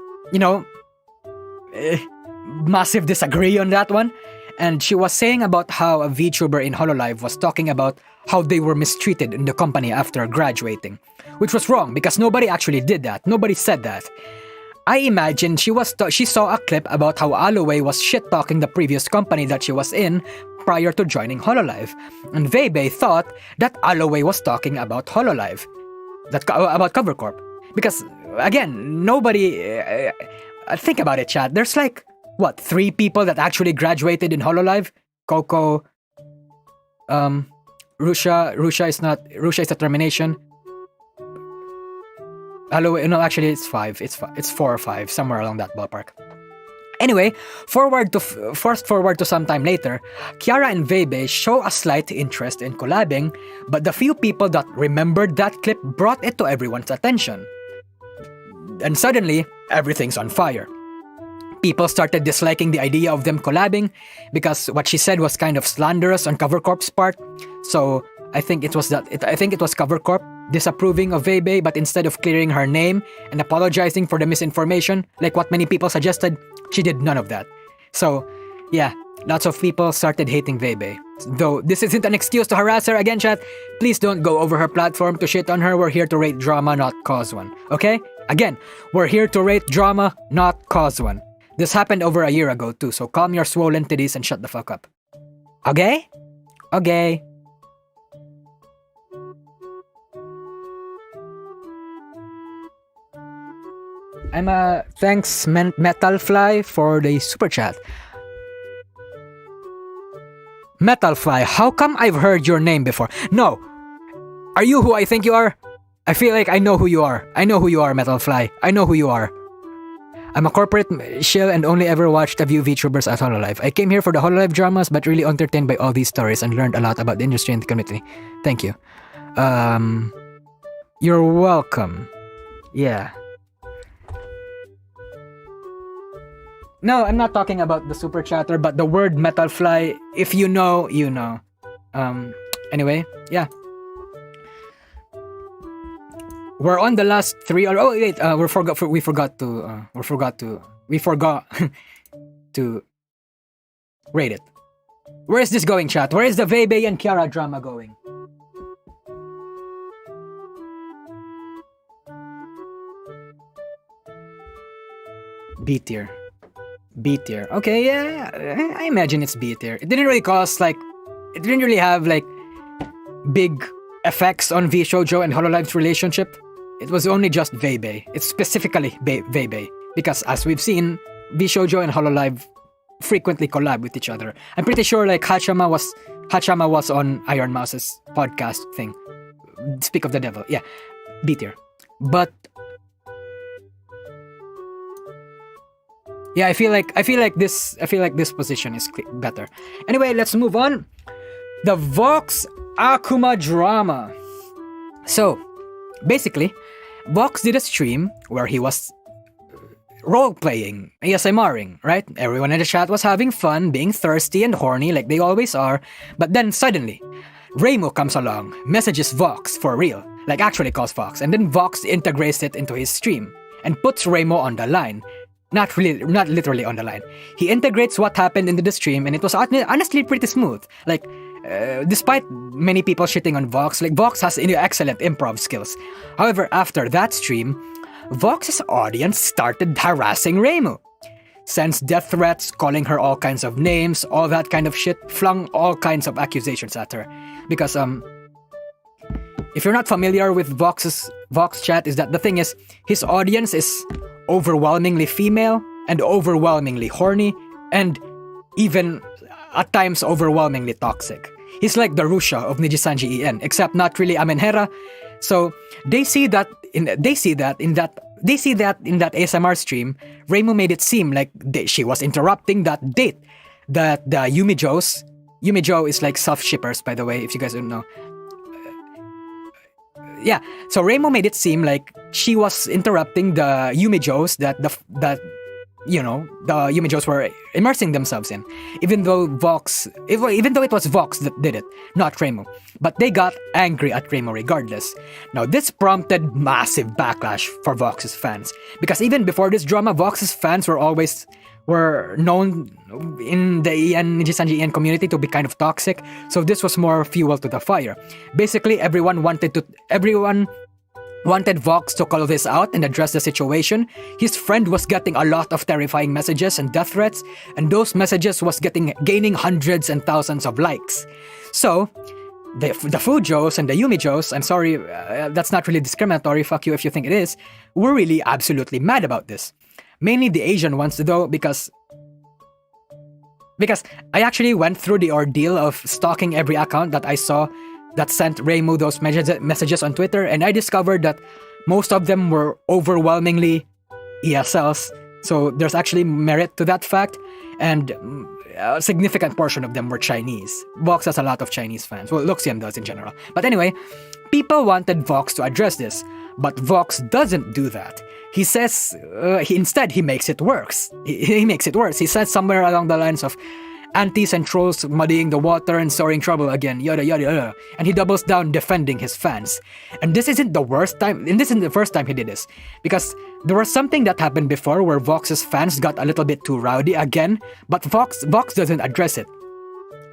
massive disagree on that one. And she was saying about how a VTuber in Hololive was talking about how they were mistreated in the company after graduating, which was wrong because nobody actually did that. Nobody said that. I imagine she saw a clip about how Aloe was shit-talking the previous company that she was in prior to joining Hololive, and Veibai thought that Aloe was talking about Hololive, about Cover Corp. Because, again, nobody... think about it, chat. There's like... 3 people that actually graduated in Hololive? Coco, Rusha is a termination. Actually it's 5. It's 4 or 5, somewhere along that ballpark. Anyway, fast forward to some time later, Kiara and Veibai show a slight interest in collabing, but the few people that remembered that clip brought it to everyone's attention. And suddenly, everything's on fire. People started disliking the idea of them collabing because what she said was kind of slanderous on Cover Corp's part. So I think it was Cover Corp disapproving of Veibai, but instead of clearing her name and apologizing for the misinformation, like what many people suggested, she did none of that. So yeah, lots of people started hating Veibai. Though this isn't an excuse to harass her again, chat. Please don't go over her platform to shit on her. We're here to rate drama, not cause one. Okay? Again, we're here to rate drama, not cause one. This happened over a year ago too, so calm your swollen titties and shut the fuck up. Okay? Okay. Thanks Metalfly for the super chat. Metalfly, how come I've heard your name before? No. Are you who I think you are? I feel like I know who you are. I know who you are, Metalfly. I know who you are. I'm a corporate shill and only ever watched a few VTubers at Hololive. I came here for the Hololive dramas, but really entertained by all these stories and learned a lot about the industry and the community. Thank you. You're welcome. Yeah. No, I'm not talking about the super chatter, but the word Metalfly. If you know, you know. Anyway, yeah. We're on the last 3. Oh wait, we forgot to rate it. Where is this going, chat? Where is the Vebe and Kiara drama going? B tier. B tier. Okay, yeah, I imagine it's B tier. It didn't really it didn't really have like big effects on V-Shoujo and Hololive's relationship. It was only just Vebe. It's specifically Vebe. Because as we've seen, V-Shoujo and Hololive frequently collab with each other. I'm pretty sure like Hachama was on Iron Mouse's podcast thing. Speak of the Devil. Yeah. B tier. But yeah, I feel like this position is better. Anyway, let's move on. The Vox Akuma drama. So, basically, Vox did a stream where he was role-playing, ASMRing, right? Everyone in the chat was having fun, being thirsty and horny like they always are. But then suddenly, Reimu comes along, messages Vox for real, like actually calls Vox, and then Vox integrates it into his stream and puts Reimu on the line. Not literally on the line. He integrates what happened into the stream, and it was honestly pretty smooth. Like, despite many people shitting on Vox, like Vox has excellent improv skills. However, after that stream, Vox's audience started harassing Reimu. Sends death threats, calling her all kinds of names, all that kind of shit, flung all kinds of accusations at her. Because, if you're not familiar with Vox chat, is that the thing is, his audience is overwhelmingly female and overwhelmingly horny and even at times overwhelmingly toxic. He's like the Russia of Nijisanji En, except not really Amenhera. So they see that in that ASMR stream, Reimu made it seem like she was interrupting that date that the Yumijo is like soft shippers, by the way, if you guys don't know. Yeah, so Reimu made it seem like she was interrupting the Yumijos that the Yumijos were immersing themselves in, even though it was Vox that did it, not Reimu. But they got angry at Reimu regardless. Now this prompted massive backlash for Vox's fans, because even before this drama, Vox's fans were known in the Nijisanji En community to be kind of toxic, so this was more fuel to the fire. Basically, everyone wanted Vox to call this out and address the situation. His friend was getting a lot of terrifying messages and death threats, and those messages was gaining hundreds and thousands of likes. So, the Fujos and the Yumijos, I'm sorry, that's not really discriminatory, fuck you if you think it is, were really absolutely mad about this. Mainly the Asian ones though, because I actually went through the ordeal of stalking every account that I saw that sent Reimu those messages on Twitter, and I discovered that most of them were overwhelmingly ESLs, so there's actually merit to that fact, and a significant portion of them were Chinese. Vox has a lot of Chinese fans, well, Luxian does in general. But anyway, people wanted Vox to address this, but Vox doesn't do that. He says, he makes it worse. He makes it worse. He says somewhere along the lines of antis and trolls muddying the water and stirring trouble again, yada yada yada. And he doubles down defending his fans. And this isn't the first time he did this, because there was something that happened before where Vox's fans got a little bit too rowdy again, but Vox doesn't address it.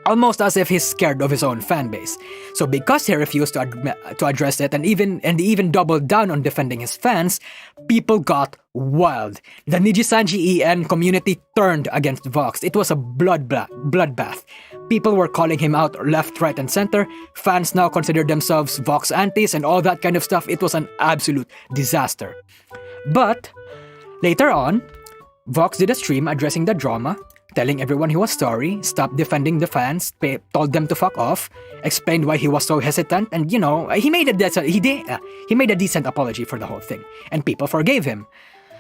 Almost as if he's scared of his own fan base. So because he refused to address it and even doubled down on defending his fans, people got wild. The Nijisanji En community turned against Vox. It was a bloodbath. People were calling him out left, right, and center. Fans now considered themselves Vox antis and all that kind of stuff. It was an absolute disaster. But Later on, Vox did a stream addressing the drama, telling everyone he was sorry, stopped defending the fans, told them to fuck off, explained why he was so hesitant, and he made a decent apology for the whole thing, and people forgave him.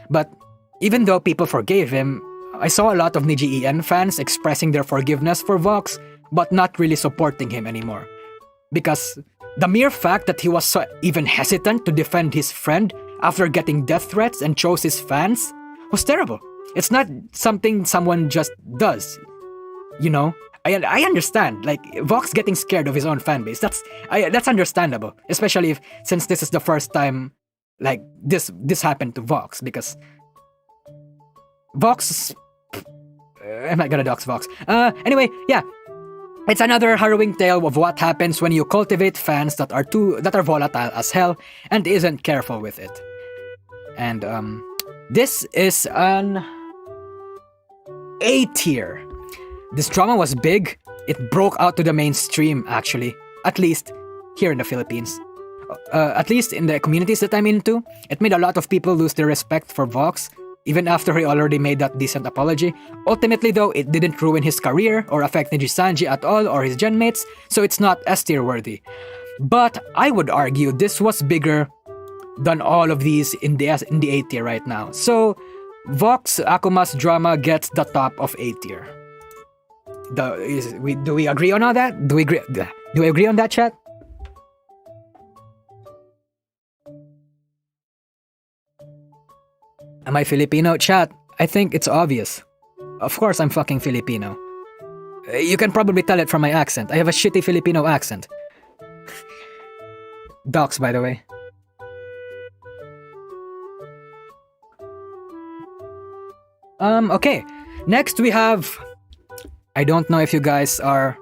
But even though people forgave him, I saw a lot of Niji EN fans expressing their forgiveness for Vox, but not really supporting him anymore. Because the mere fact that he was so even hesitant to defend his friend after getting death threats and chose his fans was terrible. It's not something someone just does. I understand. Like, Vox getting scared of his own fan base. That's understandable. Especially since this is the first time like this happened to Vox, because Vox. I'm not gonna dox Vox. Anyway, yeah. It's another harrowing tale of what happens when you cultivate fans that are volatile as hell and isn't careful with it. And this is an A tier. This drama was big. It broke out to the mainstream, actually. At least here in the Philippines. At least in the communities that I'm into. It made a lot of people lose their respect for Vox, even after he already made that decent apology. Ultimately though, it didn't ruin his career or affect Niji Sanji at all or his genmates, so it's not S tier worthy. But I would argue this was bigger than all of these in the A tier right now. So Vox Akuma's drama gets the top of A tier. Do we agree on all that? Do we agree on that, chat? Am I Filipino? Chat, I think it's obvious. Of course I'm fucking Filipino. You can probably tell it from my accent. I have a shitty Filipino accent. Docs, by the way. Okay. Next we have... I don't know if you guys are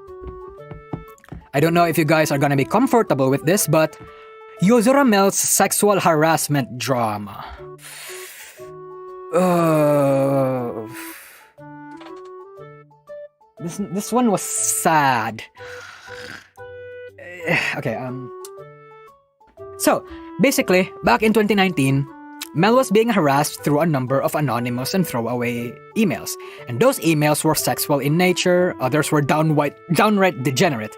gonna be comfortable with this, but Yozora Mel's sexual harassment drama. This one was sad. Okay, so basically, back in 2019, Mel was being harassed through a number of anonymous and throwaway emails, and those emails were sexual in nature. Others were downright degenerate.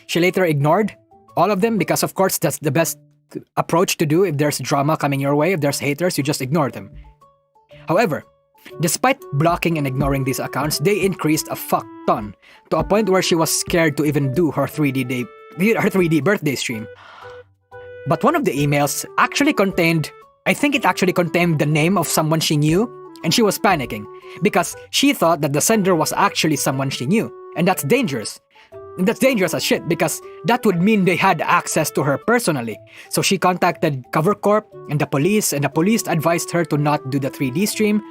She later ignored all of them because, of course, that's the best approach to do. If there's drama coming your way, if there's haters, you just ignore them. However, despite blocking and ignoring these accounts, they increased a fuck ton, to a point where she was scared to even do her 3D birthday stream. But one of the emails actually contained the name of someone she knew, and she was panicking because she thought that the sender was actually someone she knew, and that's dangerous. And that's dangerous as shit, because that would mean they had access to her personally. So she contacted Cover Corp and the police advised her to not do the 3D stream,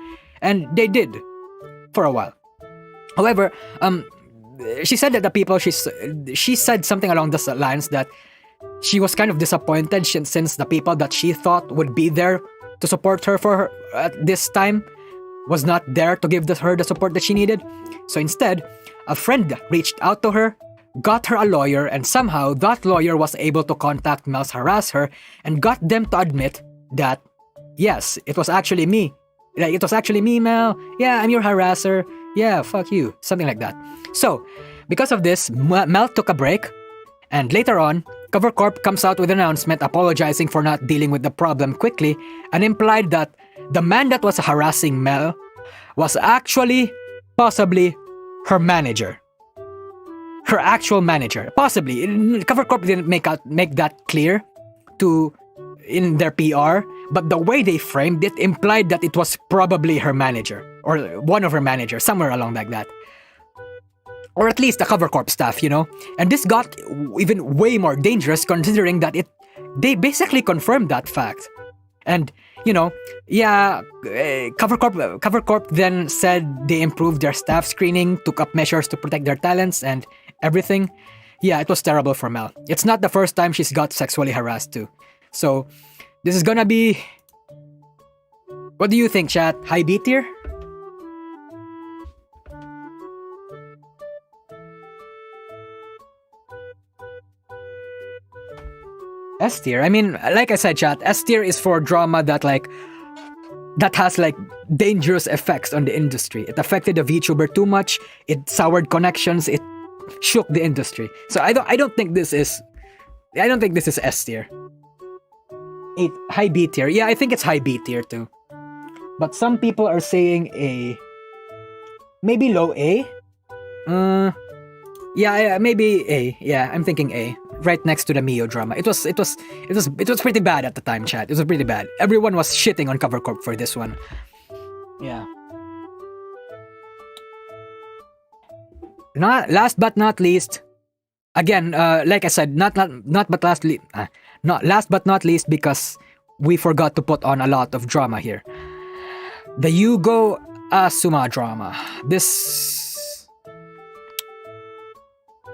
and they did for a while. However, she said that the people she said something along the lines that she was kind of disappointed since the people that she thought would be there to support her at this time was not there to give her the support that she needed. So instead, a friend reached out to her, got her a lawyer, and somehow that lawyer was able to contact Mel's harasser and got them to admit that, yes, it was actually me. Like, it was actually me, Mel. Yeah, I'm your harasser. Yeah, fuck you. Something like that. So, because of this, Mel took a break, and later on, Cover Corp comes out with an announcement apologizing for not dealing with the problem quickly and implied that the man that was harassing Mel was actually, possibly, her manager. Her actual manager. Possibly. Cover Corp didn't make that clear in their PR, but the way they framed it implied that it was probably her manager, or one of her managers, somewhere along like that. Or at least the Cover Corp staff, And this got even way more dangerous considering that they basically confirmed that fact. And, Cover Corp then said they improved their staff screening, took up measures to protect their talents and everything. Yeah, it was terrible for Mel. It's not the first time she's got sexually harassed too. So, this is gonna be... What do you think, chat? High B tier? S tier? I mean, like I said, chat, S tier is for drama that that has like dangerous effects on the industry. It affected the VTuber too much. It soured connections. It shook the industry. So I don't think this is S tier. High B tier. Yeah, I think it's high B tier too. But some people are saying A. Maybe low A. Yeah, maybe A. Yeah, I'm thinking A. Right next to the Mio drama. It was pretty bad at the time, chat. It was pretty bad. Everyone was shitting on Cover Corp for this one. Yeah. Last but not least, again, like I said, not last but not least, because we forgot to put on a lot of drama here. The Yugo Asuma drama.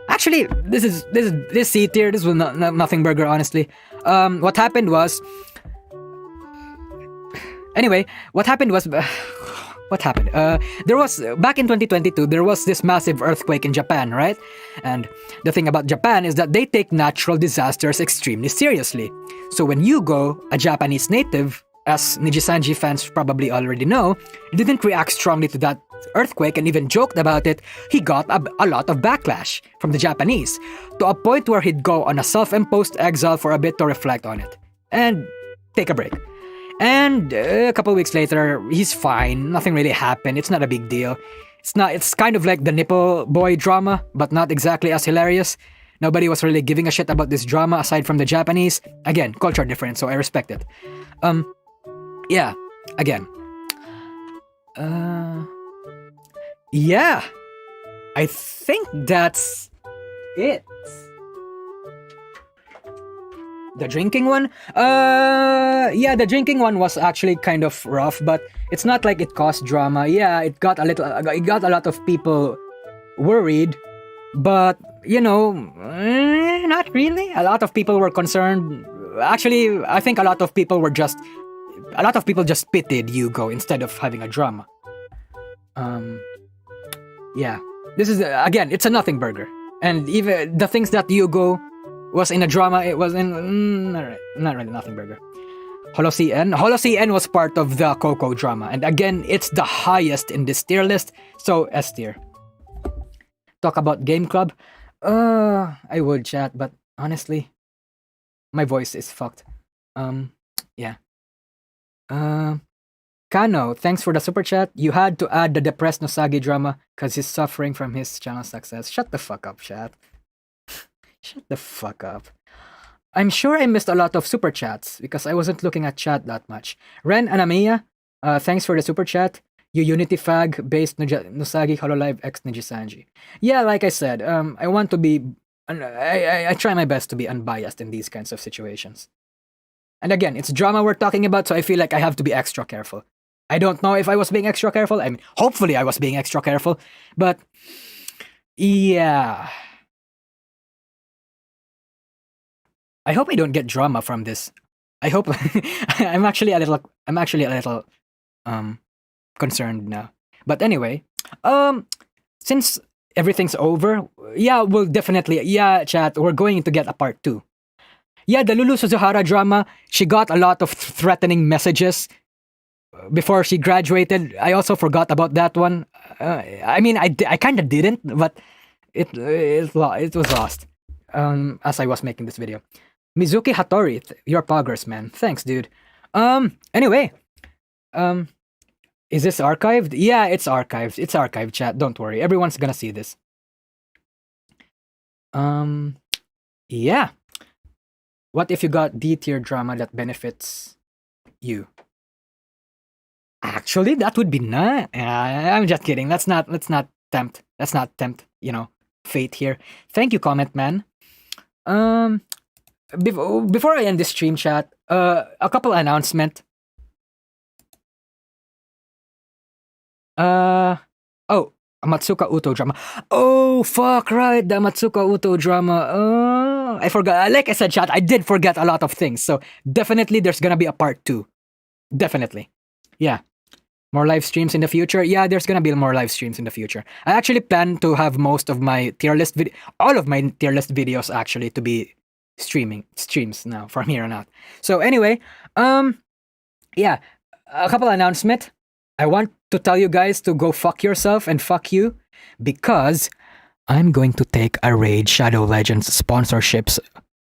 Actually, this C tier. This was nothing burger, honestly. What happened was. Anyway, what happened was. What happened? There was back in 2022. There was this massive earthquake in Japan, right? And the thing about Japan is that they take natural disasters extremely seriously. So when Yugo, a Japanese native, as Nijisanji fans probably already know, didn't react strongly to that earthquake and even joked about it, he got a lot of backlash from the Japanese, to a point where he'd go on a self-imposed exile for a bit to reflect on it and take a break. And a couple weeks later, he's fine. Nothing really happened. It's not a big deal. It's kind of like the nipple boy drama, but not exactly as hilarious. Nobody was really giving a shit about this drama aside from the Japanese. Again, culture difference, so I respect it. Yeah, again. Yeah. I think that's it. The drinking one? Yeah, the drinking one was actually kind of rough, but it's not like it caused drama. Yeah, it got a lot of people worried, but not really. A lot of people were concerned. Actually, I think a lot of people just pitied Yugo instead of having a drama. Yeah. This is again, it's a nothing burger. And even the things that Yugo was in a drama, it was in not really nothing burger. Holo CN was part of the Coco drama, and again, it's the highest in this tier list, so S tier. Talk about Game Club. I would chat, but honestly, my voice is fucked. Yeah. Kano, thanks for the super chat. You had to add the depressed Nosagi drama because he's suffering from his channel success. Shut the fuck up, chat. Shut the fuck up. I'm sure I missed a lot of super chats because I wasn't looking at chat that much. Ren Anamiya, thanks for the super chat. You Unity fag based Nosagi Hololive X Nijisanji. Yeah, like I said, I want to be. I try my best to be unbiased in these kinds of situations. And again, it's drama we're talking about, so I feel like I have to be extra careful. I don't know if I was being extra careful. I mean, hopefully I was being extra careful. But yeah. I hope I don't get drama from this. I hope I'm actually a little concerned now. But anyway, since everything's over, yeah, we'll definitely chat, we're going to get a part 2. Yeah, the Lulu Suzuhara drama, she got a lot of threatening messages before she graduated. I also forgot about that one. I mean, I kind of didn't, but it was lost as I was making this video. Mizuki Hattori, your progress, man. Thanks, dude. Anyway, is this archived? Yeah, it's archived. It's archived, chat. Don't worry. Everyone's gonna see this. Yeah. What if you got D-tier drama that benefits you? Actually, that would be nice. I'm just kidding. Let's not tempt. Let's not tempt, fate here. Thank you, comment man. Before I end this stream chat, a couple announcement. Matsuka Uto drama. Oh, fuck, right, the Matsuka Uto drama. I forgot. Like I said, chat, I did forget a lot of things. So definitely there's gonna be a part 2. Definitely. Yeah. More live streams in the future? Yeah, there's gonna be more live streams in the future. I actually plan to have most of my tier list all of my tier list videos actually to be streams now from here on out. So anyway, yeah, a couple announcement. I want to tell you guys to go fuck yourself and fuck you, because I'm going to take a Raid Shadow Legends sponsorships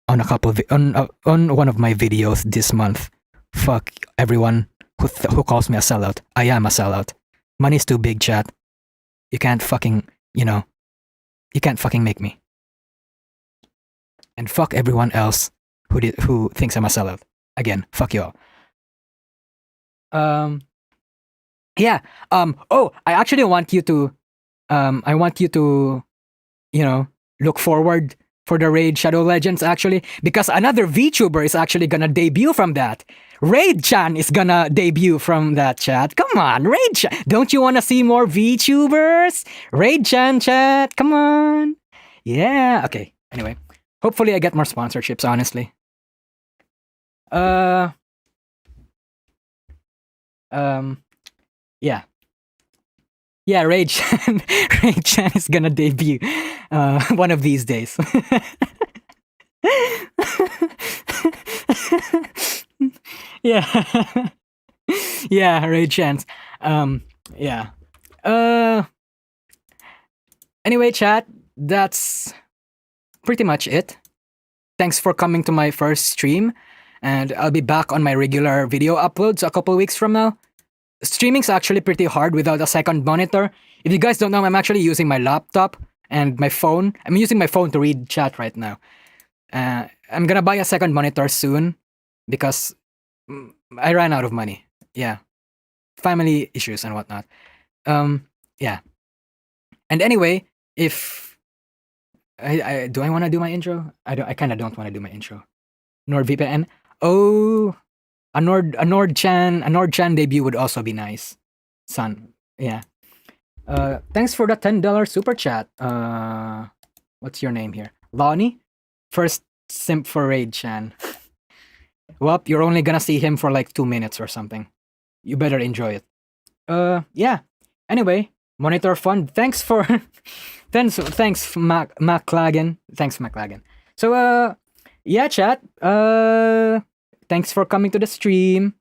on on one of my videos this month. Fuck everyone who calls me a sellout. I am a sellout. Money's too big, chat. You can't fucking, you can't fucking make me. And fuck everyone else who thinks I'm a sellout. Again, fuck you all. Yeah. Oh, I actually want you to look forward for the Raid Shadow Legends, actually, because another VTuber is actually gonna debut from that. Raid-chan is gonna debut from that, chat. Come on, Raid-chan. Don't you wanna see more VTubers? Raid-chan, chat. Come on. Yeah. Okay. Anyway, hopefully I get more sponsorships, honestly. Yeah. Yeah, Raid-chan. Raid-chan is gonna debut one of these days. Yeah. Yeah, Raid-chans. Yeah. Anyway, chat, that's pretty much it. Thanks for coming to my first stream, and I'll be back on my regular video uploads a couple weeks from now. Streaming's actually pretty hard without a second monitor. If you guys don't know, I'm actually using my laptop and my phone. I'm using my phone to read chat right now. I'm gonna buy a second monitor soon because I ran out of money. Yeah. Family issues and whatnot. Yeah. And anyway, if I do I want to do my intro? I kind of don't want to do my intro. NordVPN. Oh, a Nord-chan debut would also be nice. Son. Yeah. Thanks for the $10 super chat. What's your name here? Lonnie? First simp for Raid-chan. Well, you're only gonna see him for like 2 minutes or something. You better enjoy it. Yeah. Anyway, monitor fun. Thanks for thanks MacLagan. Thanks MacLagan. So yeah, chat. Thanks for coming to the stream.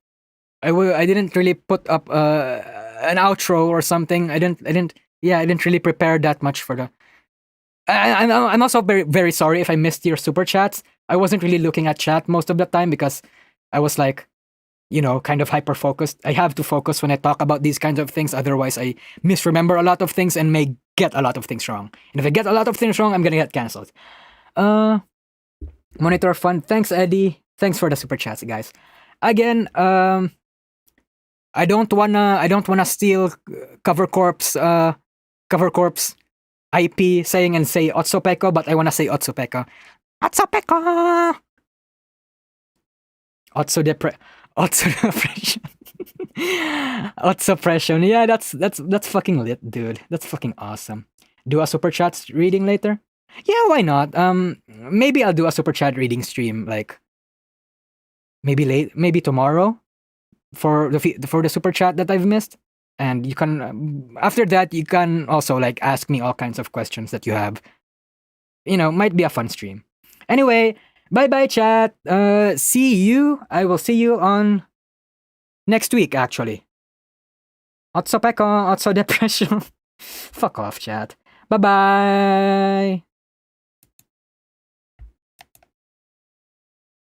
I didn't really put up an outro or something. I didn't really prepare that much for the. I'm also very, very sorry if I missed your super chats. I wasn't really looking at chat most of the time because I was like, kind of hyper focused. I have to focus when I talk about these kinds of things. Otherwise, I misremember a lot of things and may get a lot of things wrong. And if I get a lot of things wrong, I'm gonna get cancelled. Monitor fun. Thanks, Eddie. Thanks for the super chats, guys. Again, I don't wanna steal Cover Corp's IP saying and say Otsopeko, but I wanna say Otsopeko. Otsopeko! Otsodepression. Otsopression. Yeah, that's fucking lit, dude. That's fucking awesome. Do a super chat reading later? Yeah, why not? Maybe I'll do a super chat reading stream, like maybe tomorrow for the super chat that I've missed. And you can after that you can also like ask me all kinds of questions that you have. Might be a fun stream. Anyway, bye chat. See you. I will see you on next week actually. Otsopeko, Otso depression. Fuck off, chat. Bye bye.